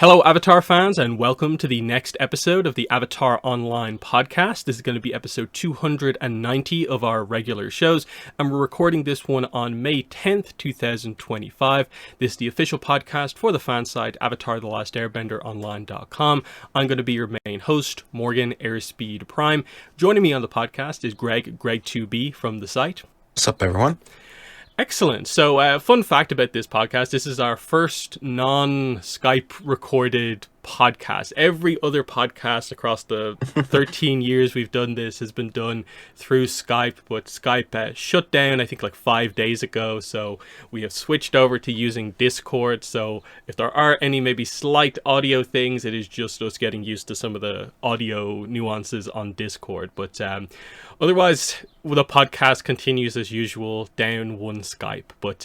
Hello, Avatar fans, and welcome to the next episode of the Avatar Online podcast. This is going to be episode 290 of our regular shows, and we're recording this one on May 10th, 2025. This is the official podcast for the fan site, AvatarTheLastAirbenderOnline.com. I'm going to be your main host, Morgan Airspeed Prime. Joining me on the podcast is Greg2B from the site. What's up, everyone? Excellent. So, fun fact about this podcast, this is our first non-Skype recorded podcast. Every other podcast across the 13 years we've done this has been done through Skype, but Skype shut down, I think, like 5 days ago, so we have switched over to using Discord. So if there are any maybe slight audio things, it is just us getting used to some of the audio nuances on Discord. But otherwise, the podcast continues as usual down one Skype. But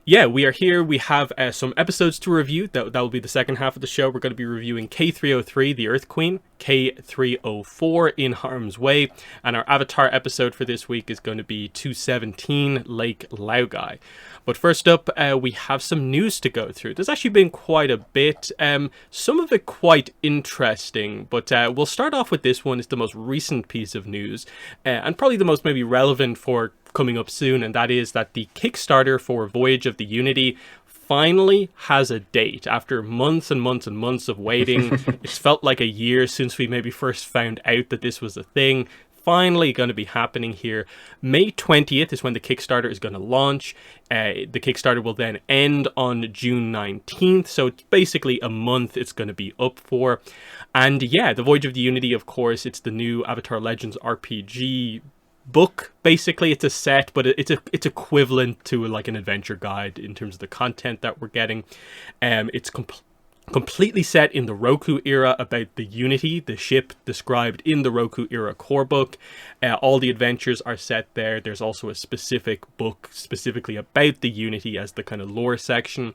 yeah, we are here. We have some episodes to review. That will be the second half of the show. We're going to be reviewing K303 The Earth Queen, K304 In Harm's Way, and our Avatar episode for this week is going to be 217 Lake Laogai. But first up, we have some news to go through. There's actually been quite a bit, some of it quite interesting, but we'll start off with this one. It's the most recent piece of news, and probably the most maybe relevant for coming up soon, and that is that the Kickstarter for Voyage of the Unity finally has a date. After months and months and months of waiting, it's felt like a year since we maybe first found out that this was a thing. Finally going to be happening here. May 20th is when the Kickstarter is going to launch. The Kickstarter will then end on June 19th, so it's basically a month it's going to be up for. And yeah, the Voyage of the Unity, of course, it's the new Avatar Legends RPG book. Basically, it's a set, but it's equivalent to like an adventure guide in terms of the content that we're getting. It's completely set in the Roku era, about the Unity, the ship described in the Roku era core book. All the adventures are set there. There's also a specific book specifically about the Unity as the kind of lore section.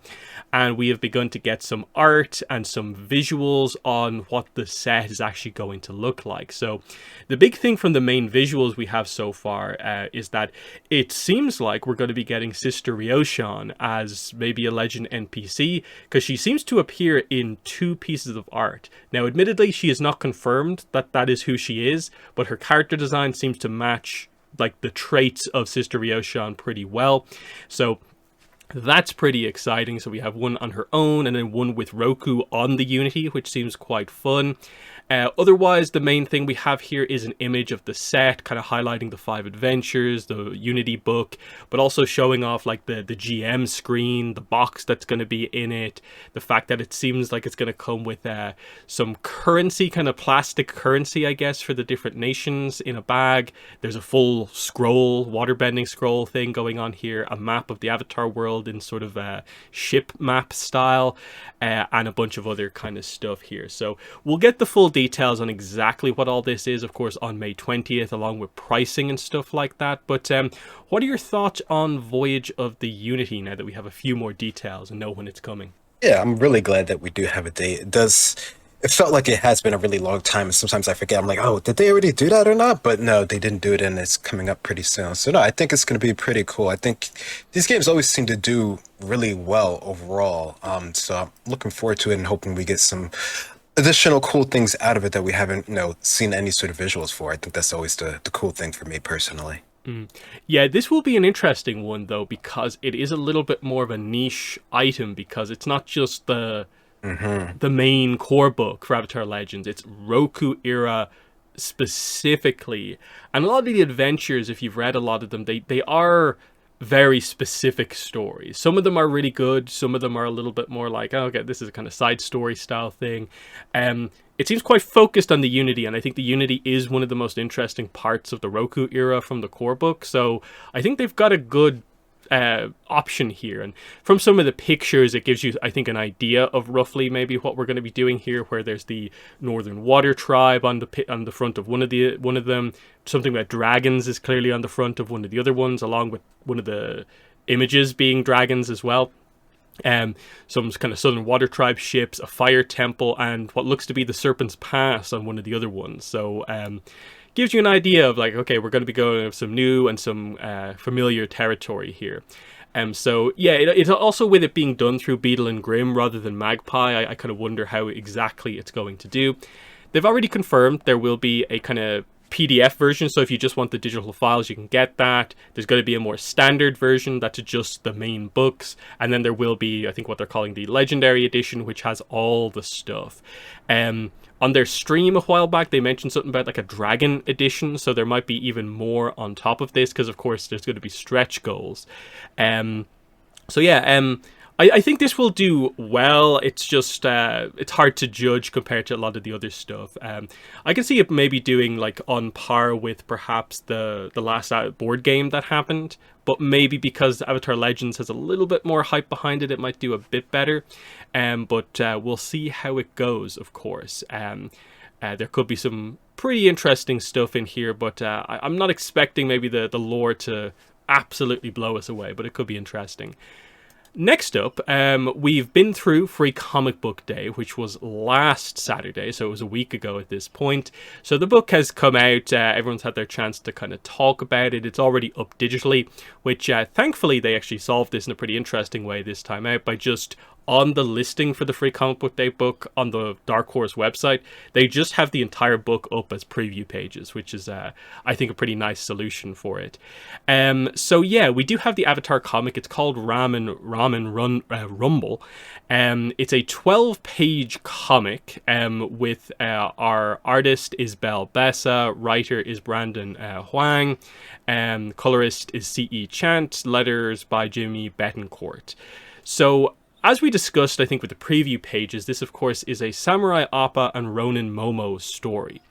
And we have begun to get some art and some visuals on what the set is actually going to look like. So the big thing from the main visuals we have so far is that it seems like we're going to be getting Sister Ryoshon as maybe a legend NPC, because she seems to appear in two pieces of art. Now, admittedly, she is not confirmed that that is who she is, but her character design seems to match like the traits of Sister Ryoshon pretty well. So that's pretty exciting. So we have one on her own and then one with Roku on the Unity, which seems quite fun. Otherwise, the main thing we have here is an image of the set, kind of highlighting the 5 adventures, the Unity book, but also showing off like the GM screen, the box that's going to be in it, the fact that it seems like it's going to come with some currency, kind of plastic currency, I guess, for the different nations in a bag. There's a full scroll, waterbending scroll thing going on here, a map of the Avatar world in sort of a ship map style, and a bunch of other kind of stuff here. So we'll get the full details on exactly what all this is, of course, on May 20th, along with pricing and stuff like that. But what are your thoughts on Voyage of the Unity now that we have a few more details and know when it's coming? Yeah, I'm really glad that we do have a date. It felt like it has been a really long time, and sometimes I forget. I'm like, oh, did they already do that or not? But no, they didn't do it, and it's coming up pretty soon. So no, I think it's going to be pretty cool. I think these games always seem to do really well overall. So I'm looking forward to it and hoping we get some additional cool things out of it that we haven't, seen any sort of visuals for. I think that's always the cool thing for me personally. Yeah, this will be an interesting one, though, because it is a little bit more of a niche item, because it's not just the main core book for Avatar Legends. It's Roku era specifically. And a lot of the adventures, if you've read a lot of them, they are very specific stories. Some of them are really good. Some of them are a little bit more like, oh, okay, this is a kind of side story style thing. It seems quite focused on the Unity, and I think the Unity is one of the most interesting parts of the Roku era from the core book. So I think they've got a good option here, and from some of the pictures it gives you, I think, an idea of roughly maybe what we're going to be doing here, where there's the Northern Water Tribe on the front of one of them. Something about dragons is clearly on the front of one of the other ones, along with one of the images being dragons as well. Some kind of Southern Water Tribe ships, a fire temple, and what looks to be the Serpent's Pass on one of the other ones. So gives you an idea of like, okay, we're going to be going with some new and some familiar territory here. So yeah, it also, with it being done through Beetle and Grimm rather than Magpie, I kind of wonder how exactly it's going to do. They've already confirmed there will be a kind of PDF version, so if you just want the digital files, you can get that. There's going to be a more standard version that's just the main books, and then there will be, I think, what they're calling the Legendary Edition, which has all the stuff. On their stream a while back, they mentioned something about like a Dragon Edition, so there might be even more on top of this, because of course there's going to be stretch goals. So yeah, I think this will do well. It's just it's hard to judge compared to a lot of the other stuff. I can see it maybe doing like on par with perhaps the last board game that happened, but maybe because Avatar Legends has a little bit more hype behind it, it might do a bit better. But we'll see how it goes, of course. There could be some pretty interesting stuff in here, but I'm not expecting maybe the lore to absolutely blow us away, but it could be interesting. Next up, we've been through Free Comic Book Day, which was last Saturday, so it was a week ago at this point. So the book has come out, everyone's had their chance to kind of talk about it. It's already up digitally, which thankfully they actually solved this in a pretty interesting way this time out by just on the listing for the Free Comic Book Day book on the Dark Horse website, they just have the entire book up as preview pages, which is, I think, a pretty nice solution for it. So yeah, we do have the Avatar comic. It's called Rumble. It's a 12-page comic with our artist is Bel Bessa, writer is Brandon Huang, colorist is C.E. Chant, letters by Jimmy Betancourt. So, as we discussed, I think, with the preview pages, this, of course, is a Samurai Appa and Ronin Momo story.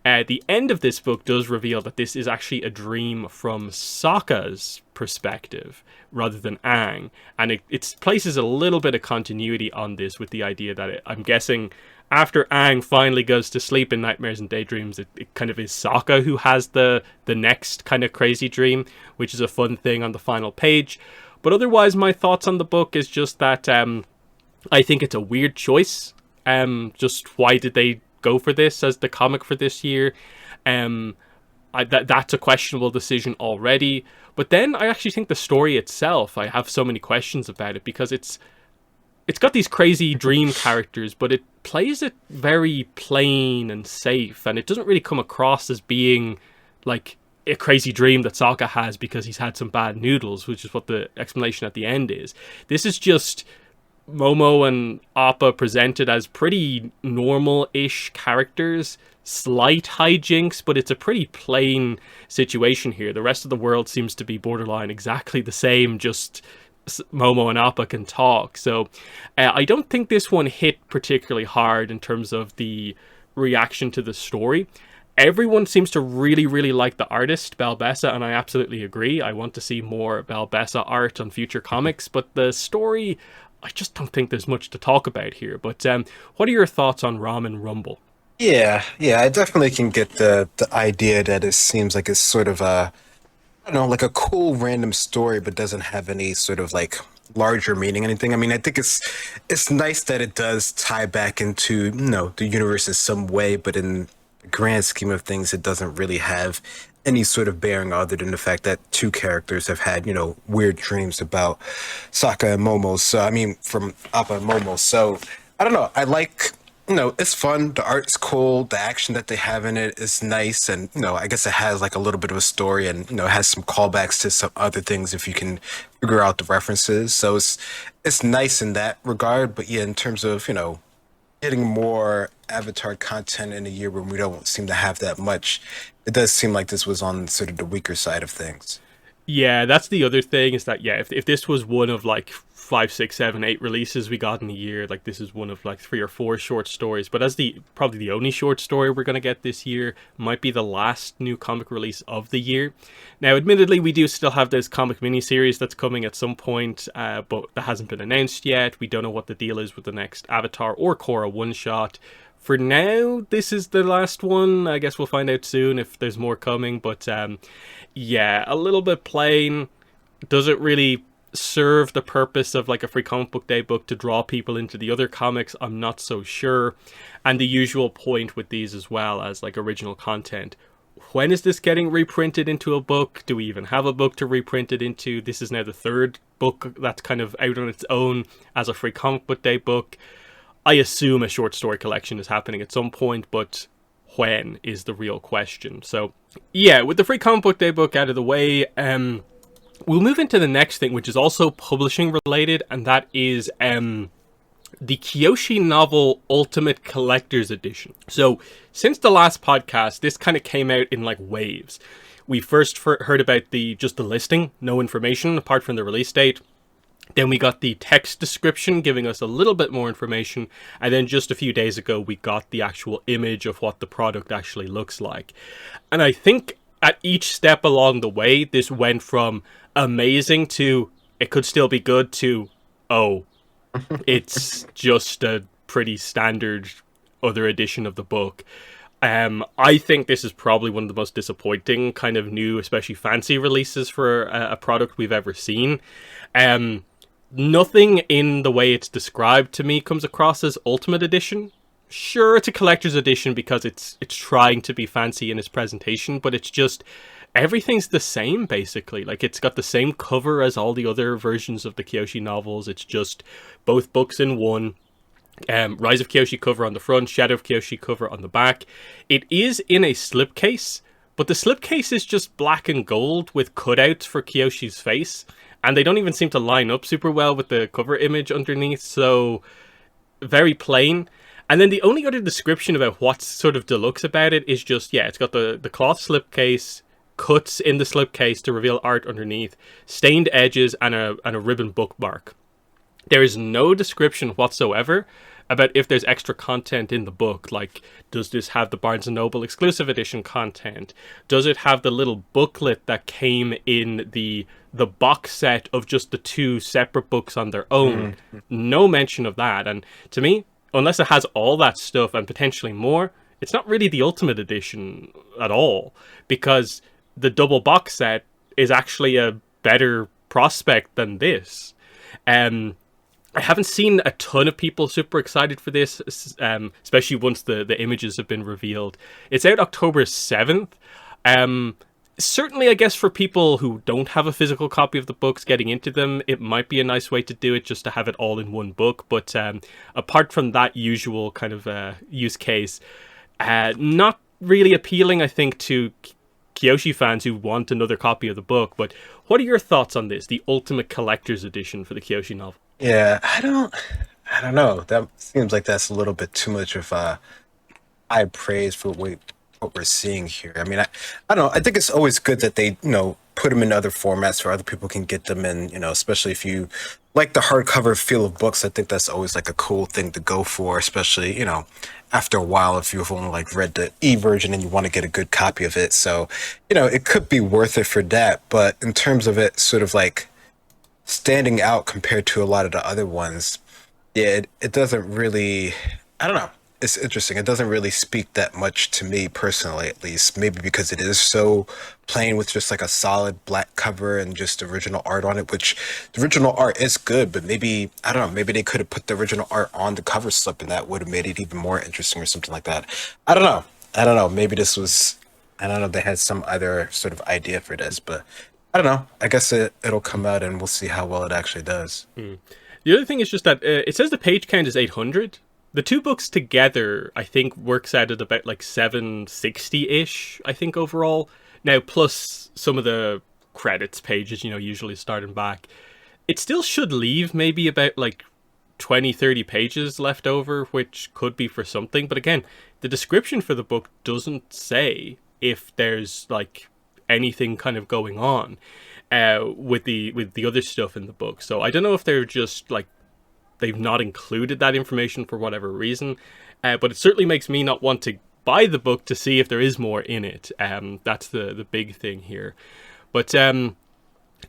The end of this book does reveal that this is actually a dream from Sokka's perspective rather than Aang, and it places a little bit of continuity on this with the idea that I'm guessing after Aang finally goes to sleep in nightmares and daydreams, it kind of is Sokka who has the next kind of crazy dream, which is a fun thing on the final page. But otherwise, my thoughts on the book is just that I think it's a weird choice. Just why did they go for this as the comic for this year? That's a questionable decision already. But then I actually think the story itself, I have so many questions about it, because it's got these crazy dream characters, but it plays it very plain and safe, and it doesn't really come across as being like a crazy dream that Sokka has because he's had some bad noodles, which is what the explanation at the end is. This is just Momo and Appa presented as pretty normal-ish characters, slight hijinks, but it's a pretty plain situation here. The rest of the world seems to be borderline exactly the same, just Momo and Appa can talk. So I don't think this one hit particularly hard in terms of the reaction to the story. Everyone seems to really, really like the artist, Bel Bessa, and I absolutely agree. I want to see more Bel Bessa art on future comics, but the story, I just don't think there's much to talk about here. But what are your thoughts on Ramen Rumble? Yeah, I definitely can get the idea that it seems like it's sort of a, I don't know, like a cool random story, but doesn't have any sort of like larger meaning, anything. I mean, I think it's nice that it does tie back into, the universe in some way, but in the grand scheme of things, it doesn't really have any sort of bearing other than the fact that two characters have had, weird dreams about Sokka and Momo. So, I mean, from Appa and Momo. So, I don't know. I like, it's fun. The art's cool. The action that they have in it is nice. And, I guess it has like a little bit of a story and, it has some callbacks to some other things if you can figure out the references. So it's nice in that regard. But yeah, in terms of, getting more Avatar content in a year when we don't seem to have that much, it does seem like this was on sort of the weaker side of things. Yeah, that's the other thing, is that, yeah, if this was one of like 5, 6, 7, 8 releases we got in a year, like this is one of like 3 or 4 short stories, but as probably the only short story we're going to get this year, might be the last new comic release of the year. Now, admittedly, we do still have this comic miniseries that's coming at some point, but that hasn't been announced yet. We don't know what the deal is with the next Avatar or Korra one-shot. For now, this is the last one. I guess we'll find out soon if there's more coming, but yeah, a little bit plain. Does it really serve the purpose of like a Free Comic Book Day book to draw people into the other comics? I'm not so sure. And the usual point with these as well as like original content. When is this getting reprinted into a book? Do we even have a book to reprint it into? This is now the 3rd book that's kind of out on its own as a free comic book day book. I assume a short story collection is happening at some point, but when is the real question. So yeah, with the free comic book day book out of the way, we'll move into the next thing, which is also publishing related, and that is the Kyoshi novel Ultimate Collector's Edition. So since the last podcast, this kind of came out in like waves. We first heard about just the listing, no information apart from the release date. Then we got the text description giving us a little bit more information. And then just a few days ago, we got the actual image of what the product actually looks like. And I think at each step along the way, this went from amazing to it could still be good to, oh, it's just a pretty standard other edition of the book. I think this is probably one of the most disappointing kind of new, especially fancy releases for a product we've ever seen. Nothing in the way it's described to me comes across as Ultimate Edition. Sure, it's a collector's edition because it's trying to be fancy in its presentation, but it's just everything's the same basically. Like, it's got the same cover as all the other versions of the Kyoshi novels. It's just both books in one. Rise of Kyoshi cover on the front, Shadow of Kyoshi cover on the back. It is in a slipcase, but the slipcase is just black and gold with cutouts for Kyoshi's face, and they don't even seem to line up super well with the cover image underneath, so very plain. And then the only other description about what's sort of deluxe about it is just, yeah, it's got the cloth slipcase, cuts in the slipcase to reveal art underneath, stained edges, and a ribbon bookmark. There is no description whatsoever about if there's extra content in the book. Like, does this have the Barnes & Noble exclusive edition content? Does it have the little booklet that came in the box set of just the two separate books on their own? No mention of that. And to me, unless it has all that stuff and potentially more, it's not really the Ultimate Edition at all, because the double box set is actually a better prospect than this. I haven't seen a ton of people super excited for this, especially once the images have been revealed. It's out October 7th. Certainly, I guess, for people who don't have a physical copy of the books, getting into them, it might be a nice way to do it, just to have it all in one book. But apart from that usual kind of use case, not really appealing, I think, to Kyoshi fans who want another copy of the book. But what are your thoughts on this, the Ultimate Collector's Edition for the Kyoshi novel? Yeah, I don't know. That seems like that's a little bit too much of high praise for what we're seeing here. I mean, I don't know. I think it's always good that they, put them in other formats so other people can get them in, especially if you like the hardcover feel of books. I think that's always like a cool thing to go for, especially, after a while, if you've only like read the e-version and you want to get a good copy of it. So, it could be worth it for that. But in terms of it sort of like standing out compared to a lot of the other ones, yeah, it doesn't really, I don't know. It's interesting. It doesn't really speak that much to me personally, at least. Maybe because it is so plain with just like a solid black cover and just original art on it, which the original art is good, but maybe, I don't know, maybe they could have put the original art on the cover slip and that would have made it even more interesting or something like that. I don't know. Maybe this was, I don't know, they had some other sort of idea for this, but I don't know. I guess it'll come out and we'll see how well it actually does. The other thing is just that it says the page count is 800. The two books together, I think, works out at about like 760-ish, I think, overall. Now, plus some of the credits pages, usually starting back. It still should leave maybe about like 20, 30 pages left over, which could be for something. But again, the description for the book doesn't say if there's like anything kind of going on with the other stuff in the book. So I don't know if they're just like, they've not included that information for whatever reason, but it certainly makes me not want to buy the book to see if there is more in it. That's the big thing here. But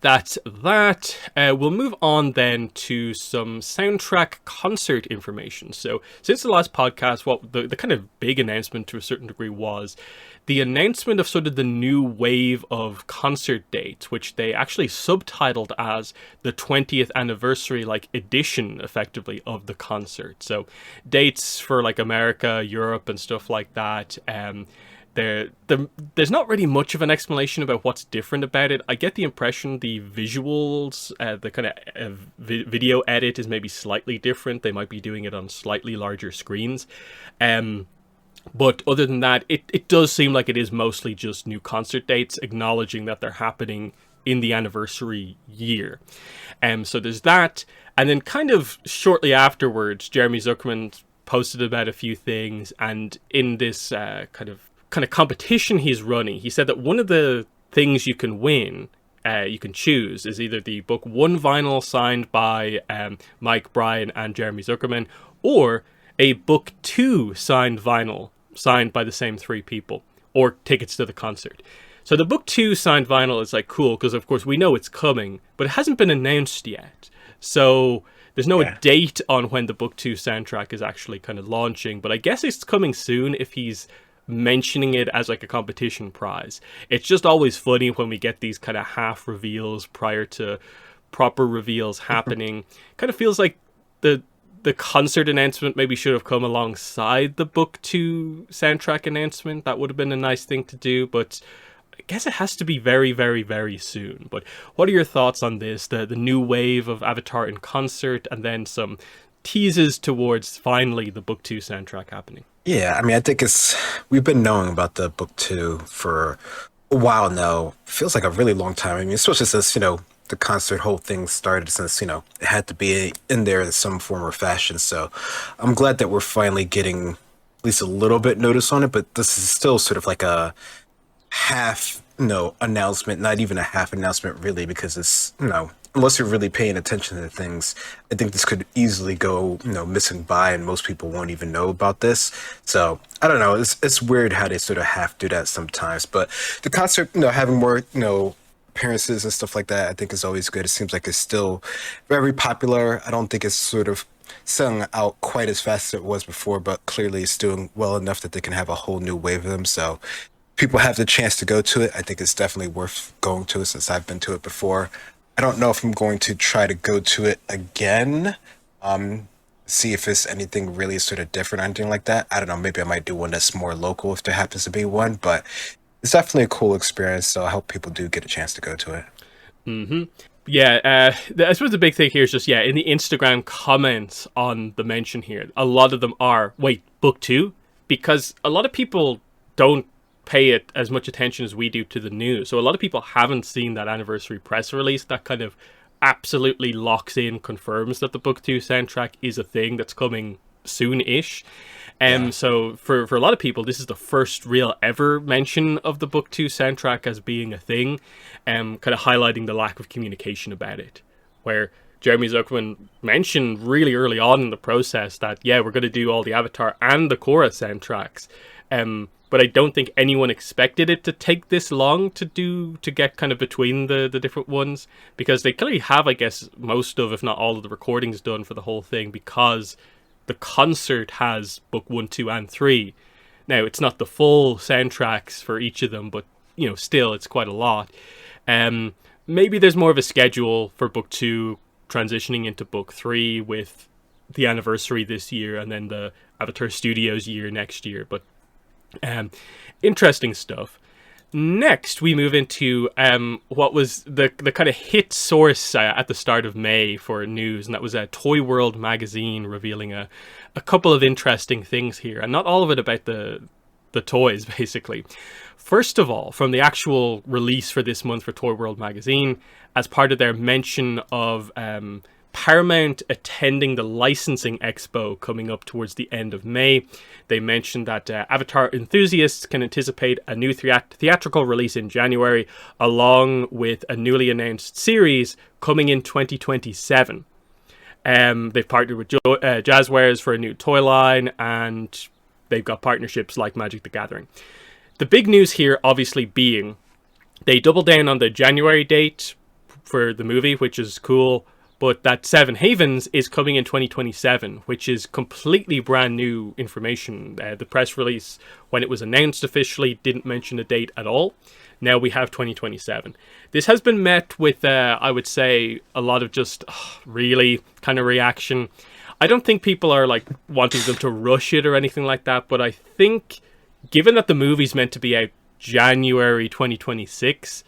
that's that. We'll move on then to some soundtrack concert information. So since the last podcast, what the kind of big announcement to a certain degree was the announcement of sort of the new wave of concert dates, which they actually subtitled as the 20th anniversary edition effectively of the concert. So dates for like America, Europe and stuff like that. there's not really much of an explanation about what's different about it. I get the impression the visuals, the kind of video edit is maybe slightly different. They might be doing it on slightly larger screens. But other than that, it does seem like it is mostly just new concert dates, acknowledging that they're happening in the anniversary year. So there's that. And then kind of shortly afterwards, Jeremy Zuckerman posted about a few things, and in this kind of competition he's running, he said that one of the things you can win, you can choose, is either the book 1 vinyl signed by Mike, Brian, and Jeremy Zuckerman, or a book 2 signed vinyl signed by the same 3 people, or tickets to the concert. So the book 2 signed vinyl is like cool because of course we know it's coming, but it hasn't been announced yet. So there's no date on when the book 2 soundtrack is actually kind of launching, but I guess it's coming soon if he's mentioning it as like a competition prize. It's just always funny when we get these kind of half reveals prior to proper reveals happening. Kind of feels like the concert announcement maybe should have come alongside the book 2 soundtrack announcement. That would have been a nice thing to do, but I guess it has to be very, very, very soon. But what are your thoughts on this? The new wave of Avatar in concert, and then some teases towards finally the book 2 soundtrack happening. Yeah, I mean, I think we've been knowing about the book 2 for a while now. Feels like a really long time. I mean, especially since, the concert whole thing started, since, it had to be in there in some form or fashion. So I'm glad that we're finally getting at least a little bit notice on it, but this is still sort of like a half, announcement, not even a half announcement really, because it's, unless you're really paying attention to things, I think this could easily go, missing by, and most people won't even know about this. So I don't know. It's weird how they sort of have to do that sometimes, but the concert, having more, appearances and stuff like that, I think is always good. It seems like it's still very popular. I don't think it's sort of selling out quite as fast as it was before, but clearly it's doing well enough that they can have a whole new wave of them. So people have the chance to go to it. I think it's definitely worth going to it, since I've been to it before. I don't know if I'm going to try to go to it again, see if it's anything really sort of different or anything like that. I don't know, maybe I might do one that's more local if there happens to be one, but it's definitely a cool experience, so I hope people do get a chance to go to it. Mm-hmm. Yeah, I suppose the big thing here is just, in the Instagram comments on the mention here, a lot of them are, wait, book 2? Because a lot of people don't pay it as much attention as we do to the news. So a lot of people haven't seen that anniversary press release that kind of absolutely locks in, confirms that the book 2 soundtrack is a thing that's coming soon-ish. So for a lot of people, this is the first real ever mention of the book 2 soundtrack as being a thing, kind of highlighting the lack of communication about it, where Jeremy Zuckerman mentioned really early on in the process that, we're going to do all the Avatar and the Korra soundtracks. But I don't think anyone expected it to take this long to get kind of between the different ones, because they clearly have, I guess, most of, if not all of the recordings done for the whole thing, because the concert has book 1, 2, and 3. Now, it's not the full soundtracks for each of them, but, still, it's quite a lot. Maybe there's more of a schedule for book 2 transitioning into book 3 with the anniversary this year and then the Avatar Studios year next year, but interesting stuff. Next, we move into what was the kind of hit source at the start of May for news, and that was Toy World magazine revealing a couple of interesting things here, and not all of it about the toys, basically. First of all, from the actual release for this month for Toy World magazine, as part of their mention of Paramount attending the licensing expo coming up towards the end of May, they mentioned that Avatar enthusiasts can anticipate a new theatrical release in January, along with a newly announced series coming in 2027. They've partnered with Jazzwares for a new toy line, and they've got partnerships like Magic the Gathering. The big news here obviously being they doubled down on the January date for the movie, which is cool, but that Seven Havens is coming in 2027, which is completely brand new information. The press release, when it was announced officially, didn't mention a date at all. Now we have 2027. This has been met with, I would say, a lot of just really kind of reaction. I don't think people are like wanting them to rush it or anything like that, but I think given that the movie's meant to be out January 2026,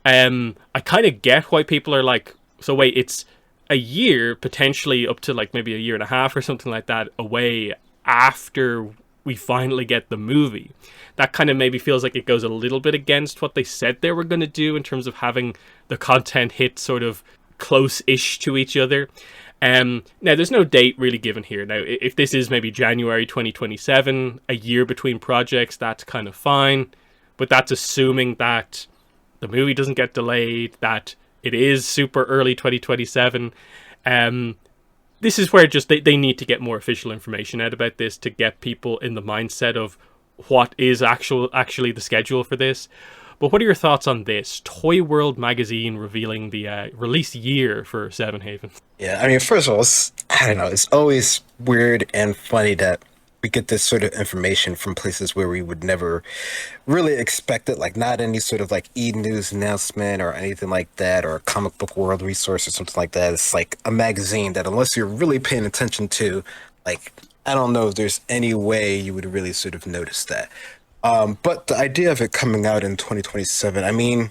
I kind of get why people are like, so wait, it's a year, potentially up to like maybe a year and a half or something like that away after we finally get the movie. That kind of maybe feels like it goes a little bit against what they said they were going to do in terms of having the content hit sort of close-ish to each other. Now, there's no date really given here. Now, if this is maybe January 2027, a year between projects, that's kind of fine. But that's assuming that the movie doesn't get delayed, that it is super early 2027. This is where just they need to get more official information out about this to get people in the mindset of what is actually the schedule for this. But what are your thoughts on this? Toy World magazine revealing the release year for Seven Havens. Yeah, I mean, first of all, I don't know. It's always weird and funny that we get this sort of information from places where we would never really expect it. Like, not any sort of like e-news announcement or anything like that, or a comic book world resource or something like that. It's like a magazine that, unless you're really paying attention to, like, I don't know if there's any way you would really sort of notice that. But the idea of it coming out in 2027, I mean,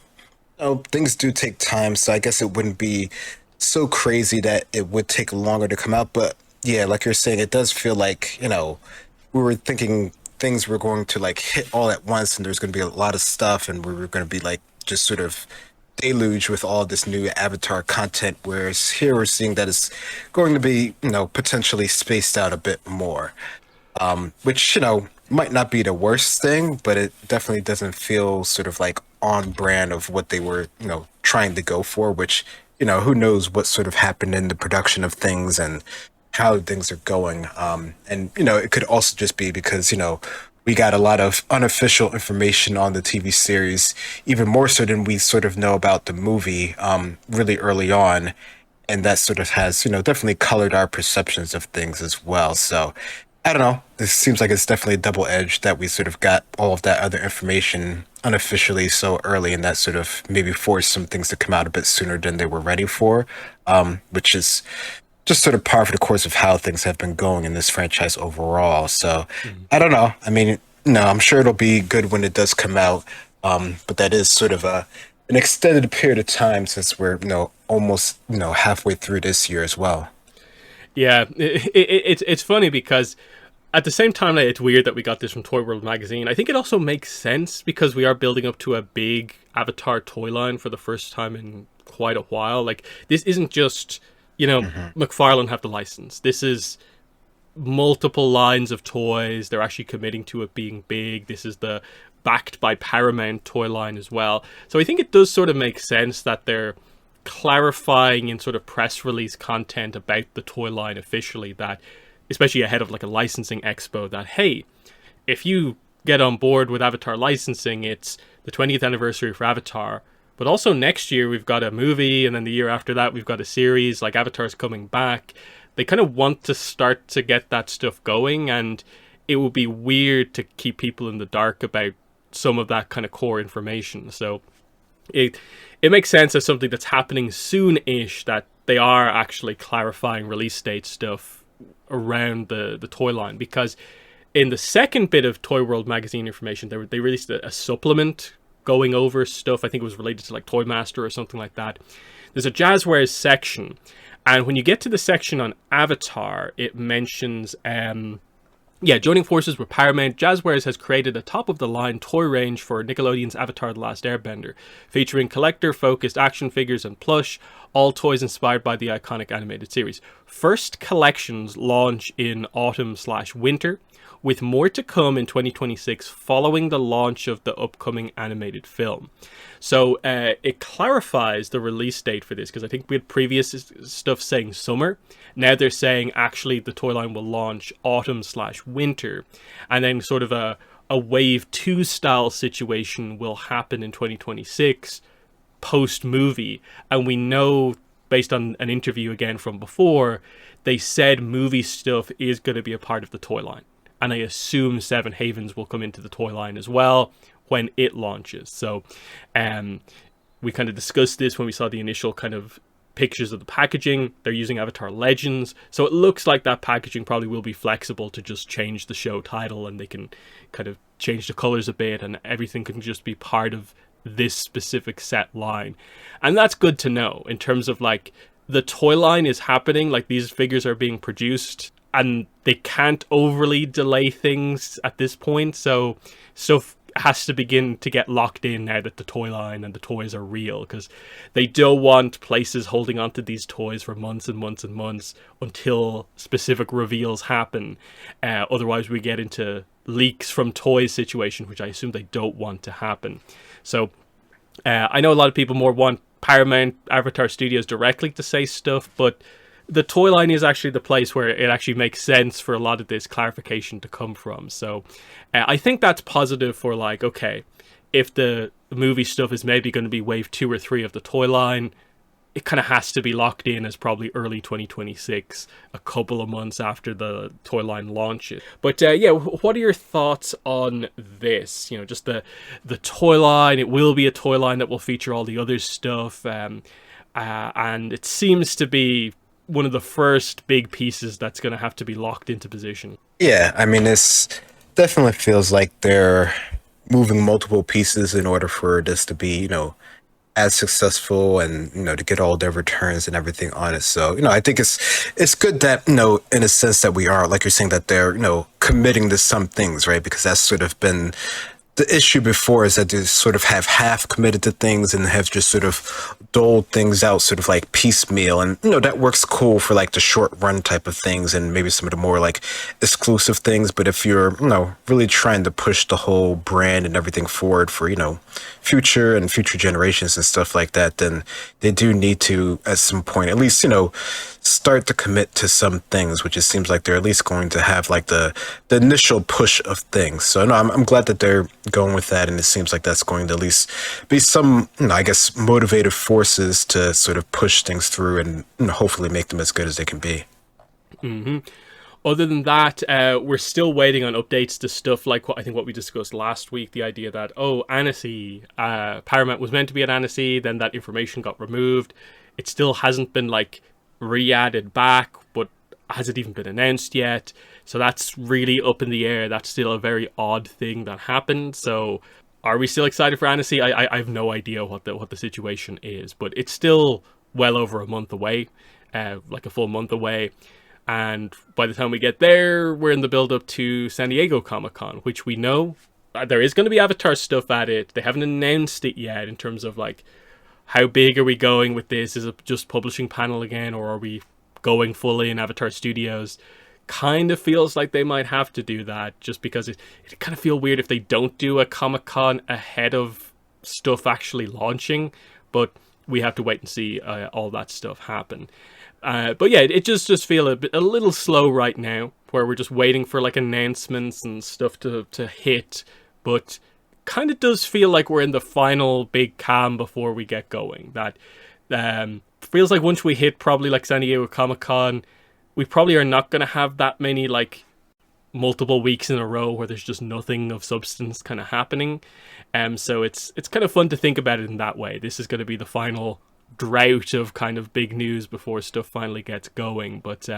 things do take time, so I guess it wouldn't be so crazy that it would take longer to come out. But yeah, like you're saying, it does feel like, we were thinking things were going to like hit all at once and there's going to be a lot of stuff and we were going to be like just sort of deluge with all this new Avatar content, whereas here we're seeing that it's going to be, potentially spaced out a bit more. Which, might not be the worst thing, but it definitely doesn't feel sort of like on brand of what they were, trying to go for, which, who knows what sort of happened in the production of things and how things are going. And, it could also just be because, we got a lot of unofficial information on the TV series, even more so than we sort of know about the movie, really early on. And that sort of has, definitely colored our perceptions of things as well. So, I don't know. This seems like it's definitely double-edged that we sort of got all of that other information unofficially so early, and that sort of maybe forced some things to come out a bit sooner than they were ready for, which is just sort of par for the course of how things have been going in this franchise overall. So I don't know. I mean, no, I'm sure it'll be good when it does come out, but that is sort of an extended period of time since we're, almost, halfway through this year as well. Yeah, it's funny because at the same time, like, it's weird that we got this from Toy World magazine. I think it also makes sense because we are building up to a big Avatar toy line for the first time in quite a while. Like, this isn't just, McFarlane have the license. This is multiple lines of toys. They're actually committing to it being big. This is the backed by Paramount toy line as well. So I think it does sort of make sense that they're clarifying in sort of press release content about the toy line officially, that especially ahead of like a licensing expo, that hey, if you get on board with Avatar licensing, it's the 20th anniversary for Avatar, but also next year we've got a movie, and then the year after that we've got a series, like Avatar's coming back. They kind of want to start to get that stuff going, and it would be weird to keep people in the dark about some of that kind of core information. So it makes sense as something that's happening soon-ish that they are actually clarifying release date stuff around the toy line, because in the second bit of Toy World magazine information, they released a supplement going over stuff. I think it was related to like Toy Master or something like that. There's a Jazzwares section, and when you get to the section on Avatar, it mentions joining forces with Paramount, Jazzwares has created a top-of-the-line toy range for Nickelodeon's Avatar The Last Airbender, featuring collector-focused action figures and plush, all toys inspired by the iconic animated series. First collections launch in autumn/winter, with more to come in 2026 following the launch of the upcoming animated film. So it clarifies the release date for this, because I think we had previous stuff saying summer. Now they're saying actually the toy line will launch autumn/winter, and then sort of a wave 2 style situation will happen in 2026 post movie. And we know, based on an interview again from before, they said movie stuff is going to be a part of the toy line, and I assume Seven Havens will come into the toy line as well when it launches. So we kind of discussed this when we saw the initial kind of pictures of the packaging. They're using Avatar Legends, so it looks like that packaging probably will be flexible to just change the show title, and they can kind of change the colors a bit, and everything can just be part of this specific set line. And that's good to know in terms of like the toy line is happening, like these figures are being produced and they can't overly delay things at this point, so stuff has to begin to get locked in now that the toy line and the toys are real, because they don't want places holding on to these toys for months and months and months until specific reveals happen. Otherwise we get into leaks from toys situation, which I assume they don't want to happen. So I know a lot of people more want Paramount Avatar Studios directly to say stuff, but the toy line is actually the place where it actually makes sense for a lot of this clarification to come from. So I think that's positive for like, okay, if the movie stuff is maybe going to be wave 2 or 3 of the toy line, it kind of has to be locked in as probably early 2026, a couple of months after the toy line launches. But yeah, what are your thoughts on this? You know, just the toy line. It will be a toy line that will feature all the other stuff, and it seems to be one of the first big pieces that's going to have to be locked into position. Yeah, I mean, this definitely feels like they're moving multiple pieces in order for this to be, as successful and, to get all their returns and everything on it. So, I think it's good that, in a sense that we are, like you're saying, that they're, committing to some things, right? Because that's sort of been the issue before, is that they sort of have half committed to things and have just sort of doled things out sort of like piecemeal. And, that works cool for like the short run type of things and maybe some of the more like exclusive things. But if you're, really trying to push the whole brand and everything forward for, future generations and stuff like that, then they do need to, at some point, at least, start to commit to some things, which it seems like they're at least going to have like the initial push of things. So no, I'm glad that they're going with that, and it seems like that's going to at least be some, I guess, motivative forces to sort of push things through and hopefully make them as good as they can be. Mm-hmm. Other than that, we're still waiting on updates to stuff like what we discussed last week. The idea that, Annecy, Paramount was meant to be at Annecy, then that information got removed. It still hasn't been like re-added back, but hasn't even been announced yet. So that's really up in the air. That's still a very odd thing that happened. So are we still excited for Annecy? I have no idea what the situation is, but it's still well over a month away, like a full month away. And by the time we get there, we're in the build-up to San Diego Comic-Con, which we know there is going to be Avatar stuff at it. They haven't announced it yet in terms of like, how big are we going with this? Is it just publishing panel again, or are we going fully in Avatar Studios? Kind of feels like they might have to do that, just because it kind of feel weird if they don't do a Comic-Con ahead of stuff actually launching. But we have to wait and see all that stuff happen. But yeah, it just feel a little slow right now, where we're just waiting for like announcements and stuff to hit. But kind of does feel like we're in the final big cam before we get going. That feels like once we hit probably like San Diego Comic-Con, we probably are not going to have that many like multiple weeks in a row where there's just nothing of substance kind of happening. So it's kind of fun to think about it in that way. This is going to be the final drought of kind of big news before stuff finally gets going. But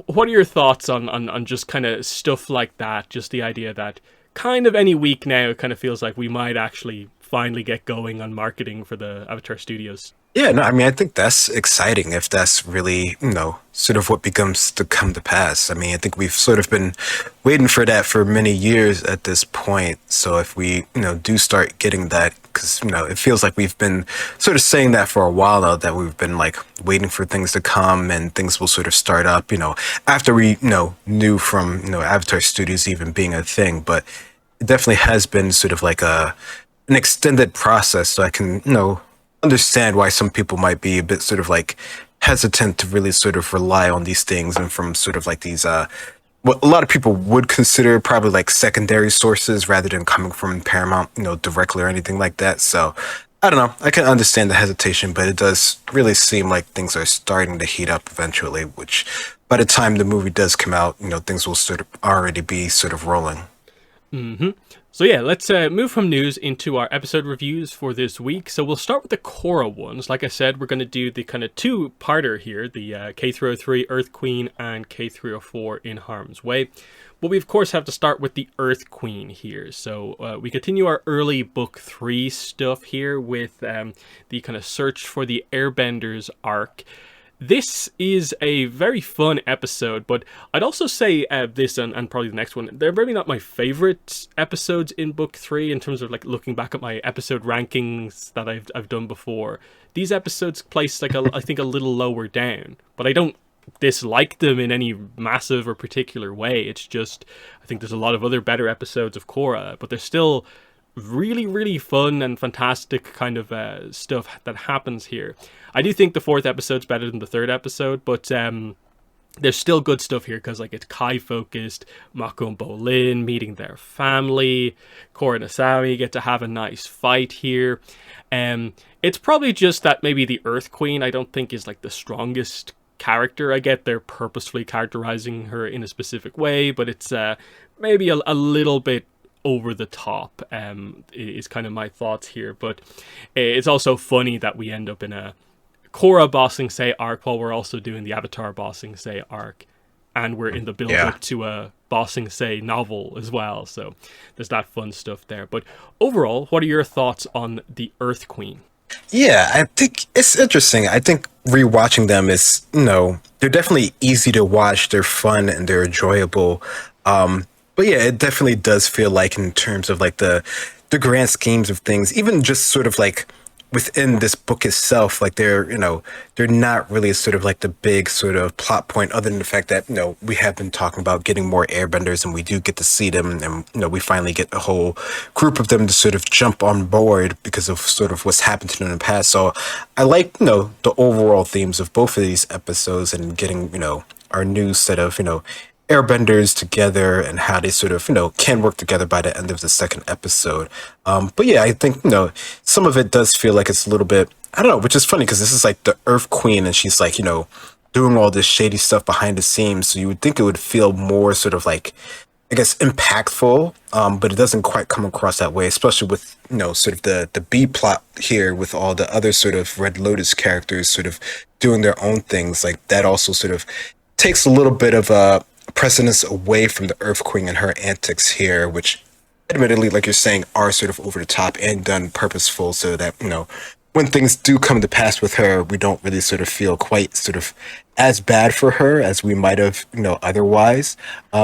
what are your thoughts on just kind of stuff like that? Just the idea that kind of any week now, it kind of feels like we might actually finally get going on marketing for the Avatar Studios. Yeah, no, I mean, I think that's exciting if that's really, sort of what becomes to come to pass. I mean, I think we've sort of been waiting for that for many years at this point. So if we, do start getting that, because, it feels like we've been sort of saying that for a while now, that we've been like waiting for things to come and things will sort of start up, after we, knew from, Avatar Studios even being a thing. But it definitely has been sort of like an extended process. So I can, understand why some people might be a bit sort of like hesitant to really sort of rely on these things, and from sort of like these what a lot of people would consider probably like secondary sources rather than coming from Paramount, directly or anything like that. So I don't know, I can understand the hesitation, but it does really seem like things are starting to heat up eventually, which by the time the movie does come out, things will sort of already be sort of rolling. So yeah, let's move from news into our episode reviews for this week. So we'll start with the Korra ones. Like I said, we're going to do the kind of two-parter here, the K303 Earth Queen and K304 In Harm's Way. But we of course have to start with the Earth Queen here. So we continue our early book 3 stuff here with the kind of search for the Airbenders arc. This is a very fun episode, but I'd also say this and probably the next one, they're maybe not my favorite episodes in book 3 in terms of like looking back at my episode rankings that I've done before. These episodes place like I think a little lower down, but I don't dislike them in any massive or particular way. It's just I think there's a lot of other better episodes of Korra, but they're still really, really fun and fantastic kind of stuff that happens here. I do think the 4th episode's better than the 3rd episode, but there's still good stuff here because like it's Kai focused. Mako and Bolin meeting their family. Korra and Asami get to have a nice fight here. It's probably just that maybe the Earth Queen I don't think is like the strongest character. I get they're purposefully characterizing her in a specific way, but it's maybe a little bit over the top is kind of my thoughts here. But it's also funny that we end up in a Korra Bossing Say arc while we're also doing the Avatar Bossing Say arc, and we're in the build up to a Bossing Say novel as well, so there's that fun stuff there. But overall, what are your thoughts on the Earth Queen? Yeah, I think it's interesting. I think rewatching them is, they're definitely easy to watch. They're fun and they're enjoyable. But yeah, it definitely does feel like in terms of like the grand schemes of things, even just sort of like within this book itself, like they're not really sort of like the big sort of plot point other than the fact that, we have been talking about getting more airbenders and we do get to see them and, we finally get a whole group of them to sort of jump on board because of sort of what's happened to them in the past. So I like, the overall themes of both of these episodes and getting, our new set of, airbenders together and how they sort of can work together by the end of the 2nd episode. But yeah, I think some of it does feel like it's a little bit, I don't know, which is funny because this is like the Earth Queen and she's like doing all this shady stuff behind the scenes, so you would think it would feel more sort of like, I guess, impactful, but it doesn't quite come across that way, especially with sort of the B plot here with all the other sort of Red Lotus characters sort of doing their own things. Like that also sort of takes a little bit of a precedence away from the Earth Queen and her antics here, which admittedly, like you're saying, are sort of over the top and done purposeful so that, when things do come to pass with her, we don't really sort of feel quite sort of as bad for her as we might have, otherwise.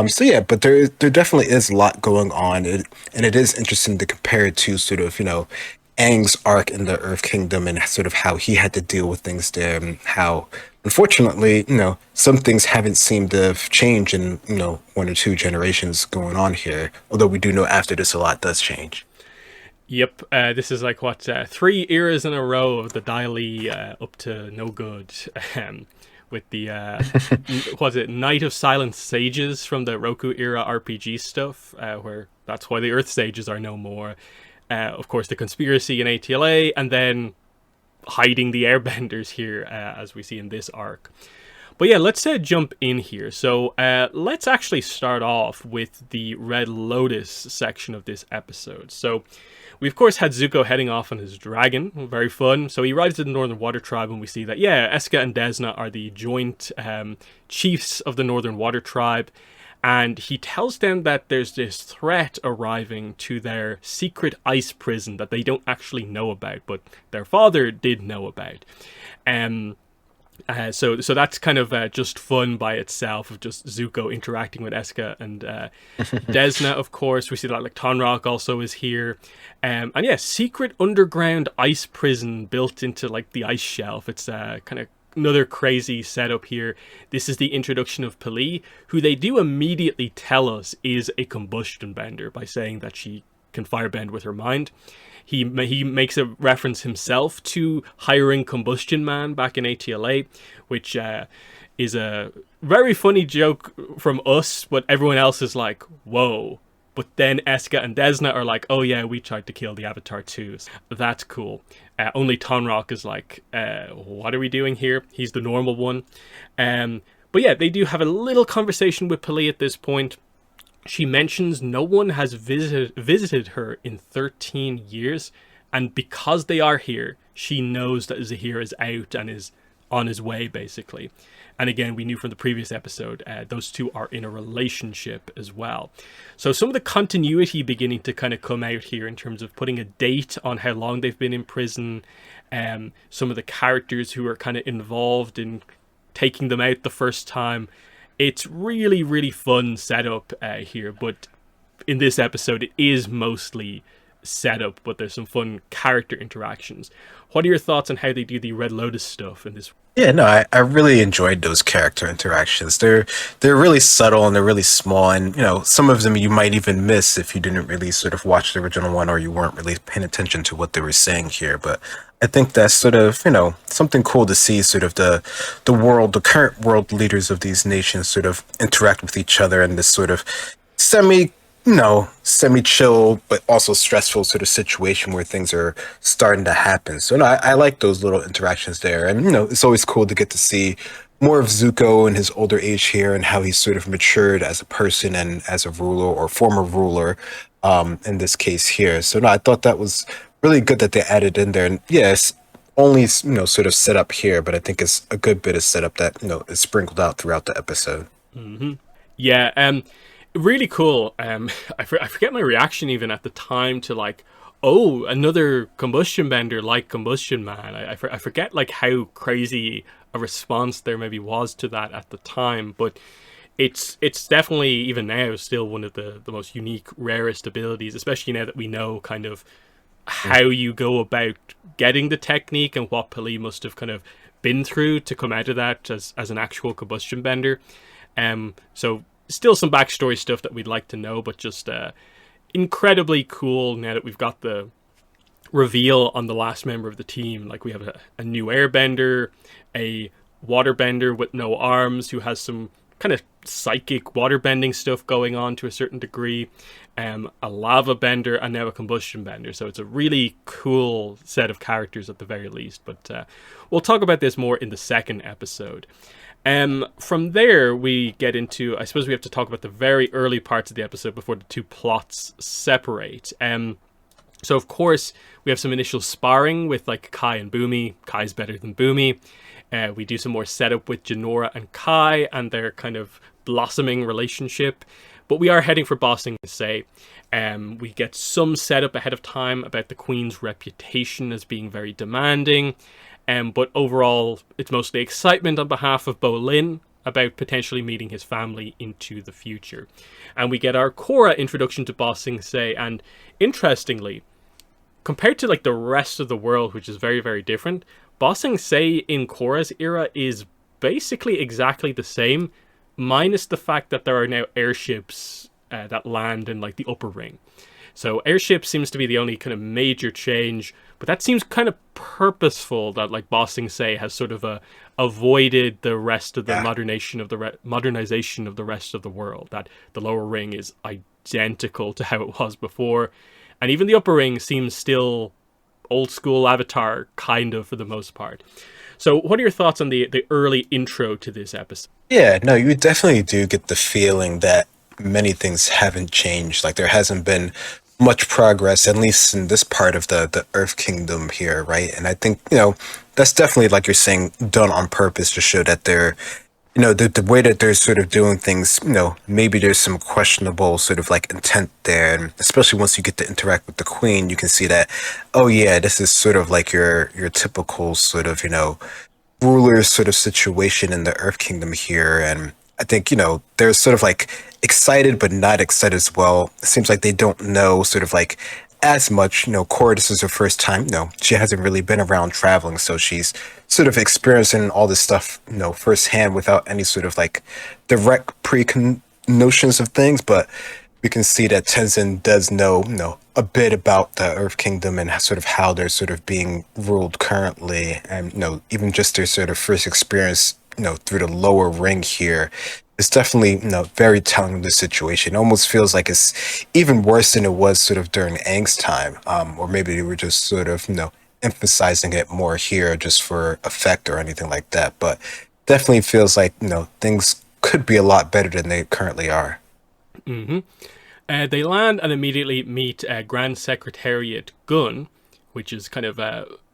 So yeah, but there definitely is a lot going on. And it is interesting to compare it to sort of, Aang's arc in the Earth Kingdom and sort of how he had to deal with things there and how, unfortunately, some things haven't seemed to have changed in, 1 or 2 generations going on here. Although we do know after this a lot does change. Yep, this is like 3 eras in a row of the Dai Li up to no good. With the Night of Silent Sages from the Roku era RPG stuff, where that's why the Earth Sages are no more. Of course, the conspiracy in ATLA, and then hiding the airbenders here, as we see in this arc. But yeah, let's jump in here. So let's actually start off with the Red Lotus section of this episode. So we, of course, had Zuko heading off on his dragon. Very fun. So he arrives at the Northern Water Tribe, and we see that, Eska and Desna are the joint chiefs of the Northern Water Tribe. And he tells them that there's this threat arriving to their secret ice prison that they don't actually know about, but their father did know about. So that's kind of just fun by itself, of just Zuko interacting with Eska and Desna, of course. We see that like Tonraq also is here. And yeah, secret underground ice prison built into like the ice shelf. It's kind of another crazy setup here. This is the introduction of Peli, who they do immediately tell us is a combustion bender by saying that she can firebend with her mind. He makes a reference himself to hiring Combustion Man back in ATLA, which is a very funny joke from us, but everyone else is like, whoa. But then Eska and Desna are like, oh yeah, we tried to kill the Avatar too. So that's cool. Only Tonraq is like, what are we doing here? He's the normal one. But yeah, they do have a little conversation with Peli at this point. she mentions no one has visited her in 13 years, and because they are here, she knows that Zahir is out and is on his way, basically. And again, we knew from the previous episode, those two are in a relationship as well. So some of the continuity beginning to kind of come out here in terms of putting a date on how long they've been in prison, some of the characters who are kind of involved in taking them out the first time. It's really, really fun setup here, but in this episode, it is mostly setup, but there's some fun character interactions. What are your thoughts on how they do the Red Lotus stuff in this? Yeah, no, I really enjoyed those character interactions. They're really subtle and they're really small, and some of them you might even miss if you didn't really sort of watch the original one or you weren't really paying attention to what they were saying here. But I think that's sort of something cool to see. Sort of the current world leaders of these nations sort of interact with each other in this sort of semi semi-chill but also stressful sort of situation where things are starting to happen. So no, I like those little interactions there, and it's always cool to get to see more of Zuko in his older age here and how he's sort of matured as a person and as a ruler or former ruler, in this case here. So no, I thought that was really good that they added in there, and yes. Only sort of set up here, but I think it's a good bit of setup that is sprinkled out throughout the episode. Yeah, really cool. I forget my reaction even at the time to like, oh, another combustion bender like Combustion Man. I forget like how crazy a response there maybe was to that at the time, but it's definitely even now still one of the most unique, rarest abilities, especially now that we know kind of how you go about getting the technique and what Peli must have kind of been through to come out of that as an actual combustion bender. So still some backstory stuff that we'd like to know, but just incredibly cool now that we've got the reveal on the last member of the team. Like we have a new airbender, a waterbender with no arms who has some kind of psychic waterbending stuff going on to a certain degree, a lava bender, and now a combustion bender. So it's a really cool set of characters at the very least, but we'll talk about this more in the second episode. From there, we get into, I suppose we have to talk about the very early parts of the episode before the two plots separate. So of course, we have some initial sparring with like Kai and Boomy. Kai's better than Boomy. We do some more setup with Jinora and Kai and their kind of blossoming relationship. But we are heading for Ba Sing Se. We get some setup ahead of time about the Queen's reputation as being very demanding. But overall, it's mostly excitement on behalf of Bolin about potentially meeting his family into the future. And we get our Korra introduction to Ba Sing Se. And interestingly, compared to like the rest of the world, which is very, very different, Ba Sing Se in Korra's era is basically exactly the same, minus the fact that there are now airships that land in like the upper ring. So airship seems to be the only kind of major change, but that seems kind of purposeful that like Ba Sing Se has sort of avoided the rest of the modernization of the rest of the world. That the lower ring is identical to how it was before, and even the upper ring seems still old school Avatar kind of for the most part. So what are your thoughts on the early intro to this episode? Yeah, no, you definitely do get the feeling that many things haven't changed. Like there hasn't been much progress, at least in this part of the Earth Kingdom here, right? And I think, that's definitely, like you're saying, done on purpose to show that they're, the way that they're sort of doing things, maybe there's some questionable sort of like intent there. And especially once you get to interact with the Queen, you can see that, oh yeah, this is sort of like your typical sort of, ruler sort of situation in the Earth Kingdom here. And I think, they're sort of like excited, but not excited as well. It seems like they don't know sort of like as much. Korra, this is her first time. She hasn't really been around traveling. So she's sort of experiencing all this stuff, firsthand without any sort of like direct notions of things. But we can see that Tenzin does know, a bit about the Earth Kingdom and sort of how they're sort of being ruled currently. And, even just their sort of first experience, through the lower ring here, it's definitely, very telling of the situation. It almost feels like it's even worse than it was sort of during Aang's time. Or maybe they were just sort of, emphasizing it more here just for effect or anything like that. But definitely feels like, things could be a lot better than they currently are. They land and immediately meet Grand Secretariat Gun, which is kind of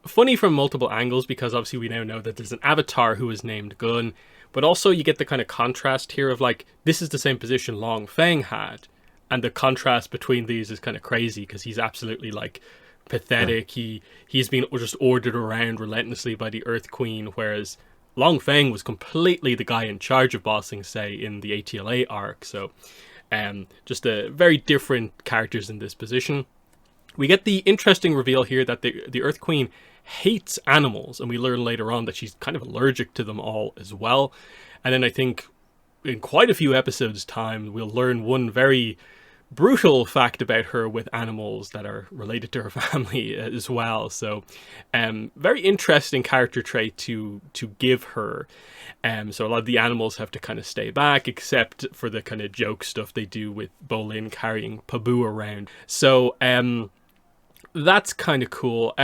funny from multiple angles because obviously we now know that there's an avatar who is named Gun, but also you get the kind of contrast here of like, this is the same position Long Feng had, and the contrast between these is kind of crazy because he's absolutely like pathetic. He's been just ordered around relentlessly by the Earth Queen, whereas Long Feng was completely the guy in charge of bossing, say, in the ATLA arc. So just a very different characters in this position. We get the interesting reveal here that the Earth Queen hates animals, and we learn later on that she's kind of allergic to them all as well. And then I think in quite a few episodes' time, we'll learn one very brutal fact about her with animals that are related to her family as well. So very interesting character trait to give her. So a lot of the animals have to kind of stay back, except for the kind of joke stuff they do with Bolin carrying Pabu around. So that's kind of cool.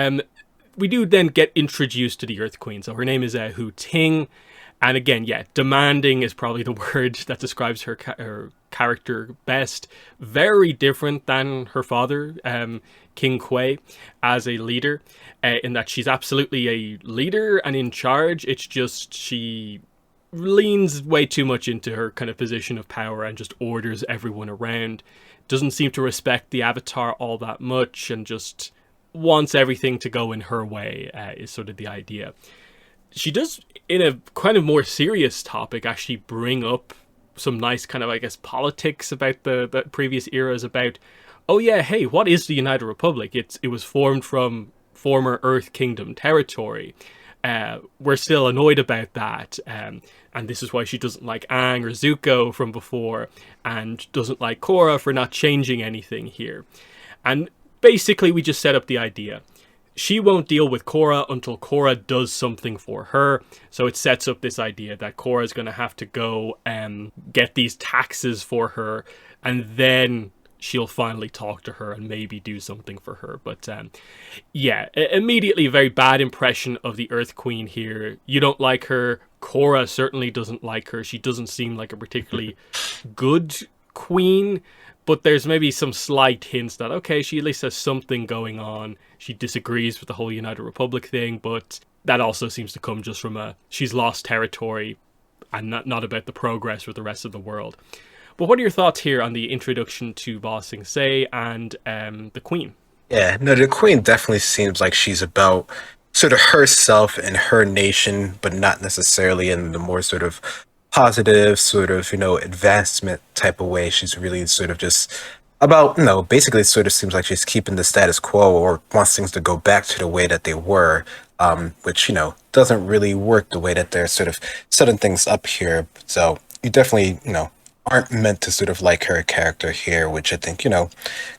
We do then get introduced to the Earth Queen. So her name is Hu Ting. And again, yeah, demanding is probably the word that describes her character best. Very different than her father, King Kuei, as a leader, in that she's absolutely a leader and in charge. It's just she leans way too much into her kind of position of power and just orders everyone around. Doesn't seem to respect the Avatar all that much and just wants everything to go in her way, is sort of the idea. She does, in a kind of more serious topic, actually bring up some nice kind of, I guess, politics about the previous eras about, oh yeah, hey, what is the United Republic? It was formed from former Earth Kingdom territory. We're still annoyed about that. And this is why she doesn't like Aang or Zuko from before and doesn't like Korra for not changing anything here. And basically we just set up the idea. She won't deal with Korra until Korra does something for her. So it sets up this idea that Korra is going to have to go and get these taxes for her, and then she'll finally talk to her and maybe do something for her. But yeah, immediately a very bad impression of the Earth Queen here. You don't like her. Korra certainly doesn't like her. She doesn't seem like a particularly good queen. But there's maybe some slight hints that, okay, she at least has something going on. She disagrees with the whole United Republic thing, but that also seems to come just from she's lost territory and not about the progress with the rest of the world. But what are your thoughts here on the introduction to Ba Sing Se and the Queen? Yeah, no, the Queen definitely seems like she's about sort of herself and her nation, but not necessarily in the more sort of positive sort of, advancement type of way. She's really sort of just about, basically it sort of seems like she's keeping the status quo or wants things to go back to the way that they were, which, doesn't really work the way that they're sort of setting things up here. So you definitely, aren't meant to sort of like her character here, which I think,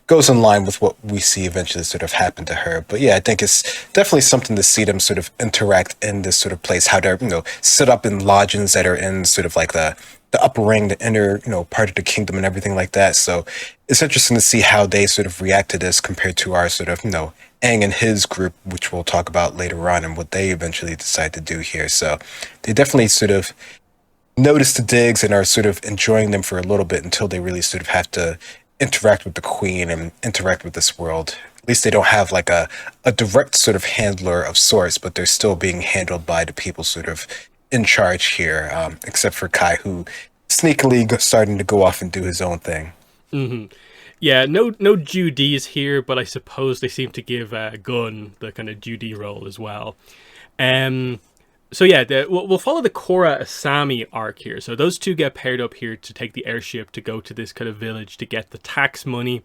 goes in line with what we see eventually sort of happen to her. But yeah, I think it's definitely something to see them sort of interact in this sort of place, how they're, set up in lodgings that are in sort of like the upper ring, the inner, part of the kingdom and everything like that. So it's interesting to see how they sort of react to this compared to our sort of, Aang and his group, which we'll talk about later on, and what they eventually decide to do here. So they definitely sort of notice the digs and are sort of enjoying them for a little bit until they really sort of have to interact with the Queen and interact with this world. At least they don't have like a direct sort of handler of sorts, but they're still being handled by the people sort of in charge here, except for Kai, who sneakily starting to go off and do his own thing. Mm-hmm. Yeah, no Judies here, but I suppose they seem to give Gun the kind of Judy role as well. So yeah, we'll follow the Korra Asami arc here. So those two get paired up here to take the airship to go to this kind of village to get the tax money.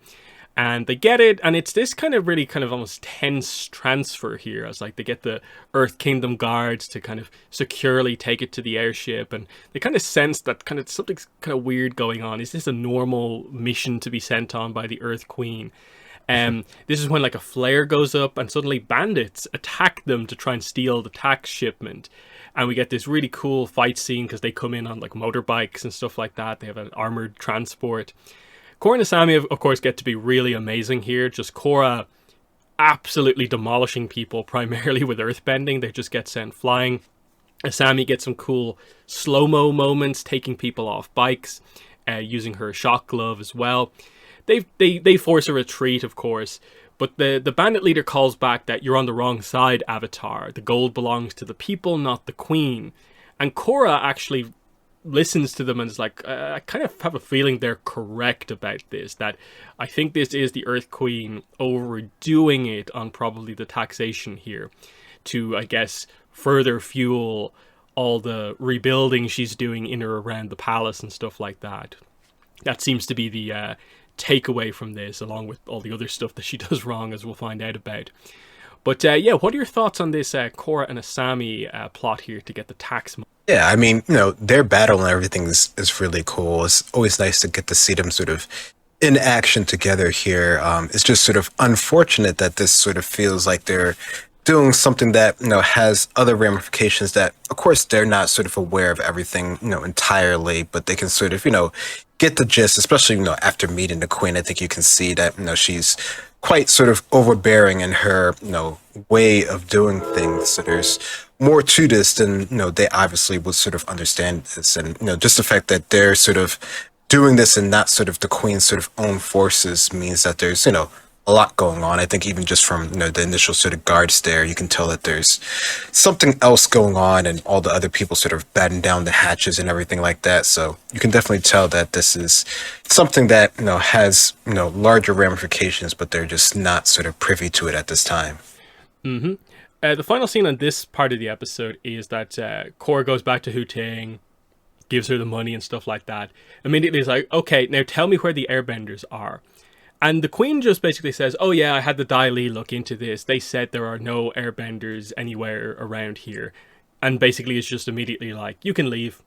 And they get it, and it's this kind of really kind of almost tense transfer here. It's like they get the Earth Kingdom guards to kind of securely take it to the airship, and they kind of sense that kind of something's kind of weird going on. Is this a normal mission to be sent on by the Earth Queen? This is when like a flare goes up and suddenly bandits attack them to try and steal the tax shipment. And we get this really cool fight scene because they come in on like motorbikes and stuff like that. They have an armored transport. Korra and Asami, of course, get to be really amazing here. Just Korra absolutely demolishing people primarily with earthbending. They just get sent flying. Asami gets some cool slow-mo moments taking people off bikes. using her shock glove as well. They force a retreat, of course, but the bandit leader calls back that you're on the wrong side, Avatar. The gold belongs to the people, not the queen. And Korra actually listens to them and is like, I kind of have a feeling they're correct about this, that I think this is the Earth Queen overdoing it on probably the taxation here to, I guess, further fuel all the rebuilding she's doing in or around the palace and stuff like that. That seems to be the takeaway from this, along with all the other stuff that she does wrong, as we'll find out about. But yeah, what are your thoughts on this Korra and Asami plot here to get the tax money? Yeah, I mean, their battle and everything is really cool. It's always nice to get to see them sort of in action together here. It's just sort of unfortunate that this sort of feels like they're doing something that, has other ramifications that, of course, they're not sort of aware of everything, entirely, but they can sort of, get the gist, especially, after meeting the queen. I think you can see that, she's quite sort of overbearing in her, way of doing things. So there's more to this than, they obviously would sort of understand this. And, just the fact that they're sort of doing this and not sort of the queen's sort of own forces means that there's, a lot going on. I think even just from, the initial sort of guards there, you can tell that there's something else going on and all the other people sort of batten down the hatches and everything like that. So you can definitely tell that this is something that, has, larger ramifications, but they're just not sort of privy to it at this time. Mm-hmm. The final scene on this part of the episode is that Korra goes back to Hu Ting, gives her the money and stuff like that. Immediately is like, okay, now tell me where the airbenders are. And the queen just basically says, oh yeah, I had the Dai Li look into this. They said there are no airbenders anywhere around here. And basically it's just immediately like, you can leave.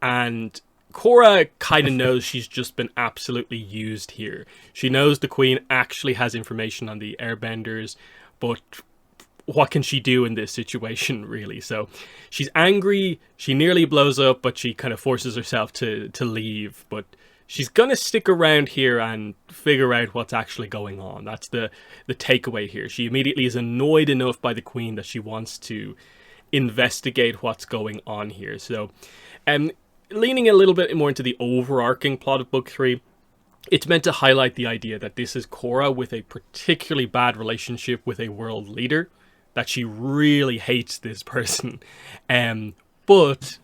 And Korra kind of knows she's just been absolutely used here. She knows the queen actually has information on the airbenders, but what can she do in this situation, really? So she's angry, she nearly blows up, but she kind of forces herself to leave. But she's going to stick around here and figure out what's actually going on. That's the takeaway here. She immediately is annoyed enough by the queen that she wants to investigate what's going on here. So, leaning a little bit more into the overarching plot of Book 3, it's meant to highlight the idea that this is Korra with a particularly bad relationship with a world leader, that she really hates this person. But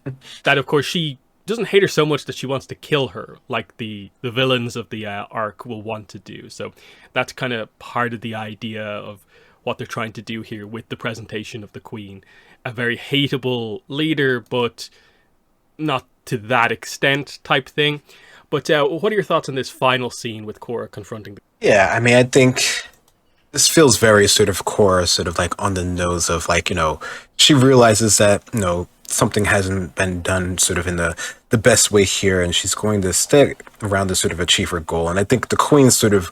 that, of course, she doesn't hate her so much that she wants to kill her, like the villains of the arc will want to do. So that's kind of part of the idea of what they're trying to do here with the presentation of the queen. A very hateable leader, but not to that extent type thing. But what are your thoughts on this final scene with Korra confronting Yeah, I mean, I think this feels very sort of Korra, sort of like on the nose of like, she realizes that, something hasn't been done sort of in the best way here, and she's going to stay around to sort of achieve her goal. And I think the queen sort of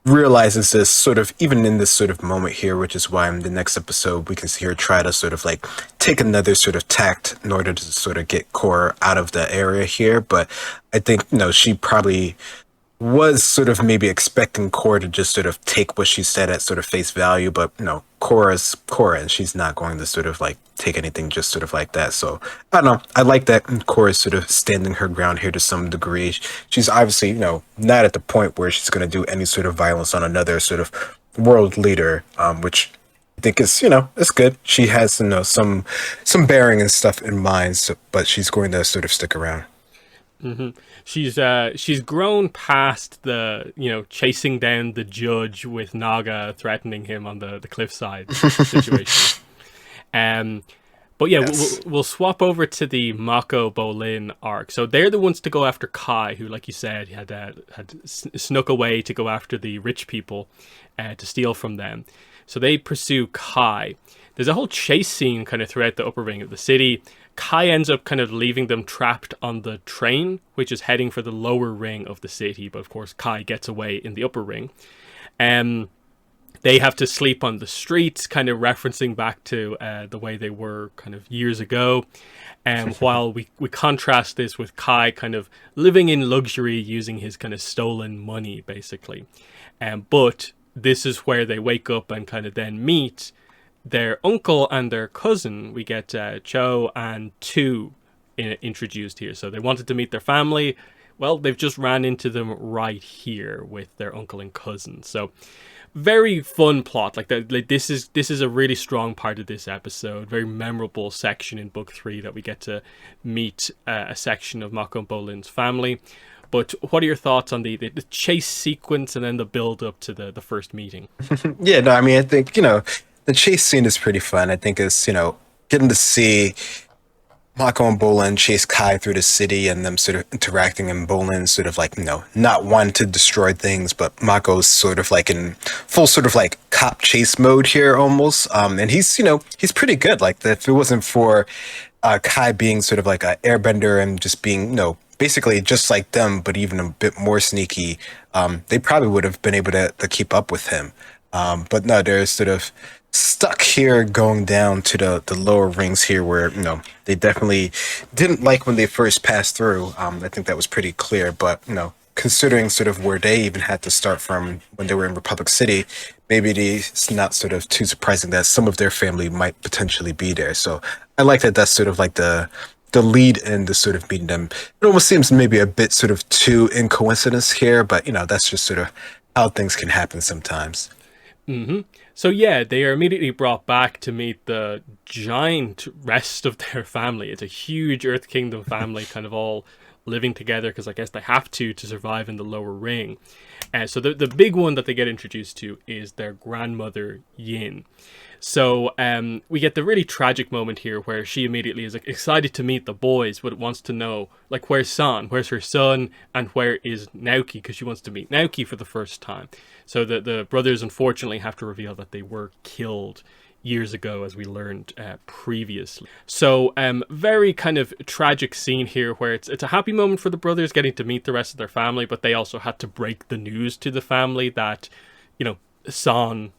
realizes this sort of even in this sort of moment here, which is why in the next episode we can see her try to sort of like take another sort of tact in order to sort of get Korra out of the area here. But I think, she probably was sort of maybe expecting Korra to just sort of take what she said at sort of face value, but Korra's Korra, and she's not going to sort of like take anything just sort of like that. So I don't know. I like that Korra's sort of standing her ground here to some degree. She's obviously, not at the point where she's going to do any sort of violence on another sort of world leader, which I think is, it's good. She has, some bearing and stuff in mind, so, but she's going to sort of stick around. Mm-hmm. She's grown past the chasing down the judge with Naga threatening him on the cliffside situation. But yeah, yes. we'll swap over to the Mako Bolin arc. So they're the ones to go after Kai, who, like you said, had snuck away to go after the rich people to steal from them. So they pursue Kai. There's a whole chase scene kind of throughout the upper ring of the city. Kai ends up kind of leaving them trapped on the train, which is heading for the lower ring of the city. But of course, Kai gets away in the upper ring. They have to sleep on the streets, kind of referencing back to the way they were kind of years ago. While we contrast this with Kai kind of living in luxury using his kind of stolen money, basically. But this is where they wake up and kind of then meet their uncle and their cousin. We get Cho and Tu introduced here. So they wanted to meet their family. well, they've just ran into them right here with their uncle and cousin. So very fun plot. Like this is a really strong part of this episode. Very memorable section in book 3 that we get to meet a section of Mako and Bolin's family. But what are your thoughts on the chase sequence and then the build up to the first meeting? Yeah, no, I mean, I think, the chase scene is pretty fun. I think it's, getting to see Mako and Bolin chase Kai through the city and them sort of interacting, and Bolin sort of like, not wanting to destroy things, but Mako's sort of like in full sort of like cop chase mode here almost. And he's pretty good. Like, if it wasn't for Kai being sort of like an airbender and just being, basically just like them, but even a bit more sneaky, they probably would have been able to keep up with him. But no, they're sort of stuck here going down to the lower rings here where, they definitely didn't like when they first passed through. I think that was pretty clear, but, considering sort of where they even had to start from when they were in Republic City, maybe it's not sort of too surprising that some of their family might potentially be there. So I like that that's sort of like the lead in to sort of meeting them. It almost seems maybe a bit sort of too in coincidence here, but that's just sort of how things can happen sometimes. So yeah, they are immediately brought back to meet the giant rest of their family. It's a huge Earth Kingdom family, kind of all living together because I guess they have to survive in the lower ring. So the big one that they get introduced to is their grandmother Yin. So we get the really tragic moment here where she immediately is excited to meet the boys, but wants to know, like, where's San? Where's her son? And where is Naoki? Because she wants to meet Naoki for the first time. So the brothers unfortunately have to reveal that they were killed years ago, as we learned previously. So very kind of tragic scene here where it's a happy moment for the brothers getting to meet the rest of their family, but they also had to break the news to the family that, San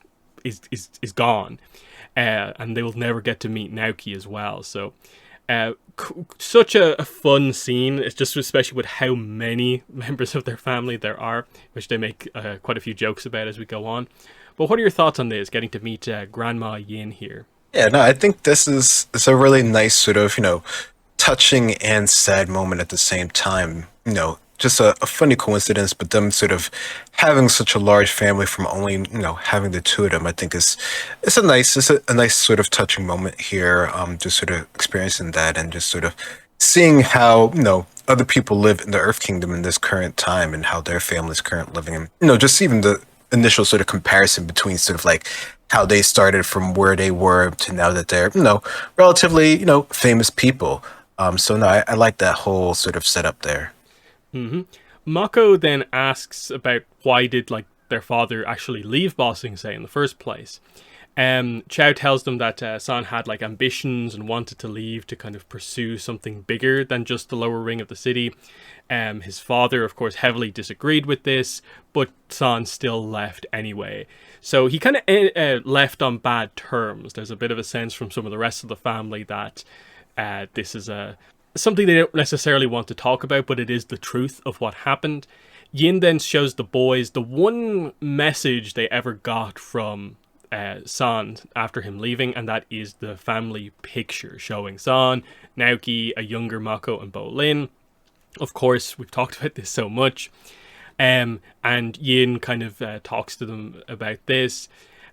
is gone, and they will never get to meet Naoki as well. So such a fun scene. It's just especially with how many members of their family there are, which they make quite a few jokes about as we go on. But what are your thoughts on this, getting to meet Grandma Yin here? Yeah, no, I think it's a really nice sort of, touching and sad moment at the same time. Just a funny coincidence, but them sort of having such a large family from only, having the two of them, I think it's a nice sort of touching moment here. Just sort of experiencing that and just sort of seeing how, other people live in the Earth Kingdom in this current time and how their families currently living in, just even the initial sort of comparison between sort of like how they started from where they were to now that they're, relatively, famous people. So no, I like that whole sort of setup there. Mako then asks about why did like their father actually leave Ba Sing Se in the first place. Chow tells them that San had like ambitions and wanted to leave to kind of pursue something bigger than just the lower ring of the city. His father, of course, heavily disagreed with this, but San still left anyway. So he kind of left on bad terms. There's a bit of a sense from some of the rest of the family that this is something they don't necessarily want to talk about, but it is the truth of what happened. Yin then shows the boys the one message they ever got from San after him leaving, and that is the family picture showing San, Naoki, a younger Mako, and Bolin. Of course, we've talked about this so much. And Yin kind of talks to them about this.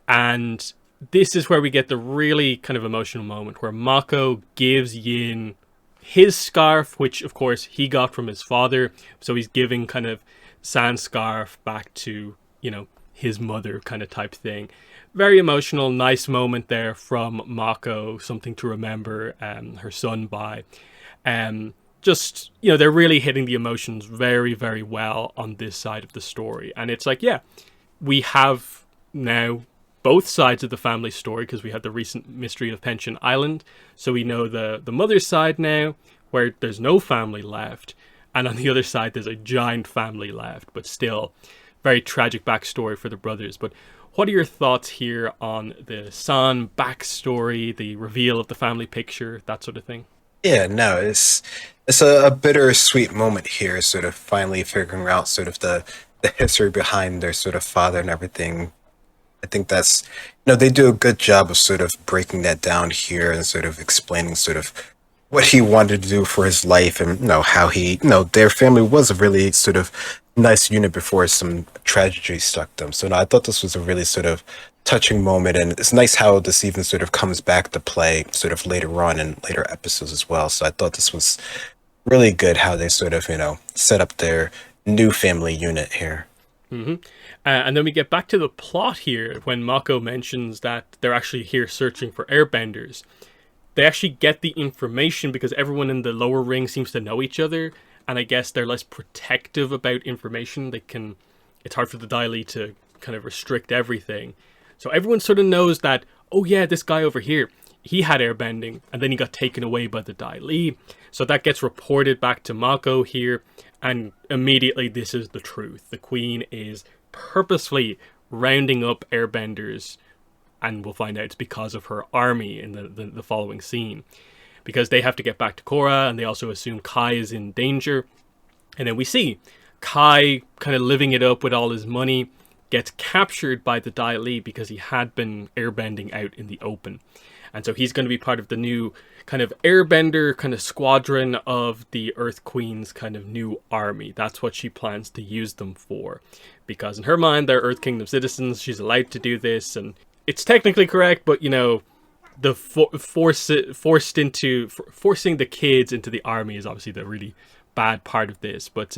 And this is where we get the really kind of emotional moment where Mako gives Yin his scarf, which of course he got from his father. So he's giving kind of San's scarf back to, his mother kind of type thing. Very emotional, nice moment there from Mako, something to remember her son by. Just, they're really hitting the emotions very, very well on this side of the story. And it's like, yeah, we have now both sides of the family story because we had the recent mystery of Pension Island. So we know the mother's side now, where there's no family left. And on the other side, there's a giant family left, but still very tragic backstory for the brothers. But what are your thoughts here on the San backstory, the reveal of the family picture, that sort of thing? Yeah, no, it's a bittersweet moment here, sort of finally figuring out sort of the history behind their sort of father and everything. I think that's, they do a good job of sort of breaking that down here and sort of explaining sort of what he wanted to do for his life, and how he, their family was a really sort of nice unit before some tragedy struck them. So no, I thought this was a really sort of touching moment, and it's nice how this even sort of comes back to play sort of later on in later episodes as well. So I thought this was really good how they sort of set up their new family unit here. And then we get back to the plot here when Mako mentions that they're actually here searching for airbenders. They actually get the information because everyone in the lower ring seems to know each other, and I guess they're less protective about information. It's hard for the Dai Li to kind of restrict everything. So everyone sort of knows that, oh yeah, this guy over here, he had airbending, and then he got taken away by the Dai Li. So that gets reported back to Mako here, and immediately this is the truth. The Queen is purposefully rounding up airbenders, and we'll find out it's because of her army in the following scene. Because they have to get back to Korra, and they also assume Kai is in danger. And then we see Kai kind of living it up with all his money, gets captured by the Dai Li because he had been airbending out in the open. And so he's going to be part of the new kind of airbender kind of squadron of the Earth Queen's kind of new army. That's what she plans to use them for. Because in her mind, they're Earth Kingdom citizens. She's allowed to do this. And it's technically correct, but, the forcing the kids into the army is obviously the really bad part of this. But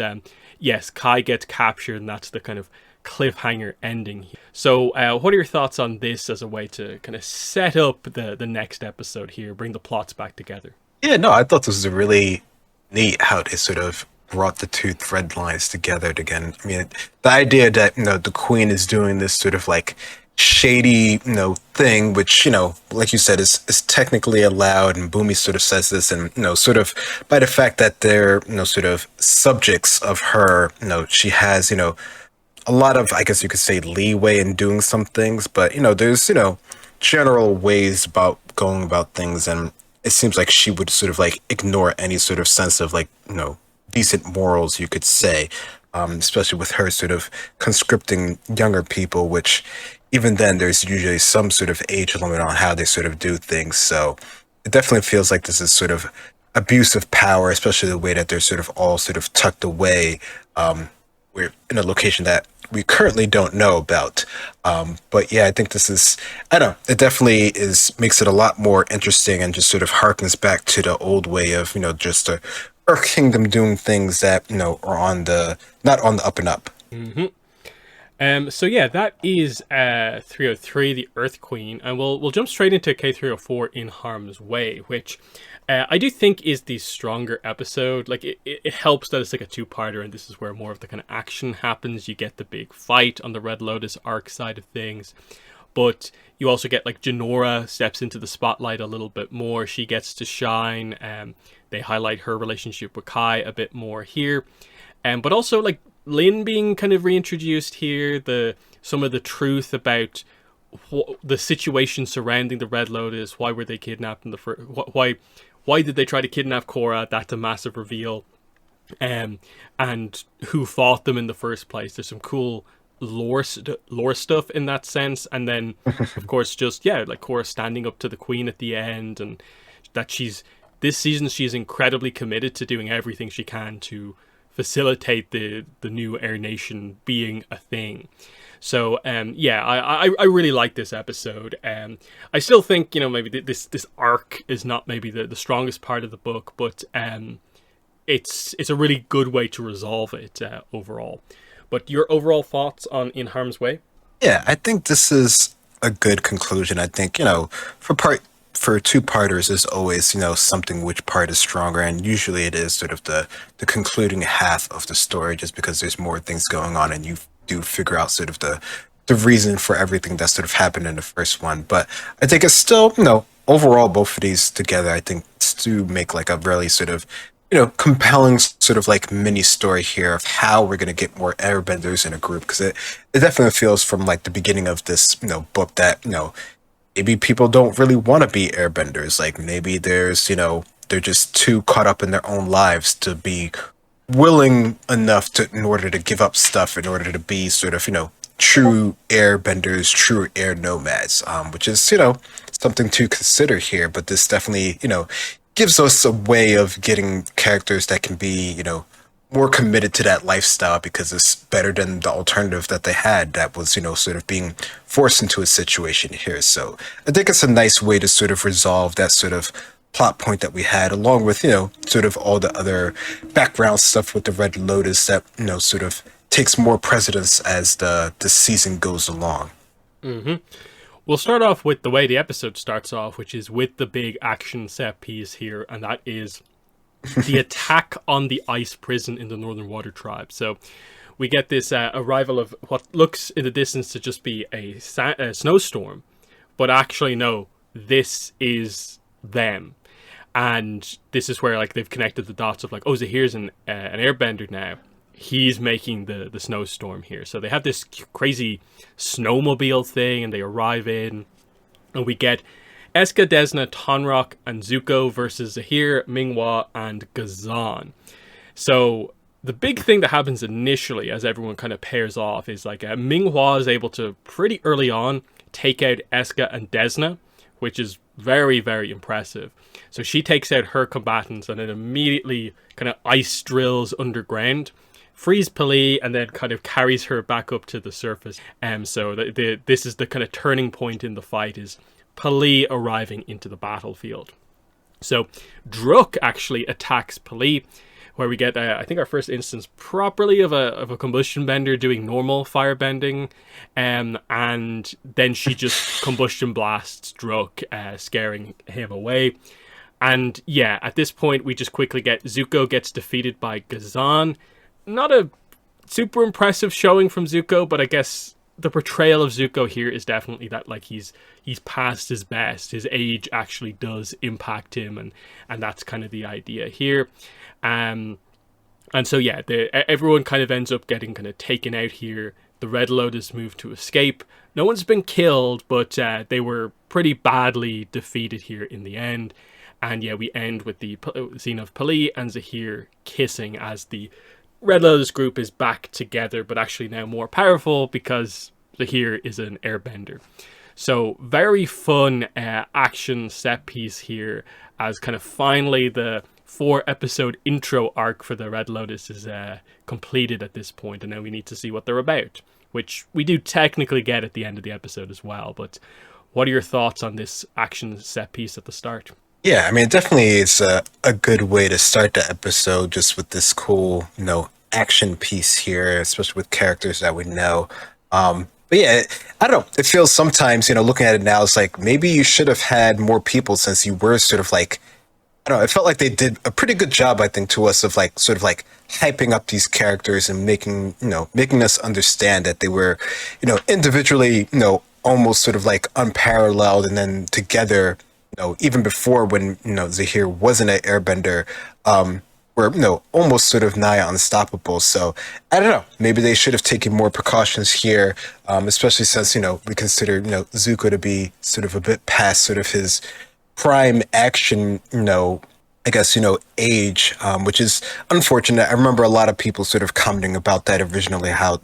yes, Kai gets captured, and that's the kind of cliffhanger ending. So what are your thoughts on this as a way to kind of set up the next episode here, bring the plots back together? Yeah, no, I thought this was a really neat how they sort of brought the two thread lines together again. I mean, the idea that the Queen is doing this sort of like shady thing, which like you said is technically allowed, and Boomy sort of says this, and sort of by the fact that they're sort of subjects of her, she has a lot of, I guess you could say, leeway in doing some things, but there's general ways about going about things, and it seems like she would sort of like ignore any sort of sense of like decent morals, you could say, especially with her sort of conscripting younger people, which even then there's usually some sort of age limit on how they sort of do things. So it definitely feels like this is sort of abuse of power, especially the way that they're sort of all sort of tucked away. We're in a location that we currently don't know about. But yeah, I think this is, I don't know, it definitely makes it a lot more interesting, and just sort of harkens back to the old way of, just the Earth Kingdom doing things that, are not on the up and up. So yeah, that is 303, The Earth Queen, and we'll jump straight into K304 In Harm's Way, which I do think is the stronger episode. Like it helps that it's like a two-parter, and this is where more of the kind of action happens. You get the big fight on the Red Lotus arc side of things, but you also get like Jinora steps into the spotlight a little bit more. She gets to shine. They highlight her relationship with Kai a bit more here, but also like Lin being kind of reintroduced here. Some of the truth about the situation surrounding the Red Lotus. Why were they kidnapped in the first? Why did they try to kidnap Korra? That's a massive reveal. And who fought them in the first place. There's some cool lore stuff in that sense. And then, of course, like Korra standing up to the Queen at the end, and that this season she's incredibly committed to doing everything she can to facilitate the new Air Nation being a thing. So I really like this episode. I still think maybe this arc is not maybe the strongest part of the book, but it's a really good way to resolve it overall. But your overall thoughts on In Harm's Way? Yeah, I think this is a good conclusion. I think for two-parters, there's always something which part is stronger, and usually it is sort of the concluding half of the story, just because there's more things going on, and you do figure out sort of the reason for everything that sort of happened in the first one. But I think it's still overall both of these together, I think, do make like a really sort of compelling sort of like mini story here of how we're going to get more airbenders in a group, because it definitely feels from like the beginning of this book that maybe people don't really want to be airbenders. Like maybe there's they're just too caught up in their own lives to be willing enough in order to give up stuff in order to be sort of true airbenders, true air nomads, which is something to consider here. But this definitely gives us a way of getting characters that can be, more committed to that lifestyle because it's better than the alternative that they had that was, sort of being forced into a situation here. So I think it's a nice way to sort of resolve that sort of plot point that we had, along with, sort of all the other background stuff with the Red Lotus that, sort of takes more precedence as the season goes along. We'll start off with the way the episode starts off, which is with the big action set piece here, and that is the attack on the ice prison in the Northern Water Tribe. So we get this arrival of what looks in the distance to just be a snowstorm, but actually no, this is them. And this is where like they've connected the dots of like, oh, Zahir's an airbender now. He's making the snowstorm here. So they have this crazy snowmobile thing, and they arrive in, and we get Eska, Desna, Tonrock, and Zuko versus Zahir, Minghua, and Ghazan. So the big thing that happens initially as everyone kind of pairs off is like Minghua is able to pretty early on take out Eska and Desna, which is very, very impressive. So she takes out her combatants and then immediately kind of ice drills underground, frees Pali, and then kind of carries her back up to the surface. So this is the kind of turning point in the fight, is Pali arriving into the battlefield. So Druk actually attacks Pali, where we get I think our first instance properly of a combustion bender doing normal firebending, and then she just combustion blasts Druk, scaring him away. And yeah, at this point we just quickly get Zuko gets defeated by Ghazan. Not a super impressive showing from Zuko, but I guess the portrayal of Zuko here is definitely that like he's past his best. His age actually does impact him, and that's kind of the idea here. And so yeah, everyone kind of ends up getting kind of taken out here. The Red Lotus move to escape. No one's been killed, but they were pretty badly defeated here in the end. And yeah, we end with the scene of Pali and Zahir kissing as the Red Lotus group is back together, but actually now more powerful because Zahir is an airbender. So very fun action set piece here, as kind of finally the 4-episode intro arc for the Red Lotus is completed at this point, and now we need to see what they're about, which we do technically get at the end of the episode as well. But what are your thoughts on this action set piece at the start? Yeah, I mean, it definitely is a good way to start the episode, just with this cool, action piece here, especially with characters that we know. But yeah, I don't know. It feels sometimes, looking at it now, it's like maybe you should have had more people, since you were sort of like, I don't know, it felt like they did a pretty good job, I think, to us of like sort of like hyping up these characters and making us understand that they were, individually, almost sort of like unparalleled, and then together, even before when, Zahir wasn't an airbender, were, almost sort of nigh unstoppable. So I don't know, maybe they should have taken more precautions here, especially since, we consider, Zuko to be sort of a bit past sort of his prime action, I guess, age, which is unfortunate. I remember a lot of people sort of commenting about that originally, how,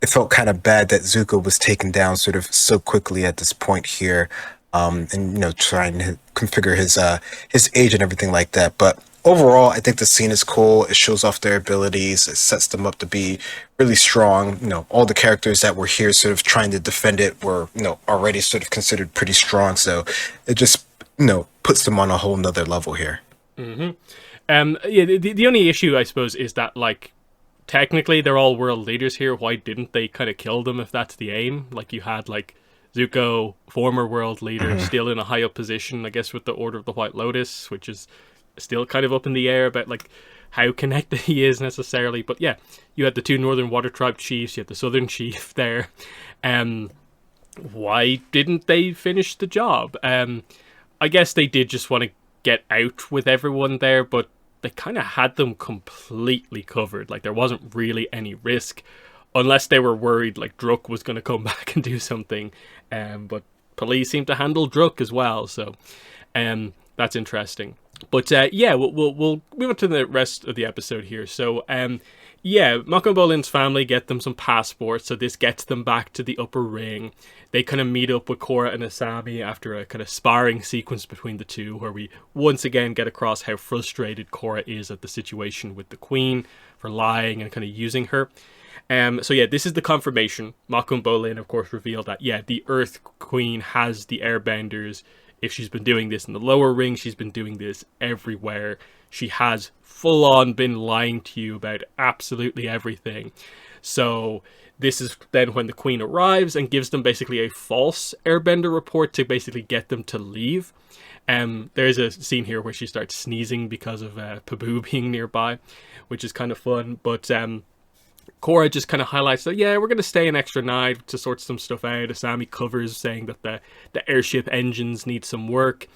it felt kind of bad that Zuko was taken down sort of so quickly at this point here, and, trying to configure his age and everything like that. But overall, I think the scene is cool. It shows off their abilities. It sets them up to be really strong. All the characters that were here sort of trying to defend it were, already sort of considered pretty strong. So it just, puts them on a whole nother level here. Yeah, the only issue, I suppose, is that, like, technically they're all world leaders here. Why didn't they kind of kill them if that's the aim? Like, you had, like, Zuko, former world leader, still in a high up position, I guess, with the Order of the White Lotus, which is still kind of up in the air about, like, how connected he is necessarily. But yeah, you had the 2 Northern Water Tribe chiefs, you had the Southern chief there. Why didn't they finish the job? I guess they did just want to get out with everyone there, but they kind of had them completely covered. Like, there wasn't really any risk, unless they were worried like Druk was going to come back and do something. But police seem to handle Druk as well, so that's interesting. But yeah, we'll move on to the rest of the episode here. So Yeah, Mako Bolin's family get them some passports, so this gets them back to the upper ring. They kind of meet up with Korra and Asami after a kind of sparring sequence between the two, where we once again get across how frustrated Korra is at the situation with the Queen for lying and kind of using her. So yeah, this is the confirmation. Mako Bolin, of course, revealed that yeah, the Earth Queen has the Airbenders. If she's been doing this in the lower ring, she's been doing this everywhere. She has full on been lying to you about absolutely everything. So this is then when the Queen arrives and gives them basically a false Airbender report to basically get them to leave. There's a scene here where she starts sneezing because of Pabu being nearby, which is kind of fun. But Korra just kind of highlights that, yeah, we're going to stay an extra night to sort some stuff out. Asami covers, saying that the airship engines need some work.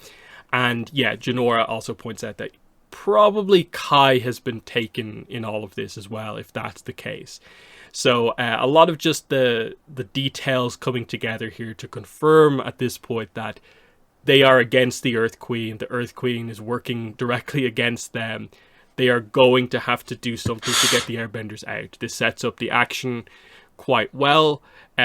And yeah, Jinora also points out that probably Kai has been taken in all of this as well, if that's the case. So a lot of just the details coming together here to confirm at this point that they are against the Earth Queen. The Earth Queen is working directly against them. They are going to have to do something to get the Airbenders out. This sets up the action quite well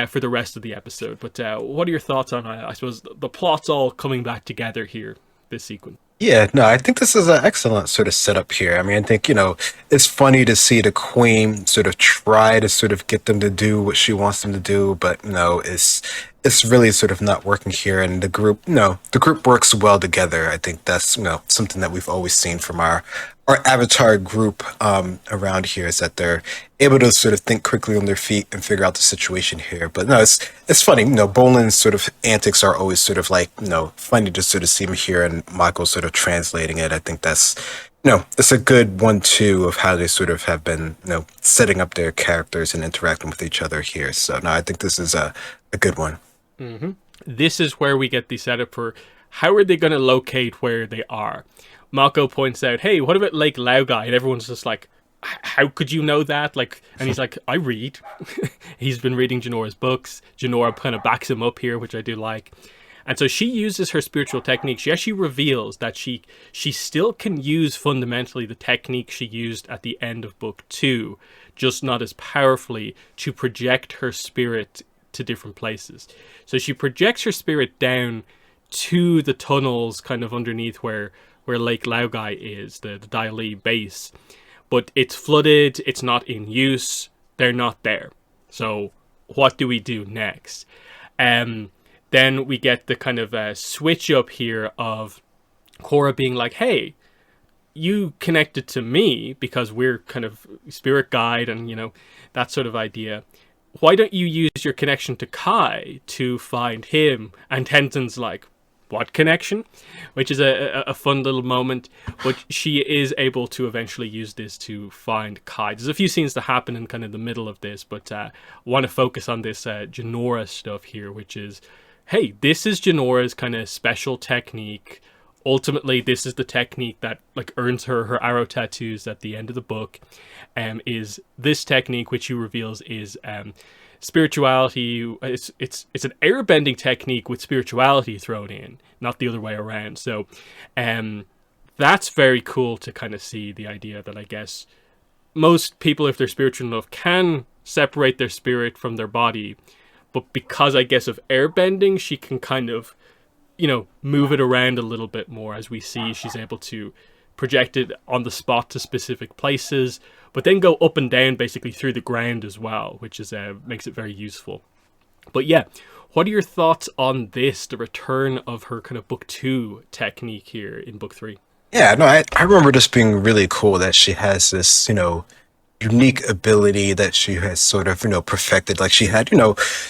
for the rest of the episode. But what are your thoughts on, I suppose, the plot's all coming back together here, this sequence? Yeah, no, I think this is an excellent sort of setup here. I mean, I think, it's funny to see the queen sort of try to sort of get them to do what she wants them to do, but no, it's really sort of not working here. And the group works well together. I think that's, something that we've always seen from our avatar group around here, is that they're able to sort of think quickly on their feet and figure out the situation here. But no, it's funny. Bolin's sort of antics are always sort of like, funny to sort of see him here and Michael sort of translating it. I think that's, it's a good 1-2 of how they sort of have been, setting up their characters and interacting with each other here. So no, I think this is a good one. Mm-hmm. This is where we get the setup for how are they going to locate where they are. Mako points out, hey, what about Lake Laogai? And everyone's just like, how could you know that? And he's like, I read. He's been reading Janora's books. Janora kind of backs him up here, which I do like. And so she uses her spiritual technique. She actually reveals that she still can use fundamentally the technique she used at the end of book 2, just not as powerfully, to project her spirit to different places. So she projects her spirit down to the tunnels kind of underneath where Lake Laogai is, the Dai Li base. But it's flooded, it's not in use, they're not there. So what do we do next? Then we get the kind of switch up here of Korra being like, hey, you connected to me because we're kind of spirit guide and, that sort of idea. Why don't you use your connection to Kai to find him? And Tenzin's like, what connection? Which is a fun little moment. But she is able to eventually use this to find Kai. There's a few scenes that happen in kind of the middle of this, but I want to focus on this Jinora stuff here, which is, hey, this is Janora's kind of special technique. Ultimately, this is the technique that earns her arrow tattoos at the end of the book. Is this technique, which she reveals is spirituality. It's an airbending technique with spirituality thrown in, not the other way around. So that's very cool to kind of see the idea that I guess most people, if they're spiritual enough, can separate their spirit from their body, but because I guess of airbending, she can kind of move it around a little bit more. As we see, she's able to project it on the spot to specific places, but then go up and down basically through the ground as well, which is makes it very useful. But yeah, what are your thoughts on this, the return of her kind of book 2 technique here in book 3? Yeah, no, I remember this being really cool that she has this, unique ability that she has sort of, perfected. Like she had,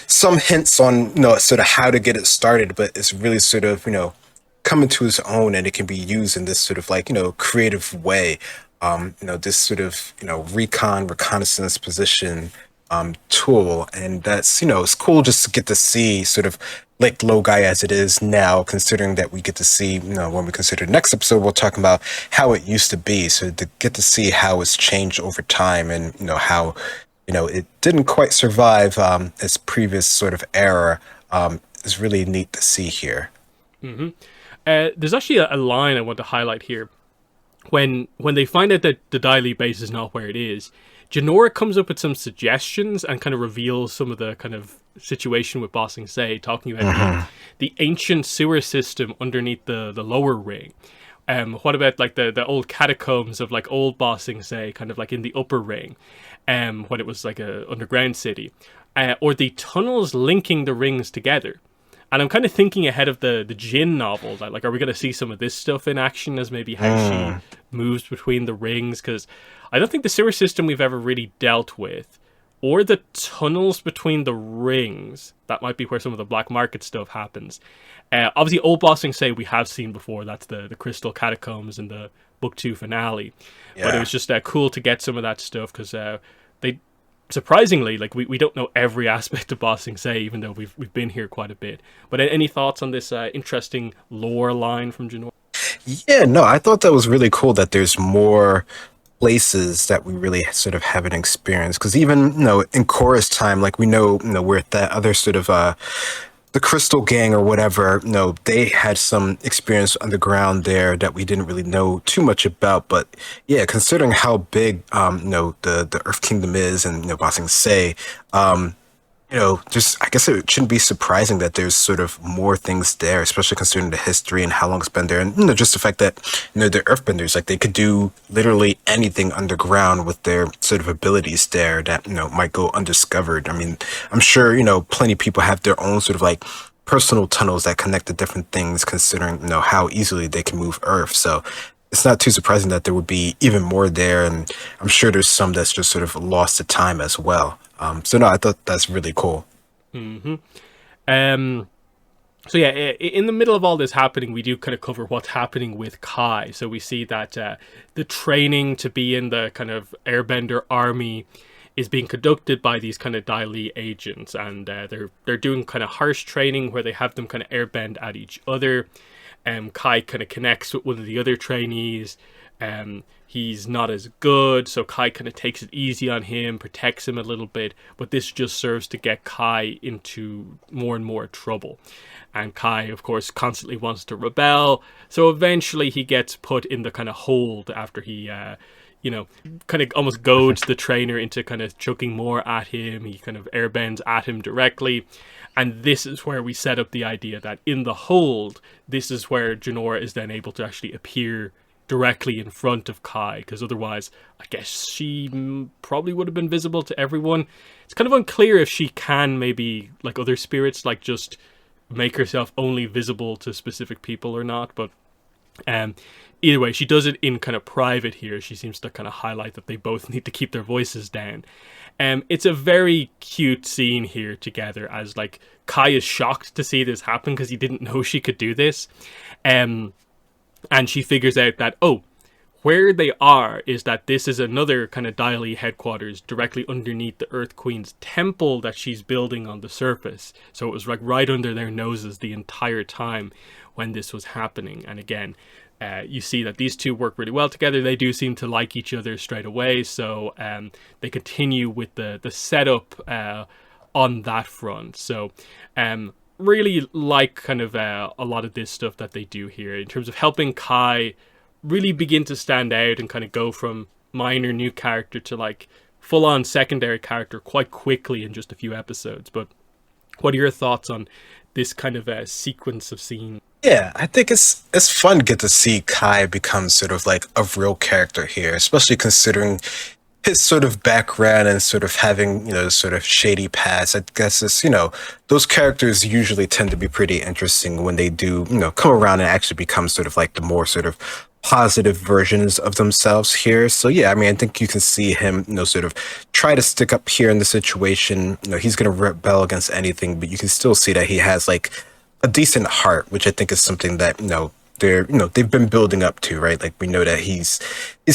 some hints on, sort of how to get it started, but it's really sort of, coming to its own, and it can be used in this sort of creative way. This sort of, reconnaissance position tool. And that's, it's cool just to get to see sort of Lake Laogai as it is now, considering that we get to see, when we consider the next episode, we'll talk about how it used to be. So to get to see how it's changed over time and, how, it didn't quite survive its previous sort of era is really neat to see here. Mm-hmm. There's actually a line I want to highlight here. When they find out that the Dai Li base is not where it is, Jinora comes up with some suggestions and kind of reveals some of the kind of situation with Ba Sing Se, talking about the ancient sewer system underneath the lower ring. What about like the old catacombs of like old Ba Sing Se, kind of like in the upper ring, when it was like a underground city, or the tunnels linking the rings together. And I'm kind of thinking ahead of the Jin novel, that like, are we going to see some of this stuff in action as maybe how she moves between the rings? Because I don't think the sewer system we've ever really dealt with, or the tunnels between the rings. That might be where some of the black market stuff happens. Obviously, old Ba Sing Se we have seen before. That's the Crystal Catacombs in the Book 2 finale. Yeah. But it was just cool to get some of that stuff, because they... surprisingly, like we don't know every aspect of Ba Sing Se, even though we've been here quite a bit. But any thoughts on this interesting lore line from Jinora? Yeah, no, I thought that was really cool that there's more places that we really sort of haven't experienced. Because even, in Chorus time, like we know, we're at that other sort of the Crystal Gang or whatever, they had some experience underground there that we didn't really know too much about. But yeah, considering how big, the Earth Kingdom is, and, Ba Sing Se, just, I guess it shouldn't be surprising that there's sort of more things there, especially considering the history and how long it's been there. And, just the fact that, the Earthbenders, like they could do literally anything underground with their sort of abilities there that, might go undiscovered. I mean, I'm sure, plenty of people have their own sort of like personal tunnels that connect to different things, considering, how easily they can move Earth. So it's not too surprising that there would be even more there. And I'm sure there's some that's just sort of lost to time as well. So no, I thought that's really cool. Mm-hmm. So yeah, in the middle of all this happening, we do kind of cover what's happening with Kai. So we see that the training to be in the kind of airbender army is being conducted by these kind of Dai Li agents, and they're doing kind of harsh training where they have them kind of airbend at each other. Kai kind of connects with one of the other trainees. He's not as good, so Kai kind of takes it easy on him, protects him a little bit, but this just serves to get Kai into more and more trouble. And Kai, of course, constantly wants to rebel, so eventually he gets put in the kind of hold after he, kind of almost goads the trainer into kind of chucking more at him. He kind of airbends at him directly. And this is where we set up the idea that in the hold, this is where Jinora is then able to actually appear directly in front of Kai, because otherwise I guess she probably would have been visible to everyone. It's kind of unclear if she can, maybe like other spirits, like just make herself only visible to specific people or not. But either way, she does it in kind of private here. She seems to kind of highlight that they both need to keep their voices down. It's a very cute scene here together, as like Kai is shocked to see this happen because he didn't know she could do this. And she figures out that, where they are is that this is another kind of Dai Li headquarters directly underneath the Earth Queen's temple that she's building on the surface. So it was like right under their noses the entire time when this was happening. And again, you see that these two work really well together. They do seem to like each other straight away. So they continue with the setup on that front. So really like kind of a lot of this stuff that they do here in terms of helping Kai really begin to stand out and kind of go from minor new character to like full-on secondary character quite quickly in just a few episodes. But what are your thoughts on this kind of sequence of scenes? Yeah, I think it's fun to get to see Kai become sort of like a real character here, especially considering his sort of background and sort of having, sort of shady past. I guess it's, those characters usually tend to be pretty interesting when they do, come around and actually become sort of like the more sort of positive versions of themselves here. So yeah, I mean, I think you can see him, sort of try to stick up here in the situation. He's going to rebel against anything, but you can still see that he has like a decent heart, which I think is something that, they've been building up to, right? Like we know that he's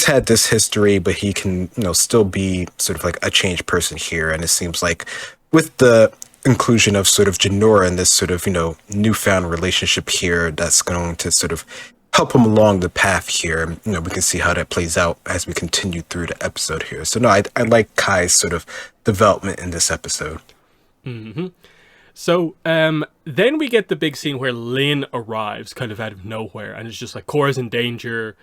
had this history, but he can, still be sort of like a changed person here. And it seems like with the inclusion of sort of Jinora and this sort of, newfound relationship here, that's going to sort of help him along the path here. We can see how that plays out as we continue through the episode here. So no, I like Kai's sort of development in this episode. Mm-hmm. So then we get the big scene where Lin arrives kind of out of nowhere, and it's just like Korra's in danger.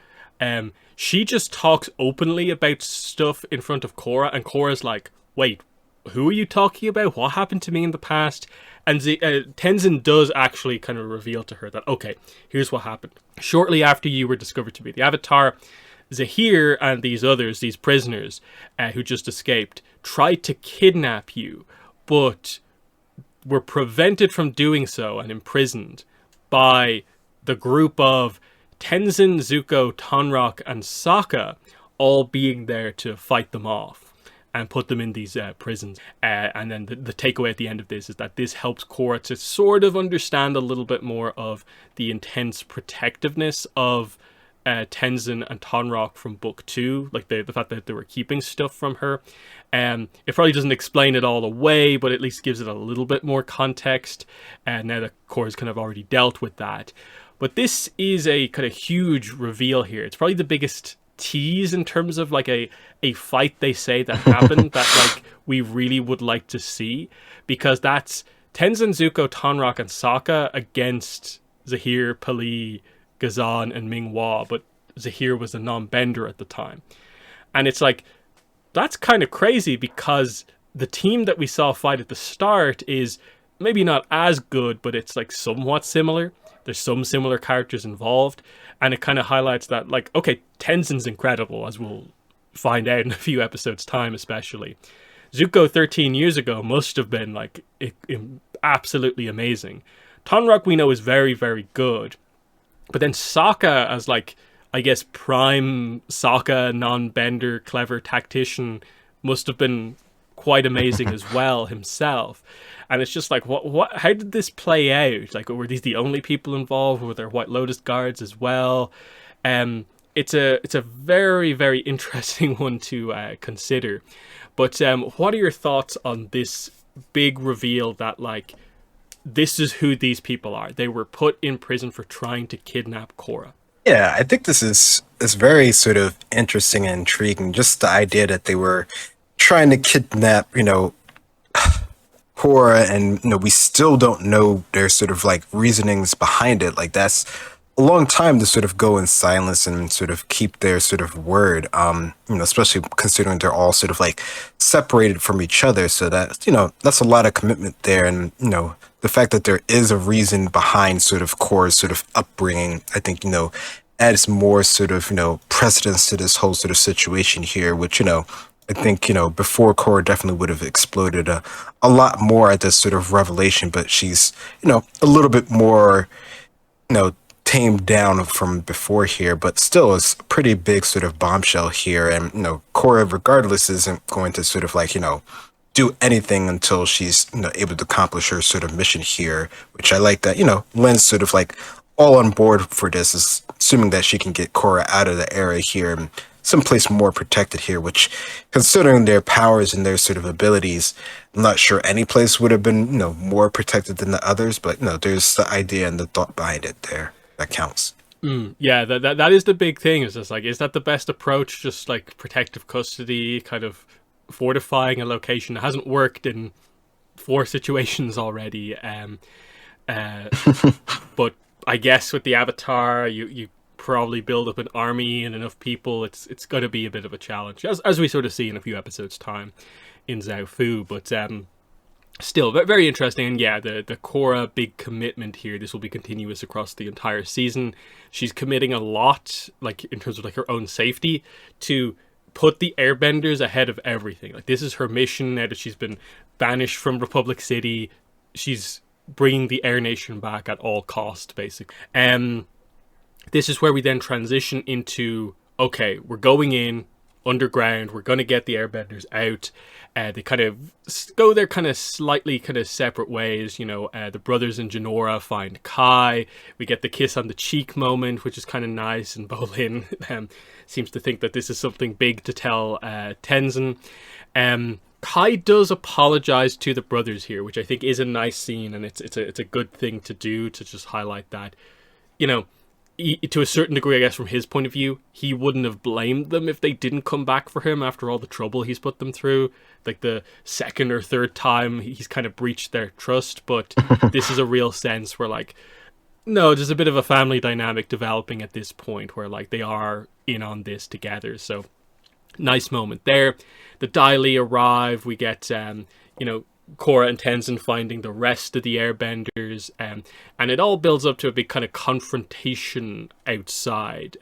She just talks openly about stuff in front of Korra, and Korra's like, wait, who are you talking about? What happened to me in the past? And Tenzin does actually kind of reveal to her that, okay, here's what happened. Shortly after you were discovered to be the Avatar, Zahir and these others, these prisoners who just escaped, tried to kidnap you, but were prevented from doing so and imprisoned by the group of Tenzin, Zuko, Tonraq, and Sokka all being there to fight them off and put them in these prisons. And then the takeaway at the end of this is that this helps Korra to sort of understand a little bit more of the intense protectiveness of Tenzin and Tonraq from book 2, like the fact that they were keeping stuff from her. It probably doesn't explain it all away, but at least gives it a little bit more context. And now that Korra's kind of already dealt with that. But this is a kind of huge reveal here. It's probably the biggest tease in terms of like a fight they say that happened that like we really would like to see, because that's Tenzin, Zuko, Tonraq, and Sokka against Zahir, Pali, Ghazan, and Ming-Hua, but Zahir was a non-bender at the time. And it's like, that's kind of crazy, because the team that we saw fight at the start is maybe not as good, but it's like somewhat similar. There's some similar characters involved, and it kind of highlights that, like, okay, Tenzin's incredible, as we'll find out in a few episodes' time, especially. Zuko 13 years ago must have been, like, absolutely amazing. Tonraq, we know, is very, very good. But then Sokka, as, like, I guess prime Sokka, non-bender, clever tactician, must have been quite amazing as well himself. And it's just like, what? How did this play out? Like, were these the only people involved? Were there White Lotus guards as well? It's a very, very interesting one to consider. But what are your thoughts on this big reveal that, like, this is who these people are? They were put in prison for trying to kidnap Korra. Yeah, I think this is very sort of interesting and intriguing. Just the idea that they were trying to kidnap, Korra, and we still don't know their sort of like reasonings behind it. Like, that's a long time to sort of go in silence and sort of keep their sort of word. Especially considering they're all sort of like separated from each other. So that that's a lot of commitment there, and the fact that there is a reason behind sort of Korra's sort of upbringing, I think adds more sort of precedence to this whole sort of situation here, which I think, before Korra definitely would have exploded a lot more at this sort of revelation, but she's, a little bit more, tamed down from before here, but still is a pretty big sort of bombshell here. And, Korra, regardless, isn't going to sort of like, do anything until she's, able to accomplish her sort of mission here, which I like that, Len's sort of like all on board for this, is assuming that she can get Korra out of the area here and someplace more protected here, which, considering their powers and their sort of abilities, I'm not sure any place would have been, more protected than the others, but there's the idea and the thought behind it there that counts. Yeah, that is the big thing. Is just like, is that the best approach? Just like protective custody, kind of fortifying a location that hasn't worked in 4 situations already. But I guess with the Avatar, you probably build up an army and enough people. It's going to be a bit of a challenge, as we sort of see in a few episodes' time in Zaofu. But still, very interesting. And yeah, the Korra big commitment here. This will be continuous across the entire season. She's committing a lot, like in terms of like her own safety, to put the airbenders ahead of everything. Like, this is her mission now that she's been banished from Republic City. She's bringing the Air Nation back at all cost, basically. This is where we then transition into, okay, we're going in underground, we're going to get the airbenders out. They kind of go their kind of slightly kind of separate ways. The brothers in Jinora find Kai. We get the kiss on the cheek moment, which is kind of nice, and Bolin seems to think that this is something big to tell Tenzin. Kai does apologize to the brothers here, which I think is a nice scene, and it's a good thing to do, to just highlight that, to a certain degree, I guess, from his point of view, he wouldn't have blamed them if they didn't come back for him after all the trouble he's put them through. Like, the second or third time, he's kind of breached their trust, but this is a real sense where, like, no, there's a bit of a family dynamic developing at this point where, like, they are in on this together. So nice moment there. The Daily arrive. We get Korra and Tenzin finding the rest of the airbenders, and it all builds up to a big kind of confrontation outside.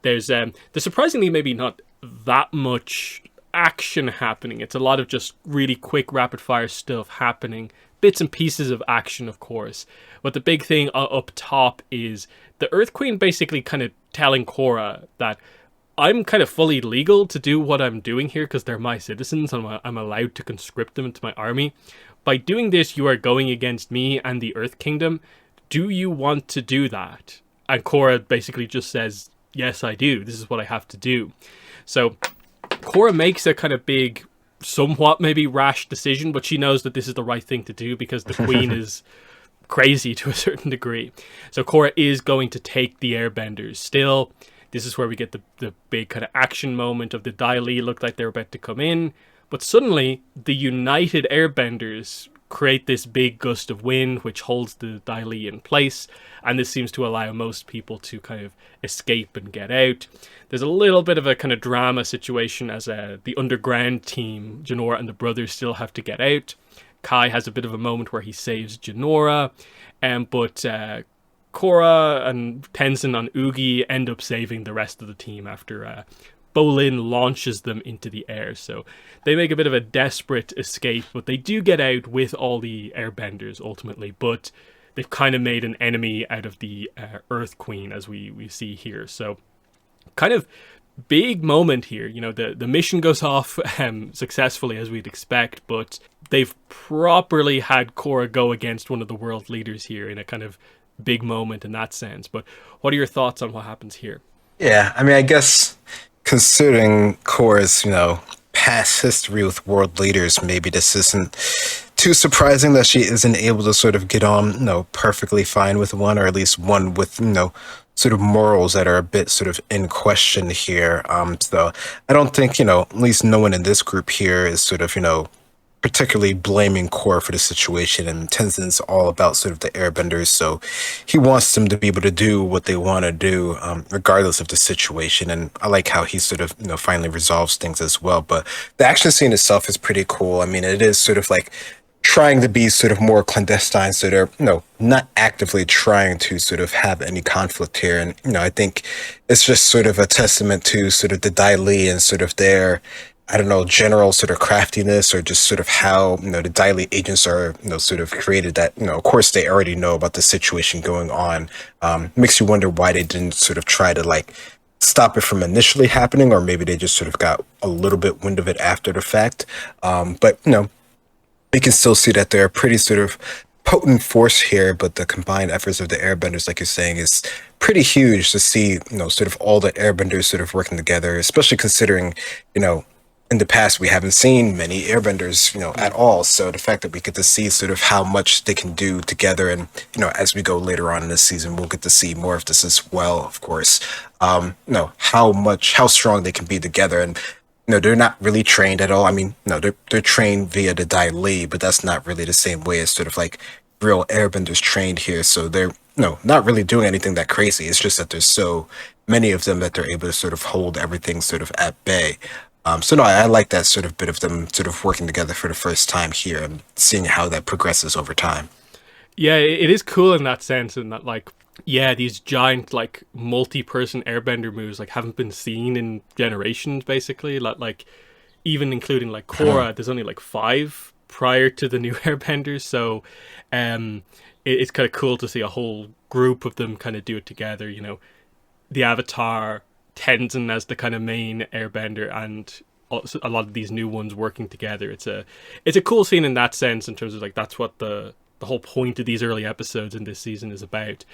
There's surprisingly maybe not that much action happening. It's a lot of just really quick rapid fire stuff happening, bits and pieces of action, of course. But the big thing up top is the Earth Queen basically kind of telling Korra that I'm kind of fully legal to do what I'm doing here because they're my citizens and I'm allowed to conscript them into my army. By doing this, you are going against me and the Earth Kingdom. Do you want to do that? And Korra basically just says, yes, I do. This is what I have to do. So Korra makes a kind of big, somewhat maybe rash decision, but she knows that this is the right thing to do because the Queen is crazy to a certain degree. So Korra is going to take the airbenders. Still, this is where we get the big kind of action moment of the Dai Li looked like they were about to come in. But suddenly, the united airbenders create this big gust of wind, which holds the Dai Li in place. And this seems to allow most people to kind of escape and get out. There's a little bit of a kind of drama situation as the underground team, Jinora and the brothers, still have to get out. Kai has a bit of a moment where he saves Jinora. But Korra and Tenzin and Oogie end up saving the rest of the team after Bolin launches them into the air. So they make a bit of a desperate escape, but they do get out with all the airbenders ultimately. But they've kind of made an enemy out of the Earth Queen, as we see here. So kind of big moment here. You know, the mission goes off successfully as we'd expect, but they've properly had Korra go against one of the world leaders here in a kind of big moment in that sense. But what are your thoughts on what happens here? Yeah, I mean, I guess considering Korra's, past history with world leaders, maybe this isn't too surprising that she isn't able to sort of get on, perfectly fine with one, or at least one with, sort of morals that are a bit sort of in question here. So I don't think, at least no one in this group here is sort of, particularly blaming Korra for the situation, and Tenzin's all about sort of the airbenders, so he wants them to be able to do what they want to do, regardless of the situation. And I like how he sort of, finally resolves things as well. But the action scene itself is pretty cool. I mean, it is sort of like trying to be sort of more clandestine, so they're, not actively trying to sort of have any conflict here. And, I think it's just sort of a testament to sort of the Dai Li and sort of their, I don't know, general sort of craftiness, or just sort of how, the Dai Li agents are, sort of created that, of course they already know about the situation going on. Makes you wonder why they didn't sort of try to like stop it from initially happening, or maybe they just sort of got a little bit wind of it after the fact. But, we can still see that they're a pretty sort of potent force here, but the combined efforts of the airbenders, like you're saying, is pretty huge to see, sort of all the airbenders sort of working together, especially considering, in the past, we haven't seen many airbenders, at all. So the fact that we get to see sort of how much they can do together, and, as we go later on in this season, we'll get to see more of this as well, of course. How strong they can be together. And, they're not really trained at all. I mean, no, they're trained via the Dai Li, but that's not really the same way as sort of like real airbenders trained here. So they're, not really doing anything that crazy. It's just that there's so many of them that they're able to sort of hold everything sort of at bay. So no, I like that sort of bit of them sort of working together for the first time here and seeing how that progresses over time. Yeah, it is cool in that sense, in that like, yeah, these giant like multi-person airbender moves like haven't been seen in generations basically. Like even including like Korra, there's only like 5 prior to the new airbenders. So it's kind of cool to see a whole group of them kind of do it together. The Avatar, Tenzin as the kind of main airbender, and a lot of these new ones working together. It's a cool scene in that sense, in terms of like that's what the whole point of these early episodes in this season is about.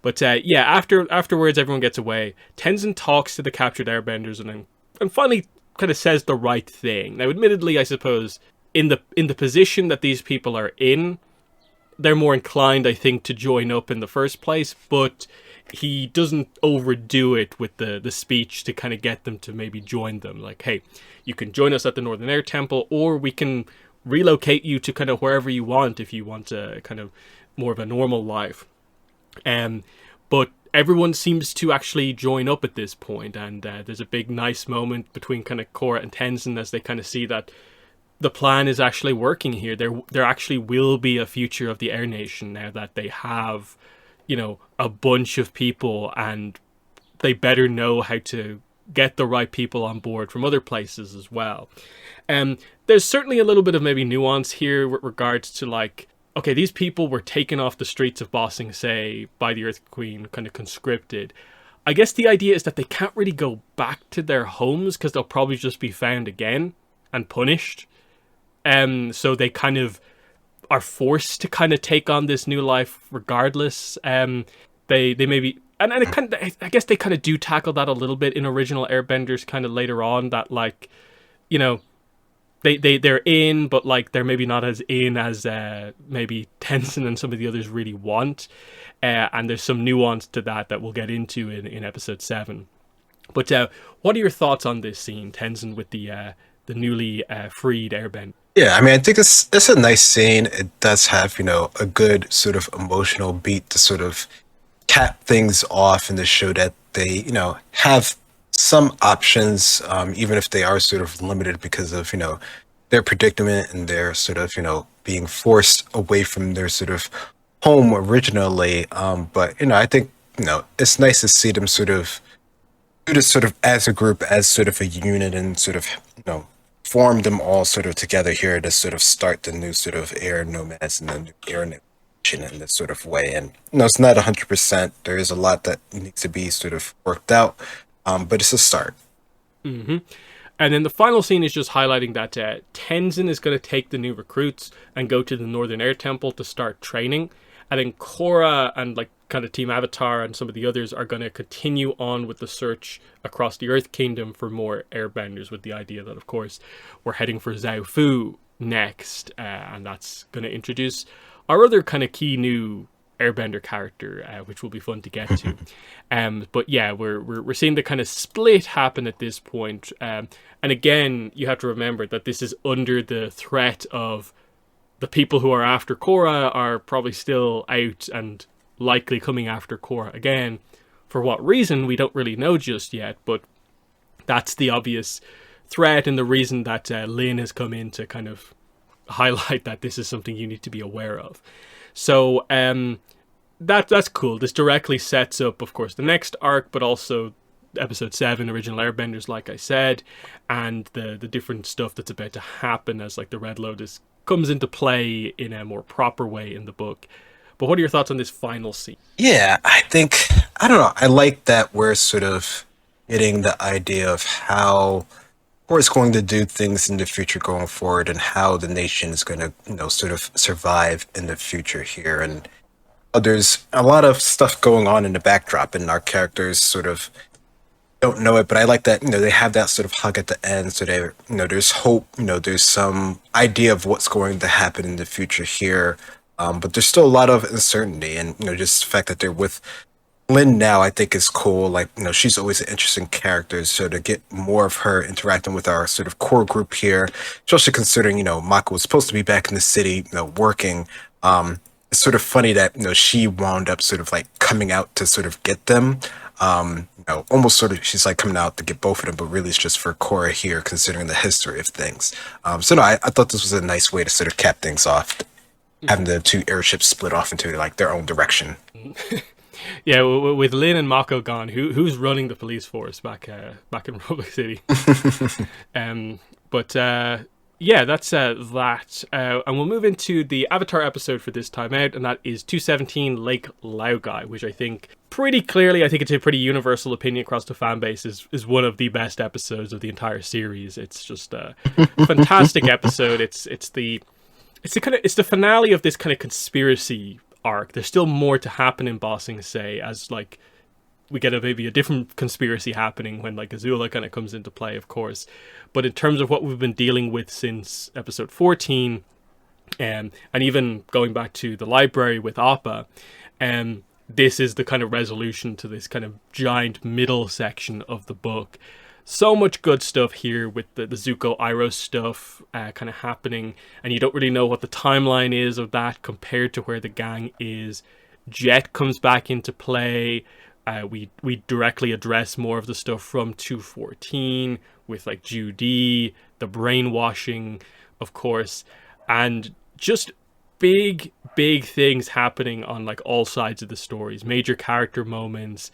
But yeah, afterwards everyone gets away. Tenzin talks to the captured airbenders and finally kind of says the right thing. Now, admittedly, I suppose in the position that these people are in, they're more inclined, I think, to join up in the first place, but he doesn't overdo it with the speech to kind of get them to maybe join them. Like, hey, you can join us at the Northern Air Temple, or we can relocate you to kind of wherever you want if you want a kind of more of a normal life. But everyone seems to actually join up at this point, and there's a big nice moment between kind of Korra and Tenzin as they kind of see that the plan is actually working here. There actually will be a future of the Air Nation now that they have, you know, a bunch of people, and they better know how to get the right people on board from other places as well. There's certainly a little bit of maybe nuance here with regards to, like, okay, these people were taken off the streets of Ba Sing Se by the Earth Queen, kind of conscripted. I guess the idea is that they can't really go back to their homes because they'll probably just be found again and punished. So they kind of are forced to kind of take on this new life regardless. They maybe, and it kind of, I guess they kind of do tackle that a little bit in original Airbenders kind of later on, that, like, you know, they're in, but, like, they're maybe not as in as maybe Tenzin and some of the others really want. And there's some nuance to that we'll get into in episode 7. But what are your thoughts on this scene, Tenzin with the newly freed Airbender? Yeah, I mean, I think it's a nice scene. It does have, you know, a good sort of emotional beat to sort of cap things off and to show that they, you know, have some options, even if they are sort of limited because of, you know, their predicament and their sort of, you know, being forced away from their sort of home originally. But, you know, I think, you know, it's nice to see them sort of do this sort of as a group, as sort of a unit, and sort of, you know, form them all sort of together here to sort of start the new sort of air nomads and the new air nation in this sort of way. And, you know, it's not 100%. There is a lot that needs to be sort of worked out, but it's a start. Mm-hmm. And then the final scene is just highlighting that Tenzin is going to take the new recruits and go to the Northern Air Temple to start training. And then Korra and, like, kind of Team Avatar and some of the others are going to continue on with the search across the Earth Kingdom for more airbenders, with the idea that, of course, we're heading for Zhao Fu next. And that's going to introduce our other kind of key new airbender character, which will be fun to get to. But yeah, we're seeing the kind of split happen at this point. And again, you have to remember that this is under the threat of the people who are after Korra are probably still out and likely coming after Korra again. For what reason, we don't really know just yet, but that's the obvious threat and the reason that Lin has come in to kind of highlight that this is something you need to be aware of. So that's cool. This directly sets up, of course, the next arc, but also episode 7, Original Airbenders, like I said, and the different stuff that's about to happen as, like, the Red Lotus comes into play in a more proper way in the book. But what are your thoughts on this final scene? Yeah, I think, I don't know, I like that we're sort of getting the idea of how Korra's going to do things in the future going forward, and how the nation is going to, you know, sort of survive in the future here. And there's a lot of stuff going on in the backdrop, and our characters sort of don't know it, but I like that, you know, they have that sort of hug at the end, so they, you know, there's hope, you know, there's some idea of what's going to happen in the future here, but there's still a lot of uncertainty. And, you know, just the fact that they're with Lynn now, I think, is cool. Like, you know, she's always an interesting character, so to get more of her interacting with our sort of core group here, especially considering, you know, Mako was supposed to be back in the city, you know, working. It's sort of funny that, you know, she wound up sort of like coming out to sort of get them. You know, almost sort of, she's like coming out to get both of them, but really it's just for Korra here, considering the history of things. So no, I thought this was a nice way to sort of cap things off, having the two airships split off into, like, their own direction. Yeah, with Lin and Mako gone, who's running the police force back in Republic City? But yeah, that's that. And we'll move into the Avatar episode for this time out, and that is 217 Lake Laogai, which I think pretty clearly, I think it's a pretty universal opinion across the fan base, is one of the best episodes of the entire series. It's just a fantastic episode. It's the finale of this kind of conspiracy arc. There's still more to happen in Ba Sing Se, as, like, we get maybe a different conspiracy happening when, like, Azula kind of comes into play, of course. But in terms of what we've been dealing with since episode 14, and even going back to the library with Appa, this is the kind of resolution to this kind of giant middle section of the book. So much good stuff here with the Zuko Iroh stuff kind of happening, and you don't really know what the timeline is of that compared to where the gang is. Jet comes back into play. We directly address more of the stuff from 214 with like Judy, the brainwashing, of course, and just big things happening on like all sides of the stories, major character moments,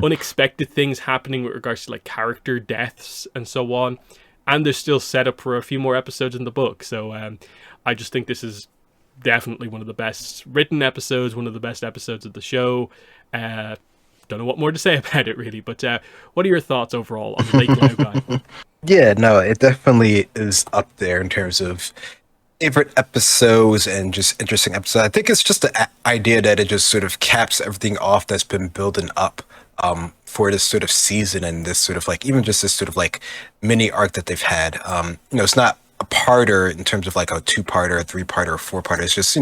unexpected things happening with regards to like character deaths and so on. And there's still set up for a few more episodes in the book. So I just think this is definitely one of the best written episodes, one of the best episodes of the show. Don't know what more to say about it really, but what are your thoughts overall on Lake Laogai? Yeah, no, it definitely is up there in terms of favorite episodes and just interesting episodes. I think it's just the idea that it just sort of caps everything off that's been building up for this sort of season and this sort of like even just this sort of like mini arc that they've had. It's not a parter in terms of like a two-parter, a three-parter, a four-parter. It's just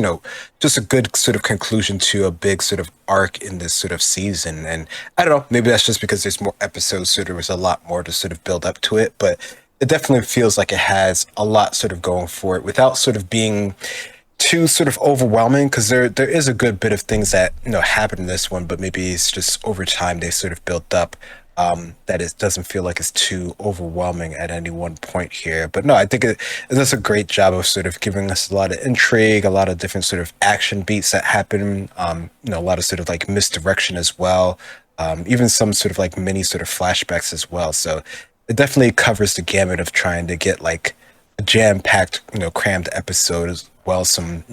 just a good sort of conclusion to a big sort of arc in this sort of season. And I don't know, maybe that's just because there's more episodes, so there was a lot more to sort of build up to it, but it definitely feels like it has a lot sort of going for it without sort of being too sort of overwhelming, because there is a good bit of things that happen in this one, but maybe it's just over time they sort of built up, that it doesn't feel like it's too overwhelming at any one point here. But no, I think it does a great job of sort of giving us a lot of intrigue, a lot of different sort of action beats that happen, a lot of sort of like misdirection as well, even some sort of like mini sort of flashbacks as well. So it definitely covers the gamut of trying to get like a jam-packed, crammed episode, as well as some,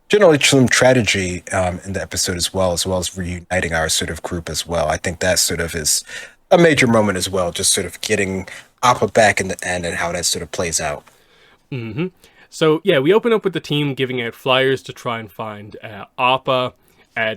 generally some tragedy in the episode as well as reuniting our sort of group as well. I think that sort of is a major moment as well, just sort of getting Appa back in the end and how that sort of plays out. Mm-hmm. So yeah, we open up with the team giving out flyers to try and find Appa.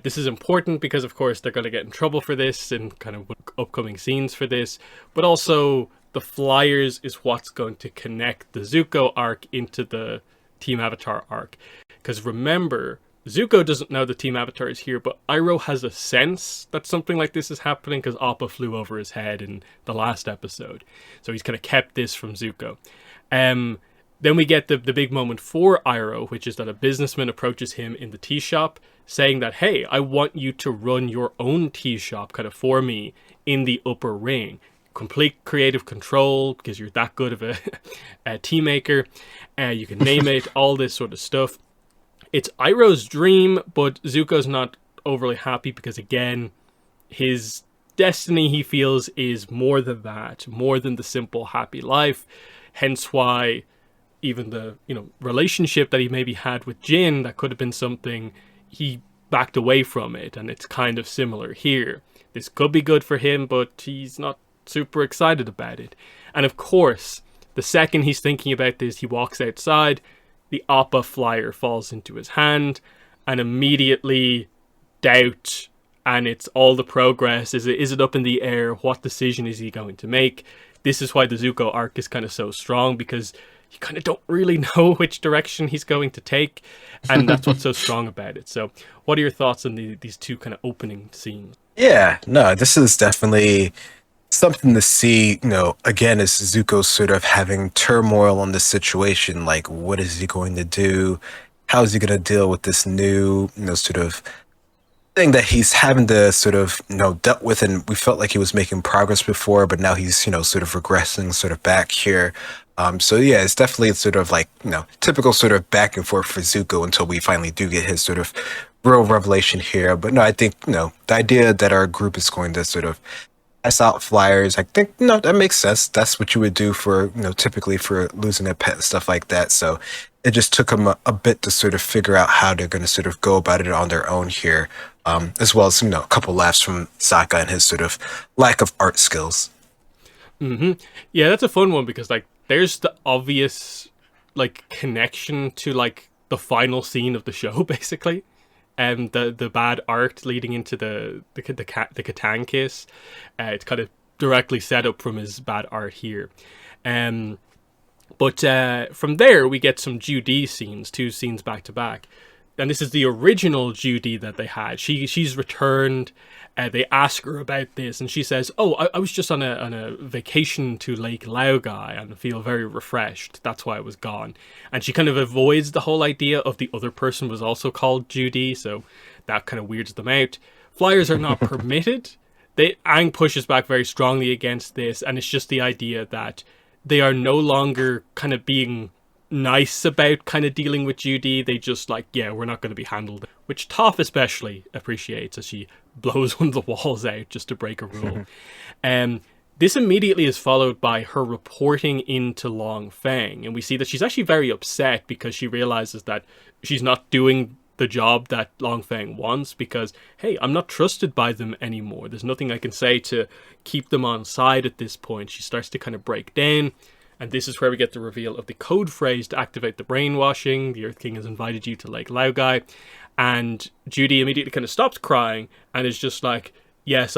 This is important because, of course, they're going to get in trouble for this and kind of upcoming scenes for this. But also, the flyers is what's going to connect the Zuko arc into the Team Avatar arc. Because remember, Zuko doesn't know the Team Avatar is here, but Iroh has a sense that something like this is happening because Appa flew over his head in the last episode. So he's kind of kept this from Zuko. Then we get the big moment for Iroh, which is that a businessman approaches him in the tea shop saying that, hey, I want you to run your own tea shop kind of for me in the upper ring. Complete creative control because you're that good of a tea maker. You can name it, all this sort of stuff. It's Iroh's dream, but Zuko's not overly happy because, again, his destiny, he feels, is more than that, more than the simple happy life. Hence why even the relationship that he maybe had with Jin, that could have been something, he backed away from it, and it's kind of similar here. This could be good for him, but he's not super excited about it. And of course, the second he's thinking about this, he walks outside, the Appa flyer falls into his hand, and immediately doubt, and it's all the progress. Is it up in the air? What decision is he going to make? This is why the Zuko arc is kind of so strong, because you kind of don't really know which direction he's going to take, and that's what's so strong about it. So what are your thoughts on these two kind of opening scenes? Yeah, no, this is definitely something to see, again, is Zuko sort of having turmoil on the situation. Like, what is he going to do? How is he going to deal with this new, sort of thing that he's having to sort of, dealt with? And we felt like he was making progress before, but now he's, sort of regressing sort of back here. So yeah, it's definitely sort of like, typical sort of back and forth for Zuko until we finally do get his sort of real revelation here. But no, I think, the idea that our group is going to sort of pass out flyers, I think, that makes sense. That's what you would do for, typically for losing a pet and stuff like that. So it just took them a bit to sort of figure out how they're going to sort of go about it on their own here, as well as, a couple laughs from Sokka and his sort of lack of art skills. Mm-hmm. Yeah, that's a fun one because, like, there's the obvious, like, connection to, like, the final scene of the show, basically. And the bad art leading into the Catan kiss, it's kind of directly set up from his bad art here. But from there we get some Judy scenes, 2 scenes back to back, and this is the original Judy that they had. She's returned. They ask her about this, and she says, "Oh, I was just on a vacation to Lake Laogai and feel very refreshed. That's why I was gone." And she kind of avoids the whole idea of the other person was also called Judy, so that kind of weirds them out. Flyers are not permitted. Aang pushes back very strongly against this, and it's just the idea that they are no longer kind of being nice about kind of dealing with Judy. They just like, yeah, we're not going to be handled. Which Toph especially appreciates as she blows one of the walls out just to break a rule. This immediately is followed by her reporting into Long Feng, and we see that she's actually very upset because she realizes that she's not doing the job that Long Feng wants because, hey, I'm not trusted by them anymore. There's nothing I can say to keep them on side at this point. She starts to kind of break down, and this is where we get the reveal of the code phrase to activate the brainwashing. The Earth King has invited you to Lake Laogai, and Judy immediately kind of stops crying and is just like, yes,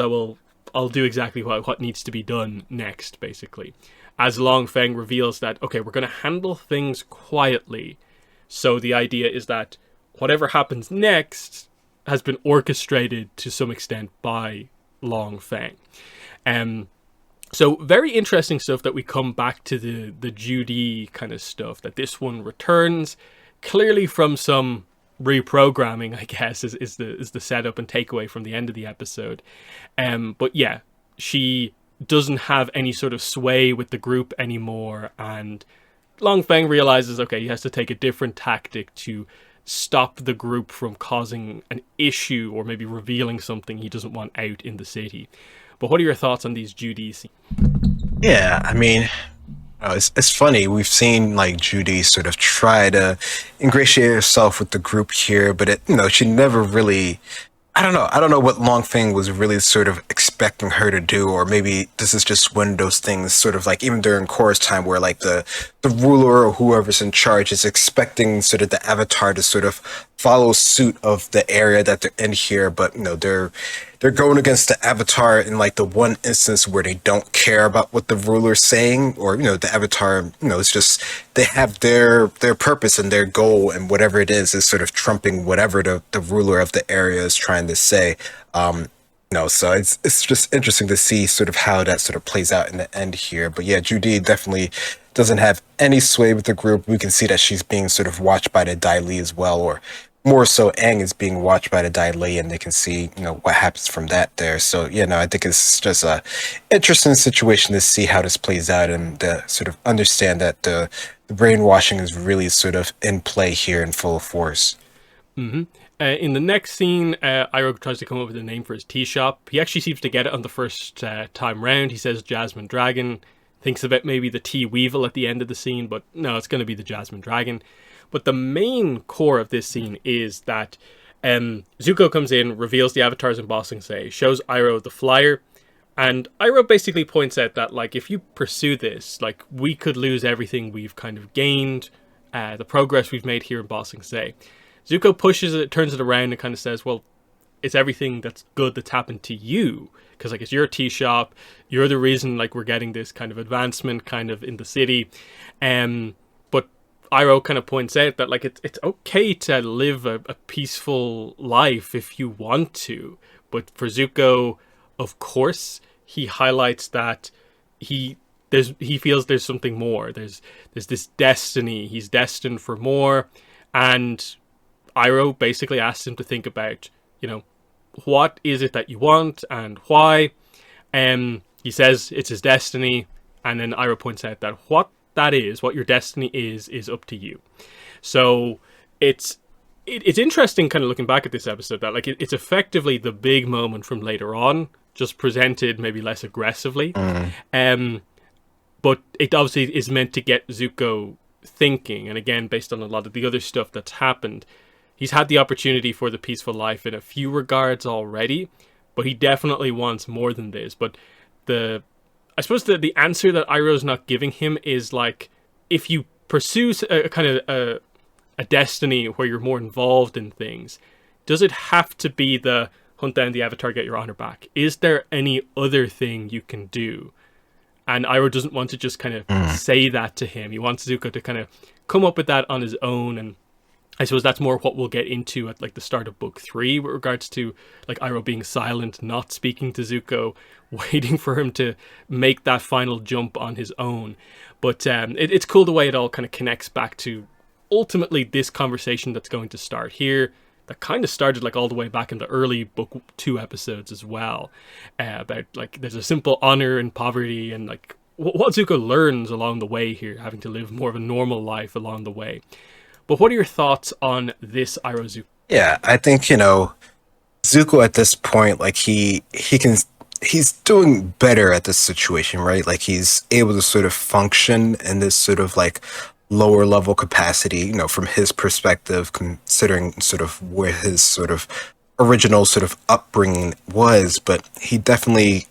I'll do exactly what needs to be done next, basically. As Long Feng reveals that, okay, we're going to handle things quietly. So the idea is that whatever happens next has been orchestrated to some extent by Long Feng. So very interesting stuff that we come back to the Judy kind of stuff, that this one returns clearly from some reprogramming, I guess, is the setup and takeaway from the end of the episode. But yeah, she doesn't have any sort of sway with the group anymore, and Long Feng realizes, okay, he has to take a different tactic to stop the group from causing an issue or maybe revealing something he doesn't want out in the city. But what are your thoughts on these Judy scenes? Yeah, I mean, it's funny. We've seen like Judy sort of try to ingratiate herself with the group here, but she never really. I don't know. I don't know what Long Feng was really sort of expecting her to do, or maybe this is just one of those things, sort of like even during chorus time, where like the ruler or whoever's in charge is expecting sort of the Avatar to sort of follow suit of the area that they're in here, but they're going against the Avatar in like the one instance where they don't care about what the ruler's saying, or the Avatar, it's just they have their purpose and their goal, and whatever it is sort of trumping whatever the ruler of the area is trying to say. So it's just interesting to see sort of how that sort of plays out in the end here. But yeah, Judy definitely doesn't have any sway with the group. We can see that she's being sort of watched by the Dai Li as well, or more so Aang is being watched by the Dai Li, and they can see what happens from that there. So I think it's just a interesting situation to see how this plays out, and to sort of understand that the brainwashing is really sort of in play here in full force. Mm-hmm. In the next scene, Iroh tries to come up with a name for his tea shop. He actually seems to get it on the first time round. He says Jasmine Dragon, thinks about maybe the Tea Weevil at the end of the scene, but no, it's going to be the Jasmine Dragon. But the main core of this scene is that Zuko comes in, reveals the Avatars in Ba Sing Se, shows Iroh the flyer, and Iroh basically points out that, like, if you pursue this, like, we could lose everything we've kind of gained, the progress we've made here in Ba Sing Se. Zuko pushes it, turns it around, and kind of says, well, it's everything that's good that's happened to you, because, like, it's your tea shop, you're the reason, like, we're getting this kind of advancement kind of in the city, but Iroh kind of points out that, like, it's okay to live a peaceful life if you want to, but for Zuko, of course, he highlights that he feels there's something more. There's this destiny. He's destined for more, and Iroh basically asks him to think about, what is it that you want and why. He says it's his destiny, and then Iroh points out that what your destiny is up to you. So it's interesting kind of looking back at this episode that, like, it's effectively the big moment from later on, just presented maybe less aggressively. But it obviously is meant to get Zuko thinking, and again, based on a lot of the other stuff that's happened, he's had the opportunity for the peaceful life in a few regards already, but he definitely wants more than this. But I suppose the answer that Iroh's not giving him is, like, if you pursue a destiny where you're more involved in things, does it have to be the hunt down the Avatar, get your honor back? Is there any other thing you can do? And Iroh doesn't want to just kind of say that to him. He wants Zuko to kind of come up with that on his own, and I suppose that's more what we'll get into at, like, the start of book 3 with regards to, like, Iroh being silent, not speaking to Zuko, waiting for him to make that final jump on his own. But it's cool the way it all kind of connects back to ultimately this conversation that's going to start here. that kind of started like all the way back in the early book 2 episodes as well, about like there's a simple honor in poverty, and like what Zuko learns along the way here, having to live more of a normal life along the way. But what are your thoughts on this Iroh Zuko? Yeah, I think, Zuko at this point, like he's doing better at this situation, right? Like he's able to sort of function in this sort of like lower level capacity, from his perspective, considering sort of where his sort of original sort of upbringing was. But he definitely,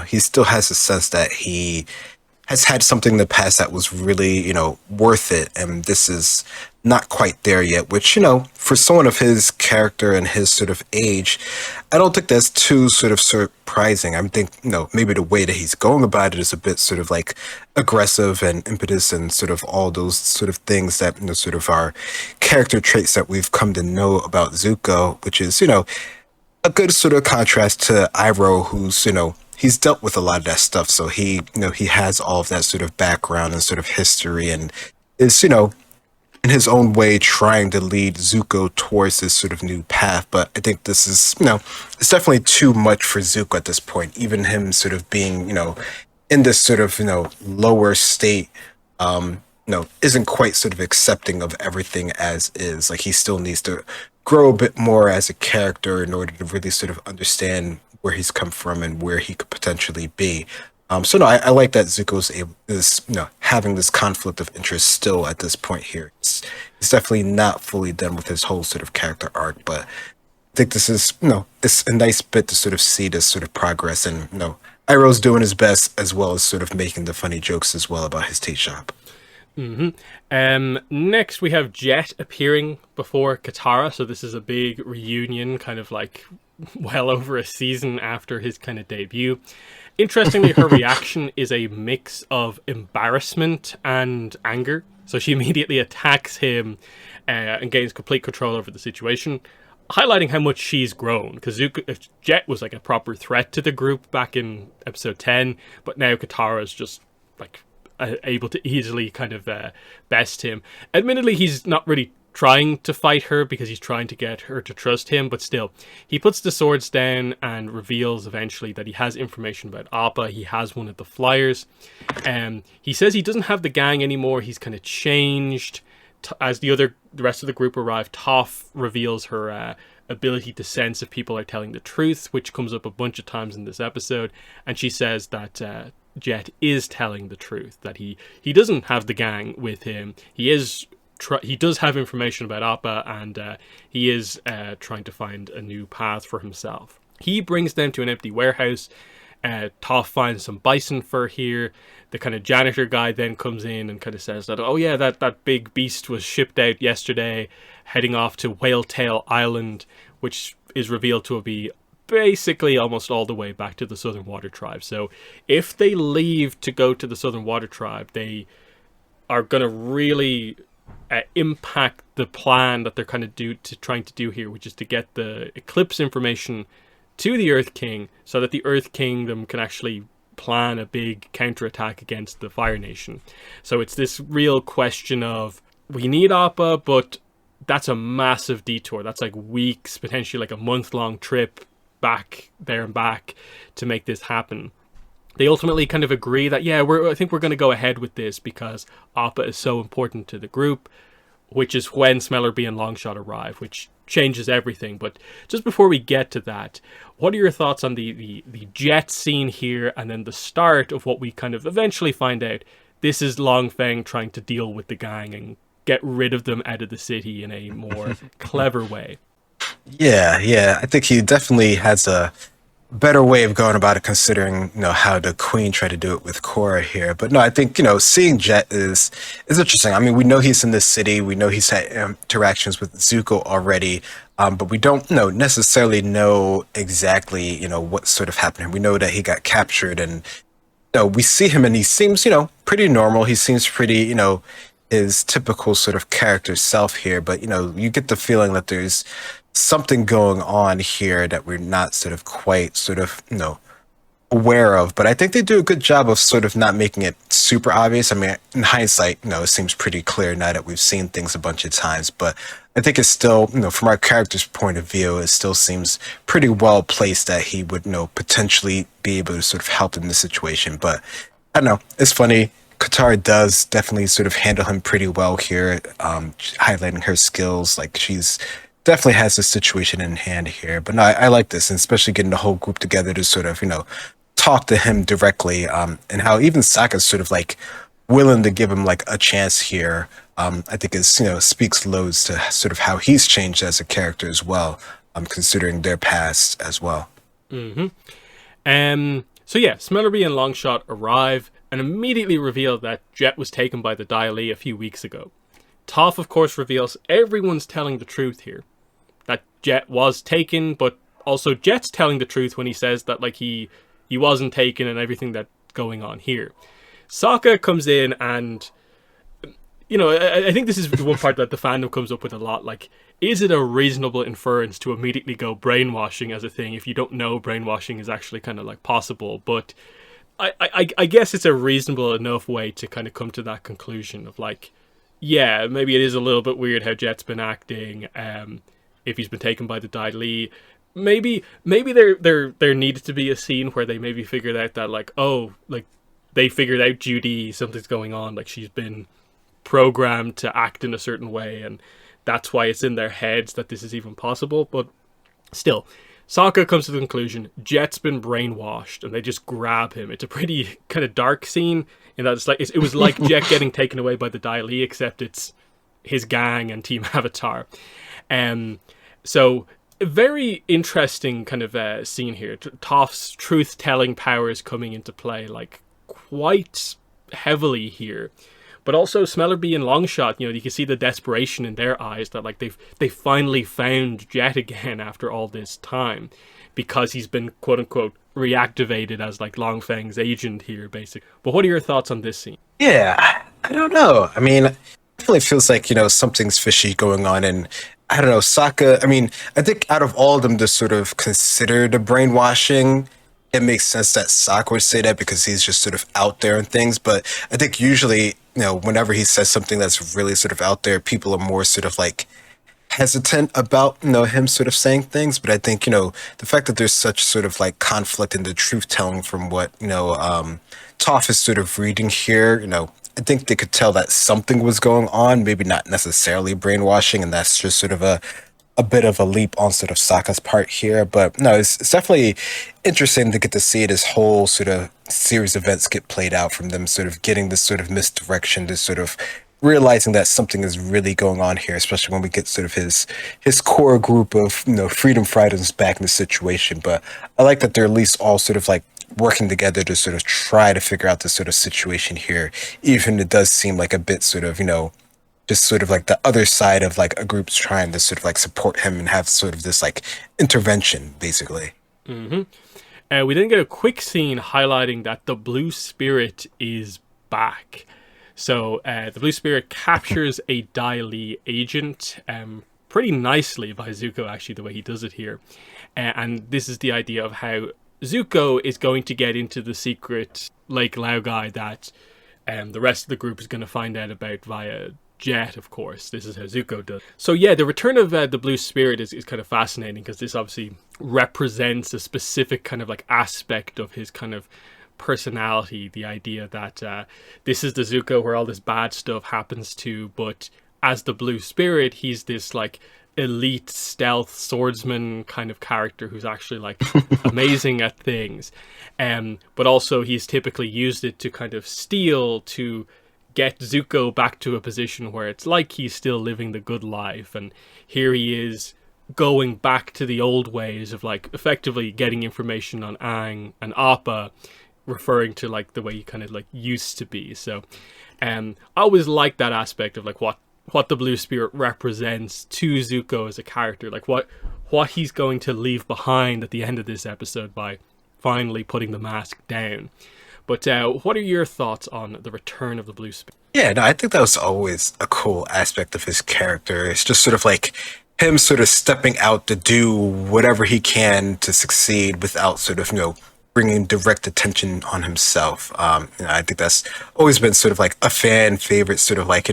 he still has a sense that he has had something in the past that was really, worth it. And this is not quite there yet, which, for someone of his character and his sort of age, I don't think that's too sort of surprising. I think, maybe the way that he's going about it is a bit sort of like aggressive and impetus and sort of all those sort of things that, sort of are character traits that we've come to know about Zuko, which is, a good sort of contrast to Iroh, who's, he's dealt with a lot of that stuff. So he, he has all of that sort of background and sort of history, and is, in his own way trying to lead Zuko towards this sort of new path. But I think this is, it's definitely too much for Zuko at this point. Even him sort of being, in this sort of, lower state, isn't quite sort of accepting of everything as is. Like he still needs to grow a bit more as a character in order to really sort of understand where he's come from and where he could potentially be. So no, I like that Zuko's having this conflict of interest still at this point here. He's definitely not fully done with his whole sort of character arc, but I think this is, it's a nice bit to sort of see this sort of progress, and Iroh's doing his best as well as sort of making the funny jokes as well about his tea shop. Next we have Jet appearing before Katara. So this is a big reunion, kind of like well over a season after his kind of debut. Interestingly, her reaction is a mix of embarrassment and anger. So she immediately attacks him and gains complete control over the situation, highlighting how much she's grown. Because Jet was like a proper threat to the group back in episode 10, but now Katara is just like able to easily kind of best him. Admittedly, he's not really trying to fight her because he's trying to get her to trust him, but still, he puts the swords down and reveals eventually that he has information about Appa. He has one of the flyers. He says he doesn't have the gang anymore. He's kind of changed. As the rest of the group arrive, Toph reveals her ability to sense if people are telling the truth, which comes up a bunch of times in this episode, and she says that Jet is telling the truth, that he doesn't have the gang with him. He does have information about Appa, and he is trying to find a new path for himself. He brings them to an empty warehouse. Toph finds some bison fur here. The kind of janitor guy then comes in and kind of says that, oh yeah, that big beast was shipped out yesterday, heading off to Whaletail Island, which is revealed to be basically almost all the way back to the Southern Water Tribe. So if they leave to go to the Southern Water Tribe, they are going to really impact the plan that they're kind of trying to do here, which is to get the eclipse information to the Earth King so that the Earth Kingdom can actually plan a big counterattack against the Fire Nation. So it's this real question of, we need Appa, but that's a massive detour. That's like weeks, potentially like a month-long trip back there and back to make this happen. They ultimately kind of agree that, yeah, I think we're going to go ahead with this because Appa is so important to the group, which is when Smellerbee and Longshot arrive, which changes everything. But just before we get to that, what are your thoughts on the Jet scene here, and then the start of what we kind of eventually find out? This is Long Feng trying to deal with the gang and get rid of them out of the city in a more clever way. Yeah, I think he definitely has a better way of going about it, considering how the Queen tried to do it with Korra here. But no, I think seeing Jet is interesting. I mean, we know he's in this city. We know he's had interactions with Zuko already, but we don't necessarily know exactly what sort of happened. We know that he got captured, and we see him, and he seems pretty normal. He seems pretty his typical sort of character self here. But you get the feeling that there's something going on here that we're not sort of quite aware of, but I think they do a good job of sort of not making it super obvious. I mean, in hindsight, it seems pretty clear now that we've seen things a bunch of times, but I think it's still, from our character's point of view, it still seems pretty well placed that he would, potentially be able to sort of help in this situation. But I don't know, it's funny. Katara does definitely sort of handle him pretty well here, highlighting her skills. Like she's definitely has the situation in hand here. But no, I like this, and especially getting the whole group together to sort of, talk to him directly, and how even Sokka's sort of like willing to give him like a chance here. I think is speaks loads to sort of how he's changed as a character as well, considering their past as well. Mm-hmm. So yeah, Smellerbee and Longshot arrive and immediately reveal that Jet was taken by the Dai Li a few weeks ago. Toph, of course, reveals everyone's telling the truth here. That Jet was taken, but also Jet's telling the truth when he says that like he wasn't taken and everything that's going on here. Sokka comes in and, I think this is the one part that the fandom comes up with a lot. Like, is it a reasonable inference to immediately go brainwashing as a thing if you don't know brainwashing is actually kind of like possible? But I guess it's a reasonable enough way to kind of come to that conclusion of like, yeah, maybe it is a little bit weird how Jet's been acting, if he's been taken by the Dai Li. Maybe there needed to be a scene where they maybe figured out that like, oh, like they figured out Judy, something's going on, like she's been programmed to act in a certain way, and that's why it's in their heads that this is even possible. But still, Sokka comes to the conclusion Jet's been brainwashed, and they just grab him. It's a pretty kind of dark scene in that it's like it was like Jet getting taken away by the Dai Li, except it's his gang and Team Avatar. So a very interesting kind of scene here. Toph's truth-telling powers coming into play, like quite heavily here. But also Smellerbee and Longshot, you can see the desperation in their eyes that like they finally found Jet again after all this time, because he's been quote unquote reactivated as like Long Feng's agent here, basically. But what are your thoughts on this scene? Yeah, I don't know. I mean, it definitely feels like something's fishy going on, and I don't know, Sokka. I mean, I think out of all of them to sort of consider the brainwashing, it makes sense that Sokka would say that because he's just sort of out there and things. But I think usually, whenever he says something that's really sort of out there, people are more sort of like hesitant about, him sort of saying things. But I think, the fact that there's such sort of like conflict in the truth telling from what, Toph is sort of reading here, I think they could tell that something was going on, maybe not necessarily brainwashing, and that's just sort of a bit of a leap on sort of Sokka's part here. But no, it's definitely interesting to get to see this whole sort of series of events get played out, from them sort of getting this sort of misdirection to sort of realizing that something is really going on here, especially when we get sort of his core group of freedom fighters back in the situation. But I like that they're at least all sort of like working together to sort of try to figure out this sort of situation here, even it does seem like a bit sort of just sort of like the other side of like a group's trying to sort of like support him and have sort of this like intervention, basically. Mm-hmm. We then get a quick scene highlighting that the Blue Spirit is back. So the Blue Spirit captures a Dai Li agent pretty nicely by Zuko, actually, the way he does it here. And this is the idea of how Zuko is going to get into the secret Lake Laogai that the rest of the group is going to find out about via Jet, of course. This is how Zuko does. So yeah, the return of the Blue Spirit is kind of fascinating, because this obviously represents a specific kind of like aspect of his kind of personality, the idea that this is the Zuko where all this bad stuff happens to, but as the Blue Spirit, he's this like elite stealth swordsman kind of character who's actually like amazing at things, but also he's typically used it to kind of steal to get Zuko back to a position where it's like he's still living the good life, and here he is going back to the old ways of like effectively getting information on Aang and Appa, referring to like the way he kind of like used to be. So I always like that aspect of like what the Blue Spirit represents to Zuko as a character, like what he's going to leave behind at the end of this episode by finally putting the mask down. But what are your thoughts on the return of the Blue Spirit? Yeah, no, I think that was always a cool aspect of his character. It's just sort of like him sort of stepping out to do whatever he can to succeed without sort of, bringing direct attention on himself. I think that's always been sort of like a fan favorite, sort of like,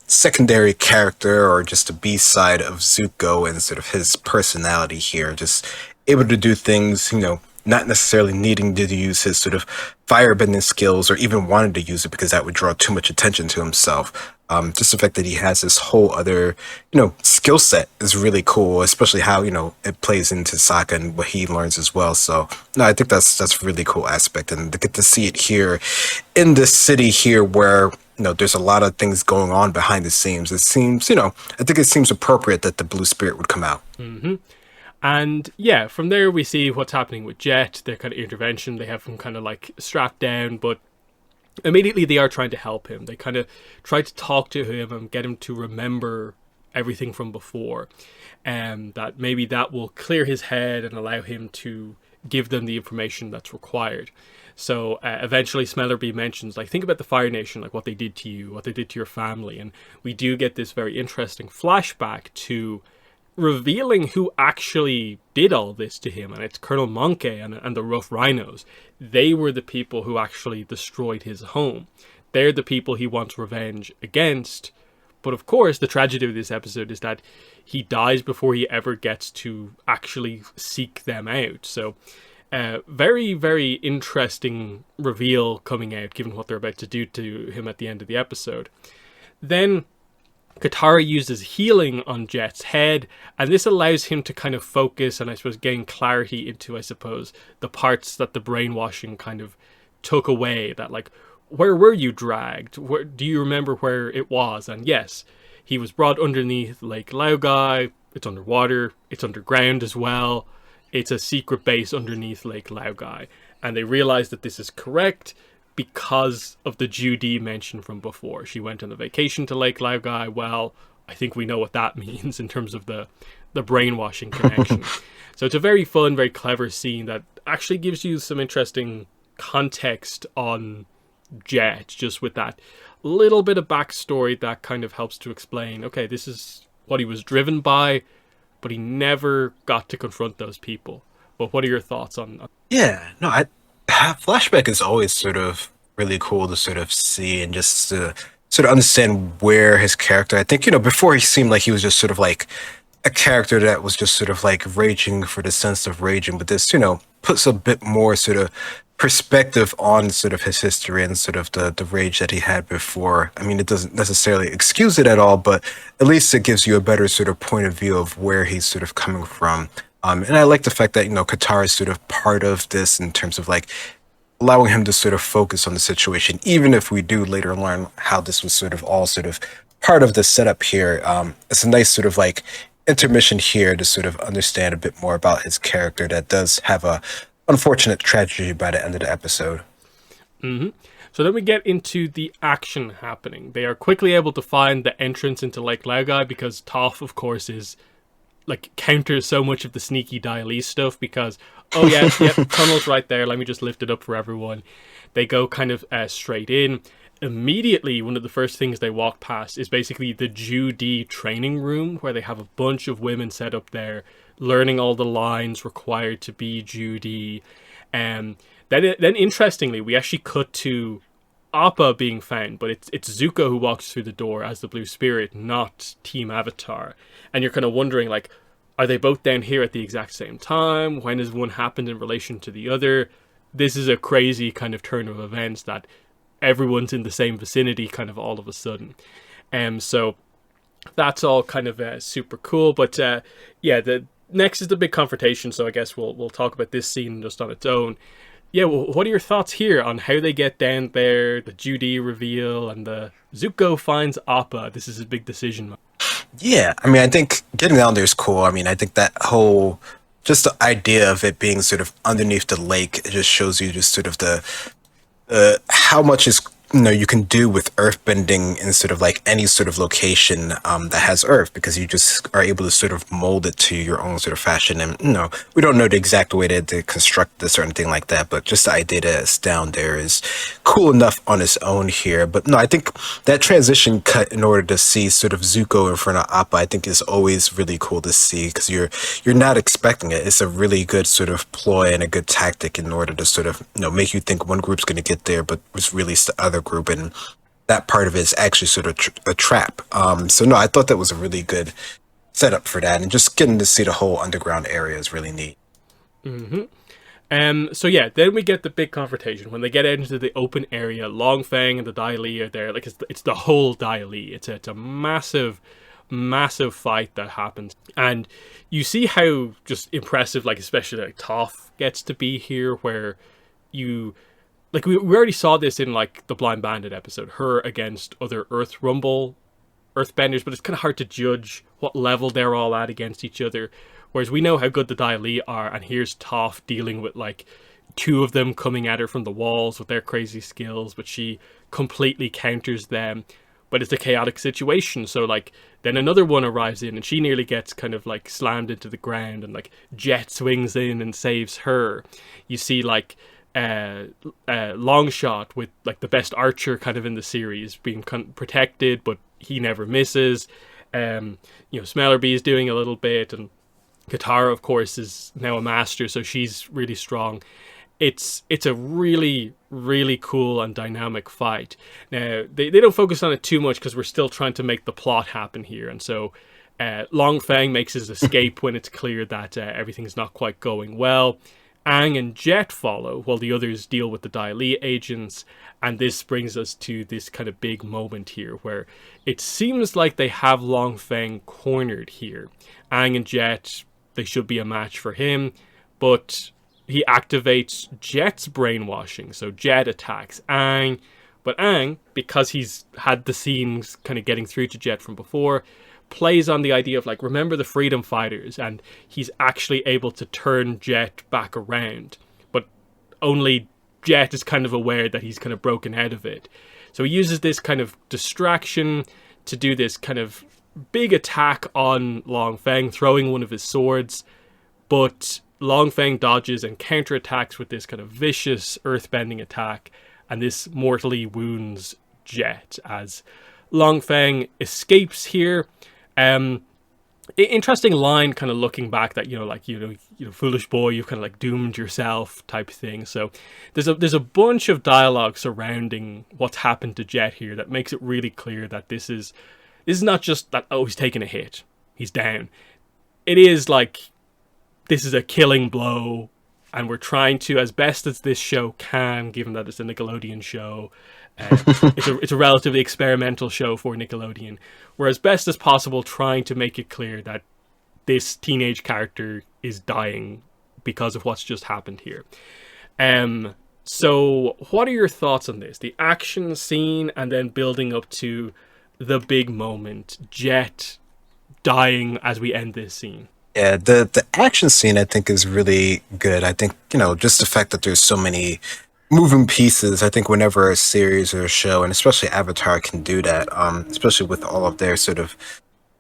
secondary character or just a B side of Zuko and sort of his personality here. Just able to do things, not necessarily needing to use his sort of firebending skills or even wanting to use it because that would draw too much attention to himself. Just the fact that he has this whole other, skill set is really cool, especially how, it plays into Sokka and what he learns as well. So, no, I think that's a really cool aspect. And to get to see it here in this city here where, there's a lot of things going on behind the scenes. It seems, I think it seems appropriate that the Blue Spirit would come out. Mm-hmm. And yeah, from there we see what's happening with Jet, their kind of intervention. They have him kind of like strapped down, but immediately they are trying to help him. They kind of try to talk to him and get him to remember everything from before. And that maybe that will clear his head and allow him to give them the information that's required. So eventually Smellerbee mentions, like, think about the Fire Nation, like what they did to you, what they did to your family. And we do get this very interesting flashback to revealing who actually did all this to him, and it's Colonel Monkey and the Rough Rhinos. They were the people who actually destroyed his home. They're the people he wants revenge against. But of course, the tragedy of this episode is that he dies before he ever gets to actually seek them out. So, very, very interesting reveal coming out, given what they're about to do to him at the end of the episode. Then Katara uses healing on Jet's head, and this allows him to kind of focus and I suppose gain clarity into, I suppose, the parts that the brainwashing kind of took away. That, like, where were you dragged? Where, do you remember where it was? And yes, he was brought underneath Lake Laogai. It's underwater. It's underground as well. It's a secret base underneath Lake Laogai. And they realize that this is correct because of the Judy mentioned from before. She went on a vacation to Lake Laogai. Well, I think we know what that means in terms of the brainwashing connection. So it's a very fun, very clever scene that actually gives you some interesting context on Jet, just with that little bit of backstory that kind of helps to explain, okay, this is what he was driven by, but he never got to confront those people. But what are your thoughts on? Yeah, no, flashback is always sort of really cool to sort of see and just to sort of understand where his character, I think, before he seemed like he was just sort of like a character that was just sort of like raging for the sense of raging, but this, puts a bit more sort of perspective on sort of his history and sort of the rage that he had before. I mean, it doesn't necessarily excuse it at all, but at least it gives you a better sort of point of view of where he's sort of coming from. And I like the fact that, Katara is sort of part of this in terms of like allowing him to sort of focus on the situation, even if we do later learn how this was sort of all sort of part of the setup here. It's a nice sort of like intermission here to sort of understand a bit more about his character that does have a unfortunate tragedy by the end of the episode. Mm-hmm. So then we get into the action happening. They are quickly able to find the entrance into Lake Laogai because Toph, of course, is like counters so much of the sneaky Dialyse stuff because, oh yeah, tunnel's right there. Let me just lift it up for everyone. They go kind of straight in. Immediately, one of the first things they walk past is basically the Judy training room where they have a bunch of women set up there, learning all the lines required to be Judy. Then interestingly, we actually cut to Appa being found, but it's Zuko who walks through the door as the Blue Spirit, not Team Avatar. And you're kind of wondering, like, are they both down here at the exact same time? When has one happened in relation to the other? This is a crazy kind of turn of events that everyone's in the same vicinity kind of all of a sudden. So that's all kind of super cool. But the next is the big confrontation, so I guess we'll talk about this scene just on its own. Yeah, well, what are your thoughts here on how they get down there, the Judy reveal, and the Zuko finds Appa? This is a big decision. Yeah, I mean, I think getting down there is cool. I mean, I think that whole, just the idea of it being sort of underneath the lake, it just shows you just sort of the how much is you can do with earthbending in sort of like any sort of location that has earth, because you just are able to sort of mold it to your own sort of fashion. And we don't know the exact way to construct this or anything like that, but just the idea that it's down there is cool enough on its own here. But no, I think that transition cut in order to see sort of Zuko in front of Appa, I think is always really cool to see, because you're not expecting it. It's a really good sort of ploy and a good tactic in order to sort of make you think one group's going to get there, but was really the other group, and that part of it is actually sort of a trap. So no, I thought that was a really good setup for that, and just getting to see the whole underground area is really neat. So yeah, then we get the big confrontation when they get out into the open area. Long Feng and the Dai Li are there. Like it's the whole Dai Li. It's a massive, massive fight that happens, and you see how just impressive, like especially like Toph gets to be here, where you. Like, we already saw this in, like, the Blind Bandit episode. Her against other Earth Rumble Earthbenders, but it's kind of hard to judge what level they're all at against each other. Whereas we know how good the Dai Li are, and here's Toph dealing with, like, two of them coming at her from the walls with their crazy skills, but she completely counters them. But it's a chaotic situation, so, like, then another one arrives in, and she nearly gets kind of, like, slammed into the ground, and, like, Jet swings in and saves her. You see, like... long shot with like the best archer kind of in the series being protected, but he never misses. Smellerbee is doing a little bit, and Katara of course is now a master, so she's really strong. It's a really, really cool and dynamic fight. Now they don't focus on it too much because we're still trying to make the plot happen here, and so Long Feng makes his escape when it's clear that everything's not quite going well. Aang and Jet follow while the others deal with the Dai Li agents, and this brings us to this kind of big moment here where it seems like they have Long Feng cornered here. Aang and Jet, they should be a match for him, but he activates Jet's brainwashing, so Jet attacks Aang, but Aang, because he's had the scenes kind of getting through to Jet from before, plays on the idea of like, remember the freedom fighters, and he's actually able to turn Jet back around, but only Jet is kind of aware that he's kind of broken out of it. So he uses this kind of distraction to do this kind of big attack on Long Feng, throwing one of his swords, but Long Feng dodges and counterattacks with this kind of vicious earthbending attack, and this mortally wounds Jet as Long Feng escapes here. Interesting line, kind of looking back, that foolish boy, you've kind of like doomed yourself type thing. So there's a bunch of dialogue surrounding what's happened to Jet here that makes it really clear that this is not just that, oh, he's taken a hit, he's down. It is like, this is a killing blow, and we're trying to, as best as this show can, given that it's a Nickelodeon show, it's a relatively experimental show for Nickelodeon, we're as best as possible trying to make it clear that this teenage character is dying because of what's just happened here. So what are your thoughts on this? The action scene and then building up to the big moment, Jet dying as we end this scene. Yeah, the action scene I think is really good. I think, just the fact that there's so many moving pieces. I think whenever a series or a show, and especially Avatar, can do that, especially with all of their sort of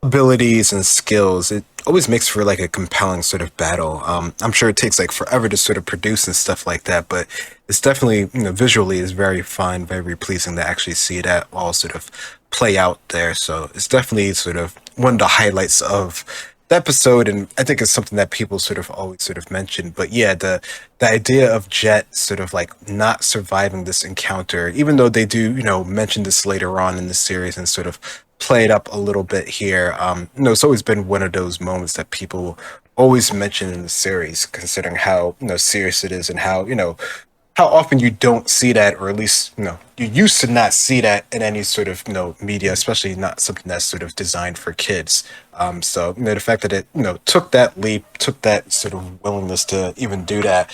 abilities and skills, it always makes for like a compelling sort of battle. I'm sure it takes like forever to sort of produce and stuff like that, but it's definitely, visually is very fun, very pleasing to actually see that all sort of play out there. So it's definitely sort of one of the highlights of the episode, and I think it's something that people sort of always sort of mention. But yeah, the idea of Jet sort of like not surviving this encounter, even though they do, mention this later on in the series and sort of play it up a little bit here. It's always been one of those moments that people always mention in the series, considering how, serious it is, and how often you don't see that, or at least, you used to not see that in any sort of, media, especially not something that's sort of designed for kids. So, the fact that it, took that leap, took that sort of willingness to even do that,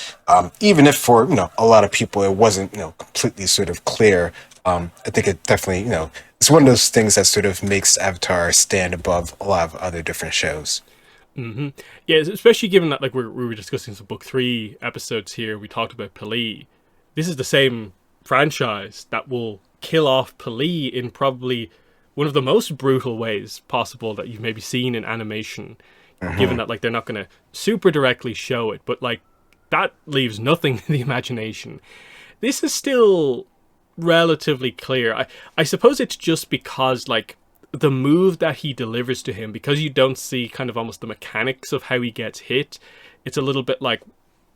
even if for, a lot of people it wasn't, completely sort of clear, I think it definitely, it's one of those things that sort of makes Avatar stand above a lot of other different shows. Mm-hmm. Yeah, especially given that, like, we were discussing some book 3 episodes here, we talked about Pali. This is the same franchise that will kill off Pali in probably one of the most brutal ways possible that you've maybe seen in animation, given Hmm. that like they're not going to super directly show it, but like that leaves nothing to the imagination. This is still relatively clear. I suppose it's just because like the move that he delivers to him, because you don't see kind of almost the mechanics of how he gets hit, it's a little bit like,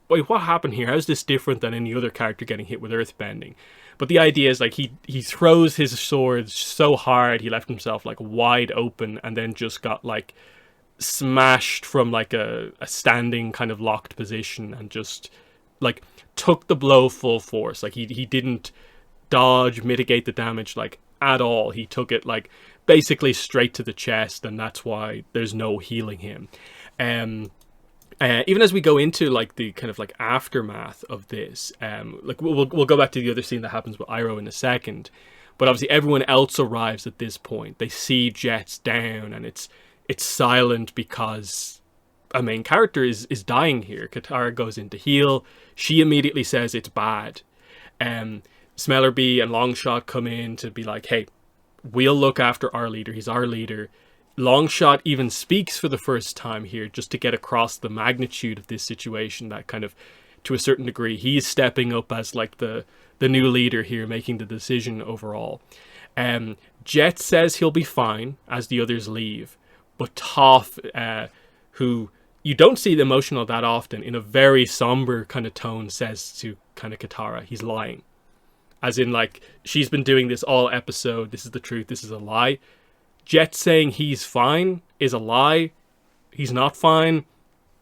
wait, what happened here? How's this different than any other character getting hit with earthbending? But the idea is like he throws his sword so hard he left himself like wide open, and then just got like smashed from like a standing kind of locked position, and just like took the blow full force. Like he didn't dodge, mitigate the damage like at all. He took it like basically straight to the chest, and that's why there's no healing him. Um, Even as we go into like the kind of like aftermath of this, like we'll go back to the other scene that happens with Iroh in a second, but obviously everyone else arrives at this point. They see Jet's down, and it's silent because a main character is dying here. Katara goes in to heal. She immediately says it's bad. Um, Smellerbee and Longshot come in to be like, hey, we'll look after our leader. He's our leader. Longshot even speaks for the first time here just to get across the magnitude of this situation, that kind of, to a certain degree, he's stepping up as like the new leader here, making the decision overall. Jet says he'll be fine as the others leave, but Toph, who you don't see the emotional that often, in a very somber kind of tone says to kind of Katara, he's lying. As in, like, she's been doing this all episode, this is the truth, this is a lie. Jet saying he's fine is a lie. He's not fine.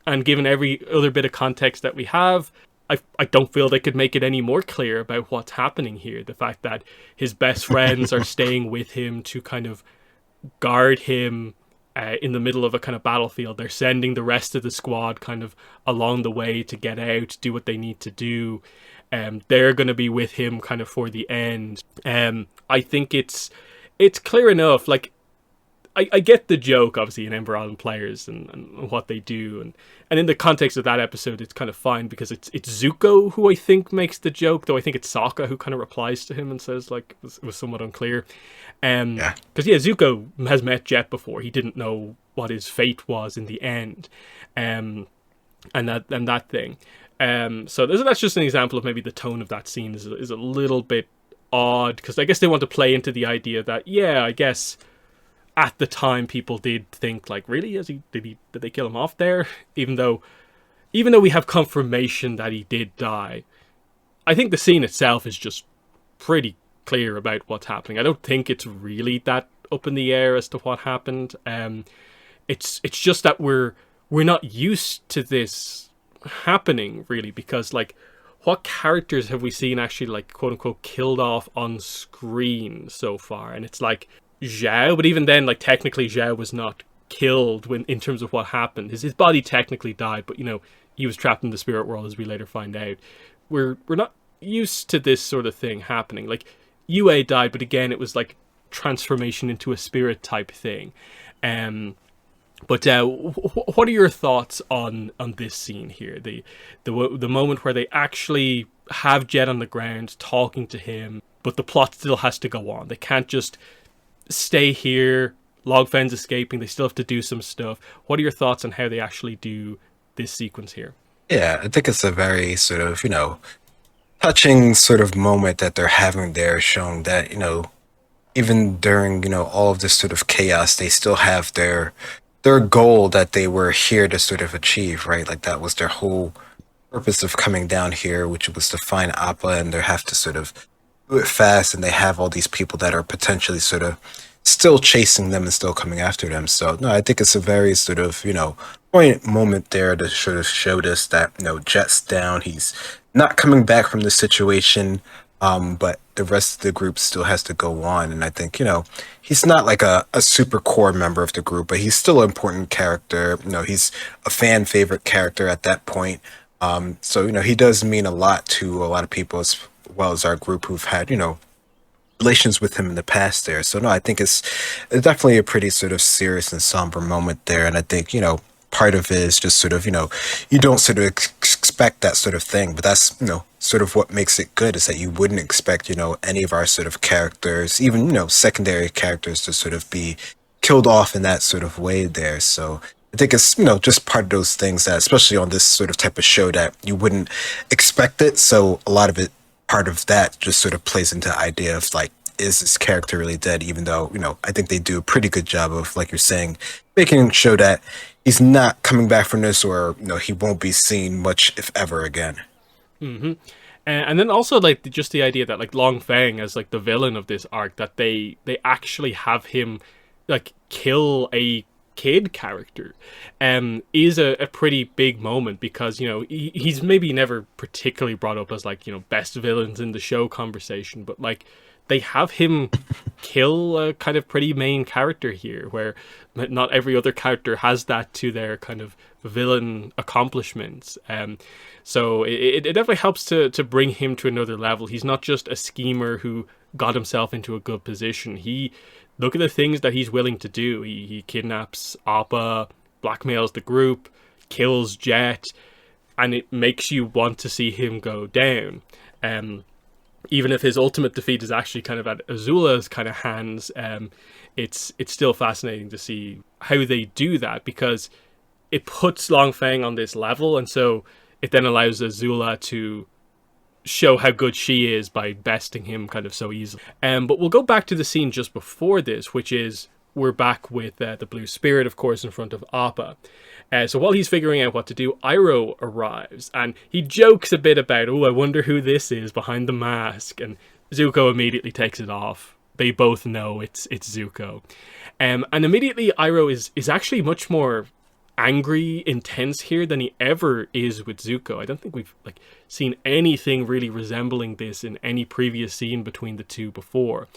And given every other bit of context that we have, I don't feel they could make it any more clear about what's happening here. The fact that his best friends are staying with him to kind of guard him in the middle of a kind of battlefield. They're sending the rest of the squad kind of along the way to get out, do what they need to do. They're going to be with him kind of for the end. I think it's clear enough. Like, I get the joke, obviously, in Ember Island players and what they do, and in the context of that episode, it's kind of fine because it's Zuko who I think makes the joke, though I think it's Sokka who kind of replies to him and says like it was somewhat unclear. Yeah. Because Zuko has met Jet before. He didn't know what his fate was in the end, and that thing. So that's just an example of maybe the tone of that scene is a little bit odd, because I guess they want to play into the idea that, yeah, I guess at the time people did think like, really, did they kill him off there? Even though we have confirmation that he did die, I think the scene itself is just pretty clear about what's happening. I don't think it's really that up in the air as to what happened. It's just that we're not used to this happening, really, because like, what characters have we seen actually like quote unquote killed off on screen so far? And it's like Zhao, but even then, like, technically Zhao was not killed in terms of what happened. His body technically died, but he was trapped in the spirit world, as we later find out. We're not used to this sort of thing happening. Like, Yue died, but again, it was like transformation into a spirit type thing. But what are your thoughts on this scene here? The moment where they actually have Jet on the ground talking to him, but the plot still has to go on. They can't just stay here. Logfen's escaping. They still have to do some stuff. What are your thoughts on how they actually do this sequence here? Yeah, I think it's a very sort of, touching sort of moment that they're having there, showing that, even during, all of this sort of chaos, they still have their goal that they were here to sort of achieve, right? Like that was their whole purpose of coming down here, which was to find Appa, and they have to sort of do it fast, and they have all these people that are potentially sort of still chasing them and still coming after them. So no, I think it's a very sort of, poignant moment there to sort of show us that, Jet's down, he's not coming back from the situation, but the rest of the group still has to go on. And I think, he's not like a super core member of the group, but he's still an important character. He's a fan favorite character at that point. So, he does mean a lot to a lot of people, as well as our group who've had, relations with him in the past there. So no, I think it's definitely a pretty sort of serious and somber moment there. And I think, part of it is just sort of, you don't sort of expect that sort of thing. But that's, sort of what makes it good, is that you wouldn't expect, any of our sort of characters, even, secondary characters, to sort of be killed off in that sort of way there. So I think it's, just part of those things that, especially on this sort of type of show, that you wouldn't expect it. So a lot of it, part of that just sort of plays into the idea of like, is this character really dead? Even though, I think they do a pretty good job of, like you're saying, making sure that he's not coming back from this, or, he won't be seen much, if ever, again. Mm-hmm. And then also like just the idea that like Long Feng as like the villain of this arc, that they actually have him like kill a kid character is a pretty big moment, because he's maybe never particularly brought up as like best villains in the show conversation, but like they have him kill a kind of pretty main character here, where not every other character has that to their kind of villain accomplishments. So it definitely helps to bring him to another level. He's not just a schemer who got himself into a good position. Look at the things that he's willing to do. He kidnaps Appa, blackmails the group, kills Jet, and it makes you want to see him go down. Even if his ultimate defeat is actually kind of at Azula's kind of hands, it's still fascinating to see how they do that, because it puts Long Feng on this level, and so it then allows Azula to show how good she is by besting him kind of so easily. But we'll go back to the scene just before this, which is we're back with the Blue Spirit, of course, in front of Appa. So while he's figuring out what to do, Iroh arrives, and he jokes a bit about, I wonder who this is behind the mask, and Zuko immediately takes it off. They both know it's Zuko. And immediately Iroh is actually much more angry, intense here than he ever is with Zuko. I don't think we've like seen anything really resembling this in any previous scene between the two before.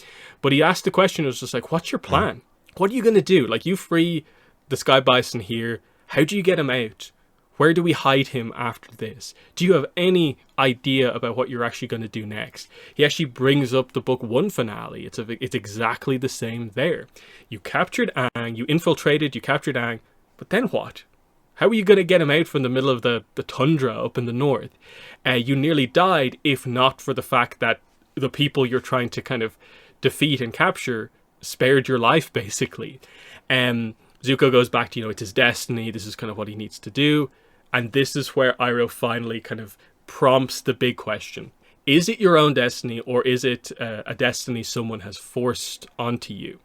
But he asked the question, it was just like, what's your plan? What are you going to do? Like, you free the Sky Bison here. How do you get him out? Where do we hide him after this? Do you have any idea about what you're actually going to do next? He actually brings up the book 1 finale. It's exactly the same there. You captured Aang, you captured Aang, but then what? How are you going to get him out from the middle of the tundra up in the north? You nearly died, if not for the fact that the people you're trying to kind of defeat and capture spared your life, basically. Zuko goes back to, it's his destiny, this is kind of what he needs to do. And this is where Iroh finally kind of prompts the big question. Is it your own destiny, or is it a destiny someone has forced onto you?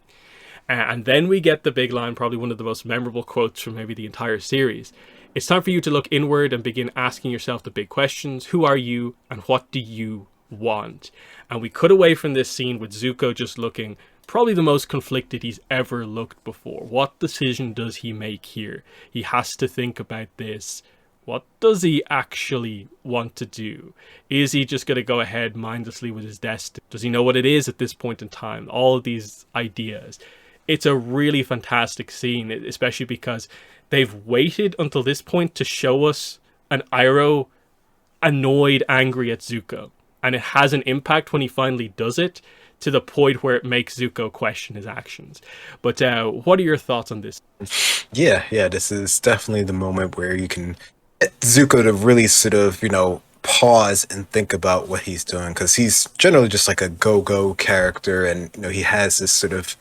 And then we get the big line, probably one of the most memorable quotes from maybe the entire series. It's time for you to look inward and begin asking yourself the big questions. Who are you, and what do you want? And we cut away from this scene with Zuko just looking probably the most conflicted he's ever looked before. What decision does he make here? He has to think about this. What does he actually want to do? Is he just going to go ahead mindlessly with his destiny? Does he know what it is at this point in time? All of these ideas. It's a really fantastic scene, especially because they've waited until this point to show us an Iroh annoyed, angry at Zuko. And it has an impact when he finally does it, to the point where it makes Zuko question his actions. But what are your thoughts on this? Yeah, this is definitely the moment where you can get Zuko to really sort of, pause and think about what he's doing, because he's generally just like a go-go character, and, he has this sort of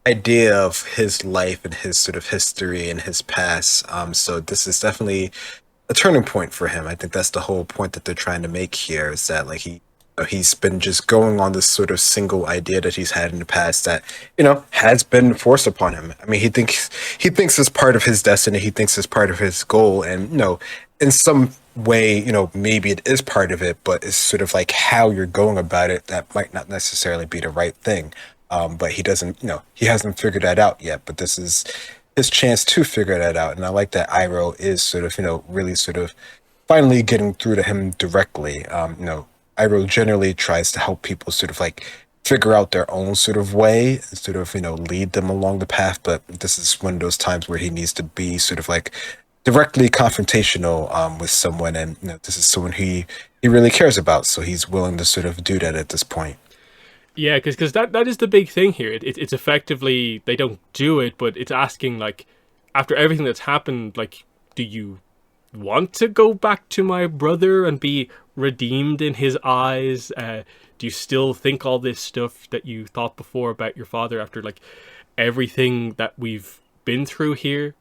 idea of his life and his sort of history and his past. So this is definitely a turning point for him. I think that's the whole point that they're trying to make here, is that like he's been just going on this sort of single idea that he's had in the past that, has been forced upon him. I mean, he thinks it's part of his destiny. He thinks it's part of his goal. And, in some way, maybe it is part of it, but it's sort of like how you're going about it that might not necessarily be the right thing. But he doesn't, he hasn't figured that out yet. But this is his chance to figure that out. And I like that Iroh is sort of, really sort of finally getting through to him directly. Iroh generally tries to help people sort of like figure out their own sort of way, sort of, lead them along the path. But this is one of those times where he needs to be sort of like directly confrontational with someone. And this is someone he really cares about. So he's willing to sort of do that at this point. Yeah, because that is the big thing here. It's effectively, they don't do it, but it's asking, like, after everything that's happened, like, do you want to go back to my brother and be redeemed in his eyes? Do you still think all this stuff that you thought before about your father after like everything that we've been through here?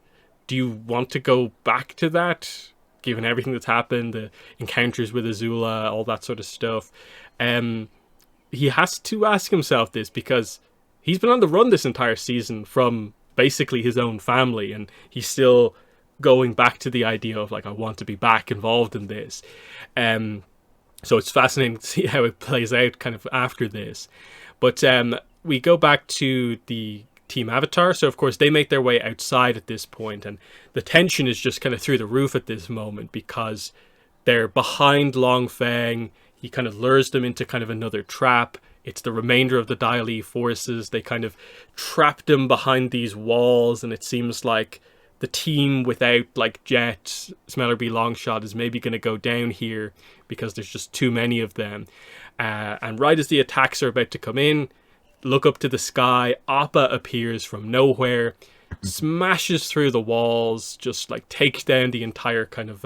Do you want to go back to that, given everything that's happened, the encounters with Azula, all that sort of stuff? He has to ask himself this because he's been on the run this entire season from basically his own family, and he's still going back to the idea of like, I want to be back involved in this. So it's fascinating to see how it plays out kind of after this. But we go back to the Team Avatar. So of course they make their way outside at this point, and the tension is just kind of through the roof at this moment because they're behind Long Feng. He kind of lures them into kind of another trap. It's the remainder of the Dai Li forces. They kind of trapped them behind these walls, and it seems like the team without like Jet, Smellerby, Longshot is maybe going to go down here because there's just too many of them. And right as the attacks are about to come in, look up to the sky, Appa appears from nowhere, smashes through the walls, just like takes down the entire kind of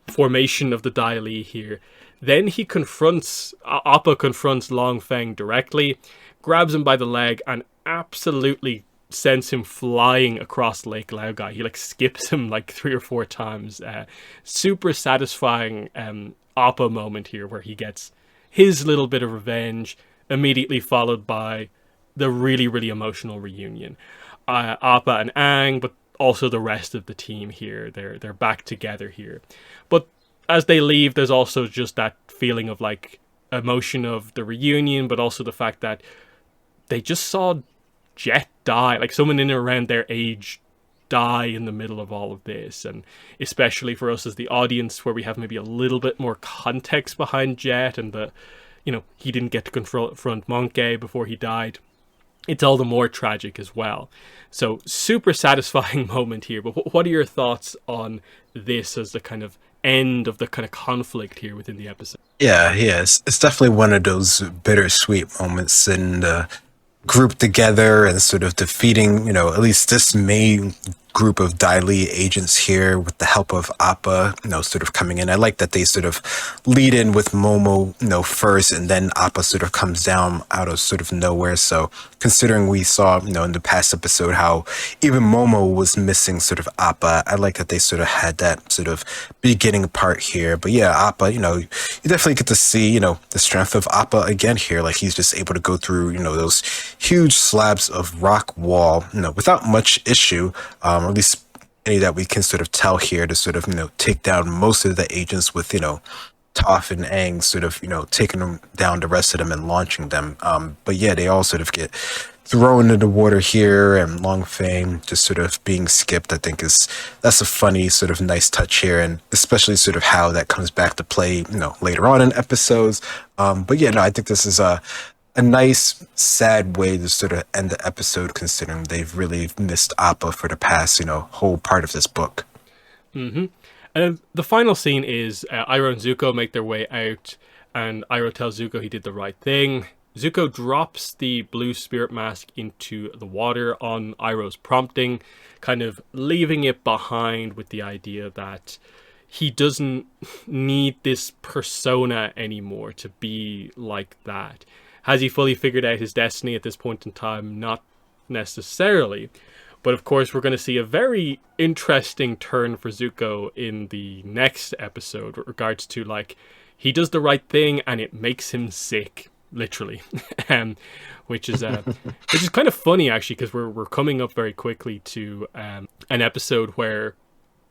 formation of the Dai Li here. Then he Appa confronts Long Feng directly, grabs him by the leg, and absolutely sends him flying across Lake Laogai. He like skips him like 3 or 4 times. Super satisfying Appa moment here where he gets his little bit of revenge, immediately followed by the really, really emotional reunion. Appa and Aang, but also the rest of the team here. They're back together here. But as they leave, there's also just that feeling of like emotion of the reunion, but also the fact that they just saw Jet die, like someone in and around their age die in the middle of all of this. And especially for us as the audience, where we have maybe a little bit more context behind Jet and the, you know, he didn't get to confront Monkey before he died, it's all the more tragic as well. So super satisfying moment here. But what are your thoughts on this as the kind of end of the kind of conflict here within the episode? Yeah, it's definitely one of those bittersweet moments in the group together and sort of defeating, at least this main group of Dai Li agents here with the help of Appa, sort of coming in. I like that they sort of lead in with Momo, first, and then Appa sort of comes down out of sort of nowhere. So considering we saw, in the past episode how even Momo was missing sort of Appa, I like that they sort of had that sort of beginning part here. But yeah, Appa, you definitely get to see, the strength of Appa again here. Like he's just able to go through, those huge slabs of rock wall, without much issue. Or at least any that we can sort of tell here to sort of, take down most of the agents with, Toph and Aang sort of, taking them down, the rest of them and launching them. But yeah, they all sort of get thrown into the water here, and Long Feng just sort of being skipped, I think that's a funny sort of nice touch here, and especially sort of how that comes back to play, later on in episodes. But yeah, no, I think this is a nice, sad way to sort of end the episode, considering they've really missed Appa for the past, whole part of this book. Mm-hmm. And the final scene is Iroh and Zuko make their way out, and Iroh tells Zuko he did the right thing. Zuko drops the blue spirit mask into the water on Iroh's prompting, kind of leaving it behind with the idea that he doesn't need this persona anymore to be like that. Has he fully figured out his destiny at this point in time? Not necessarily. But of course, we're going to see a very interesting turn for Zuko in the next episode with regards to, like, he does the right thing and it makes him sick, literally. Which is kind of funny, actually, because we're coming up very quickly to an episode where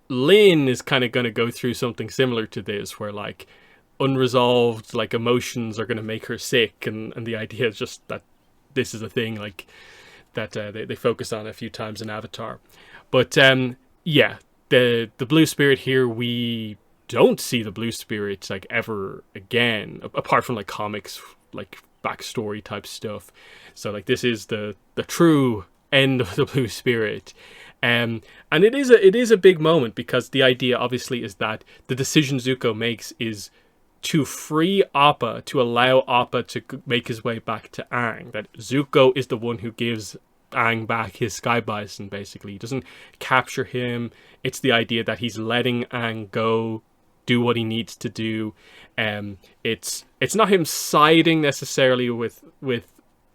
Lin is kind of going to go through something similar to this, where, like, unresolved like emotions are going to make her sick, and the idea is just that this is a thing like that they focus on a few times in Avatar. But yeah, the blue spirit here, we don't see the blue spirit like ever again, apart from like comics, like backstory type stuff. So like this is the true end of the blue spirit. And it is a big moment, because the idea obviously is that the decision Zuko makes is to free Appa, to allow Appa to make his way back to Aang. That Zuko is the one who gives Aang back his sky bison, basically. He doesn't capture him. It's the idea that he's letting Aang go, do what he needs to do. It's not him siding necessarily with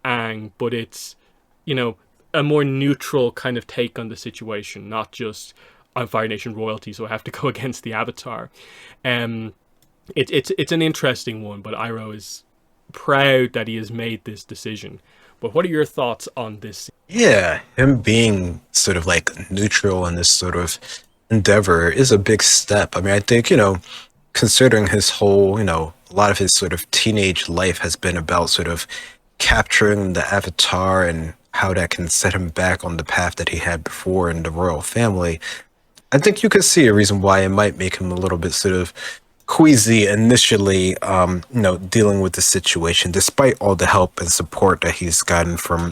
Aang, but it's, you know, a more neutral kind of take on the situation, not just I'm Fire Nation royalty, so I have to go against the Avatar. It's an interesting one, but Iroh is proud that he has made this decision. But what are your thoughts on this? Yeah, him being sort of like neutral in this sort of endeavor is a big step. I mean, I think, considering his whole, a lot of his sort of teenage life has been about sort of capturing the Avatar and how that can set him back on the path that he had before in the royal family. I think you could see a reason why it might make him a little bit sort of queasy initially, dealing with the situation, despite all the help and support that he's gotten from,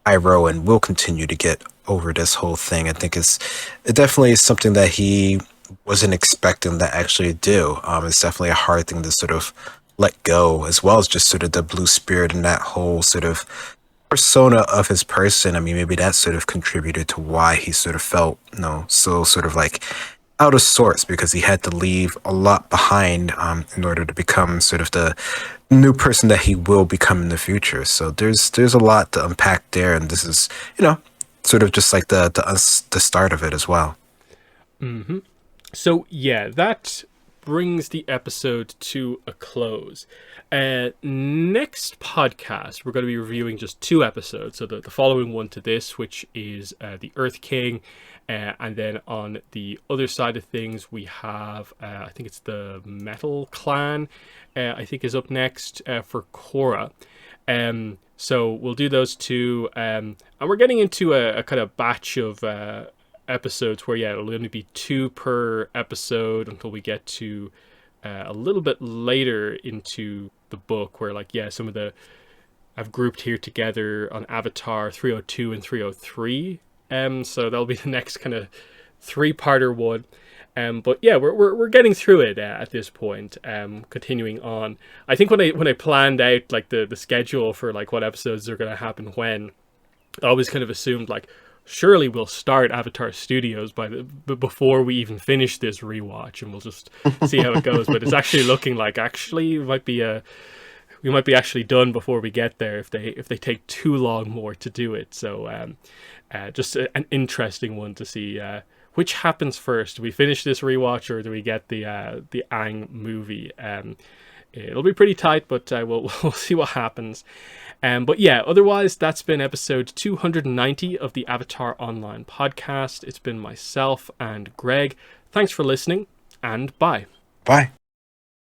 Iroh, and will continue to get over this whole thing. I think it definitely is something that he wasn't expecting to actually do. It's definitely a hard thing to sort of let go, as well as just sort of the blue spirit and that whole sort of persona of his person. I mean, maybe that sort of contributed to why he sort of felt, so sort of like out of sorts, because he had to leave a lot behind in order to become sort of the new person that he will become in the future. So there's a lot to unpack there, and this is, sort of just like the start of it as well. Mm-hmm. So yeah, that brings the episode to a close. Next podcast, we're going to be reviewing just 2 episodes. So the following one to this, which is The Earth King. And then on the other side of things, we have, I think it's the Metal Clan, I think is up next for Korra. So we'll do those 2. And we're getting into a kind of batch of episodes where, yeah, it'll only be 2 per episode until we get to a little bit later into the book, where, like, yeah, some of the I've grouped here together on Avatar 302 and 303. So that'll be the next kind of 3-parter one. But yeah, we're getting through it at this point. Continuing on, I think when I planned out like the schedule for like what episodes are going to happen when, I always kind of assumed like, surely we'll start Avatar Studios before we even finish this rewatch, and we'll just see how it goes. But it's actually looking like we might be actually done before we get there if they take too long more to do it. So just an interesting one to see which happens first. Do we finish this rewatch, or do we get the Aang movie? It'll be pretty tight, but we'll see what happens. But yeah, otherwise, that's been episode 290 of the Avatar Online podcast. It's been myself and Greg. Thanks for listening, and bye. Bye.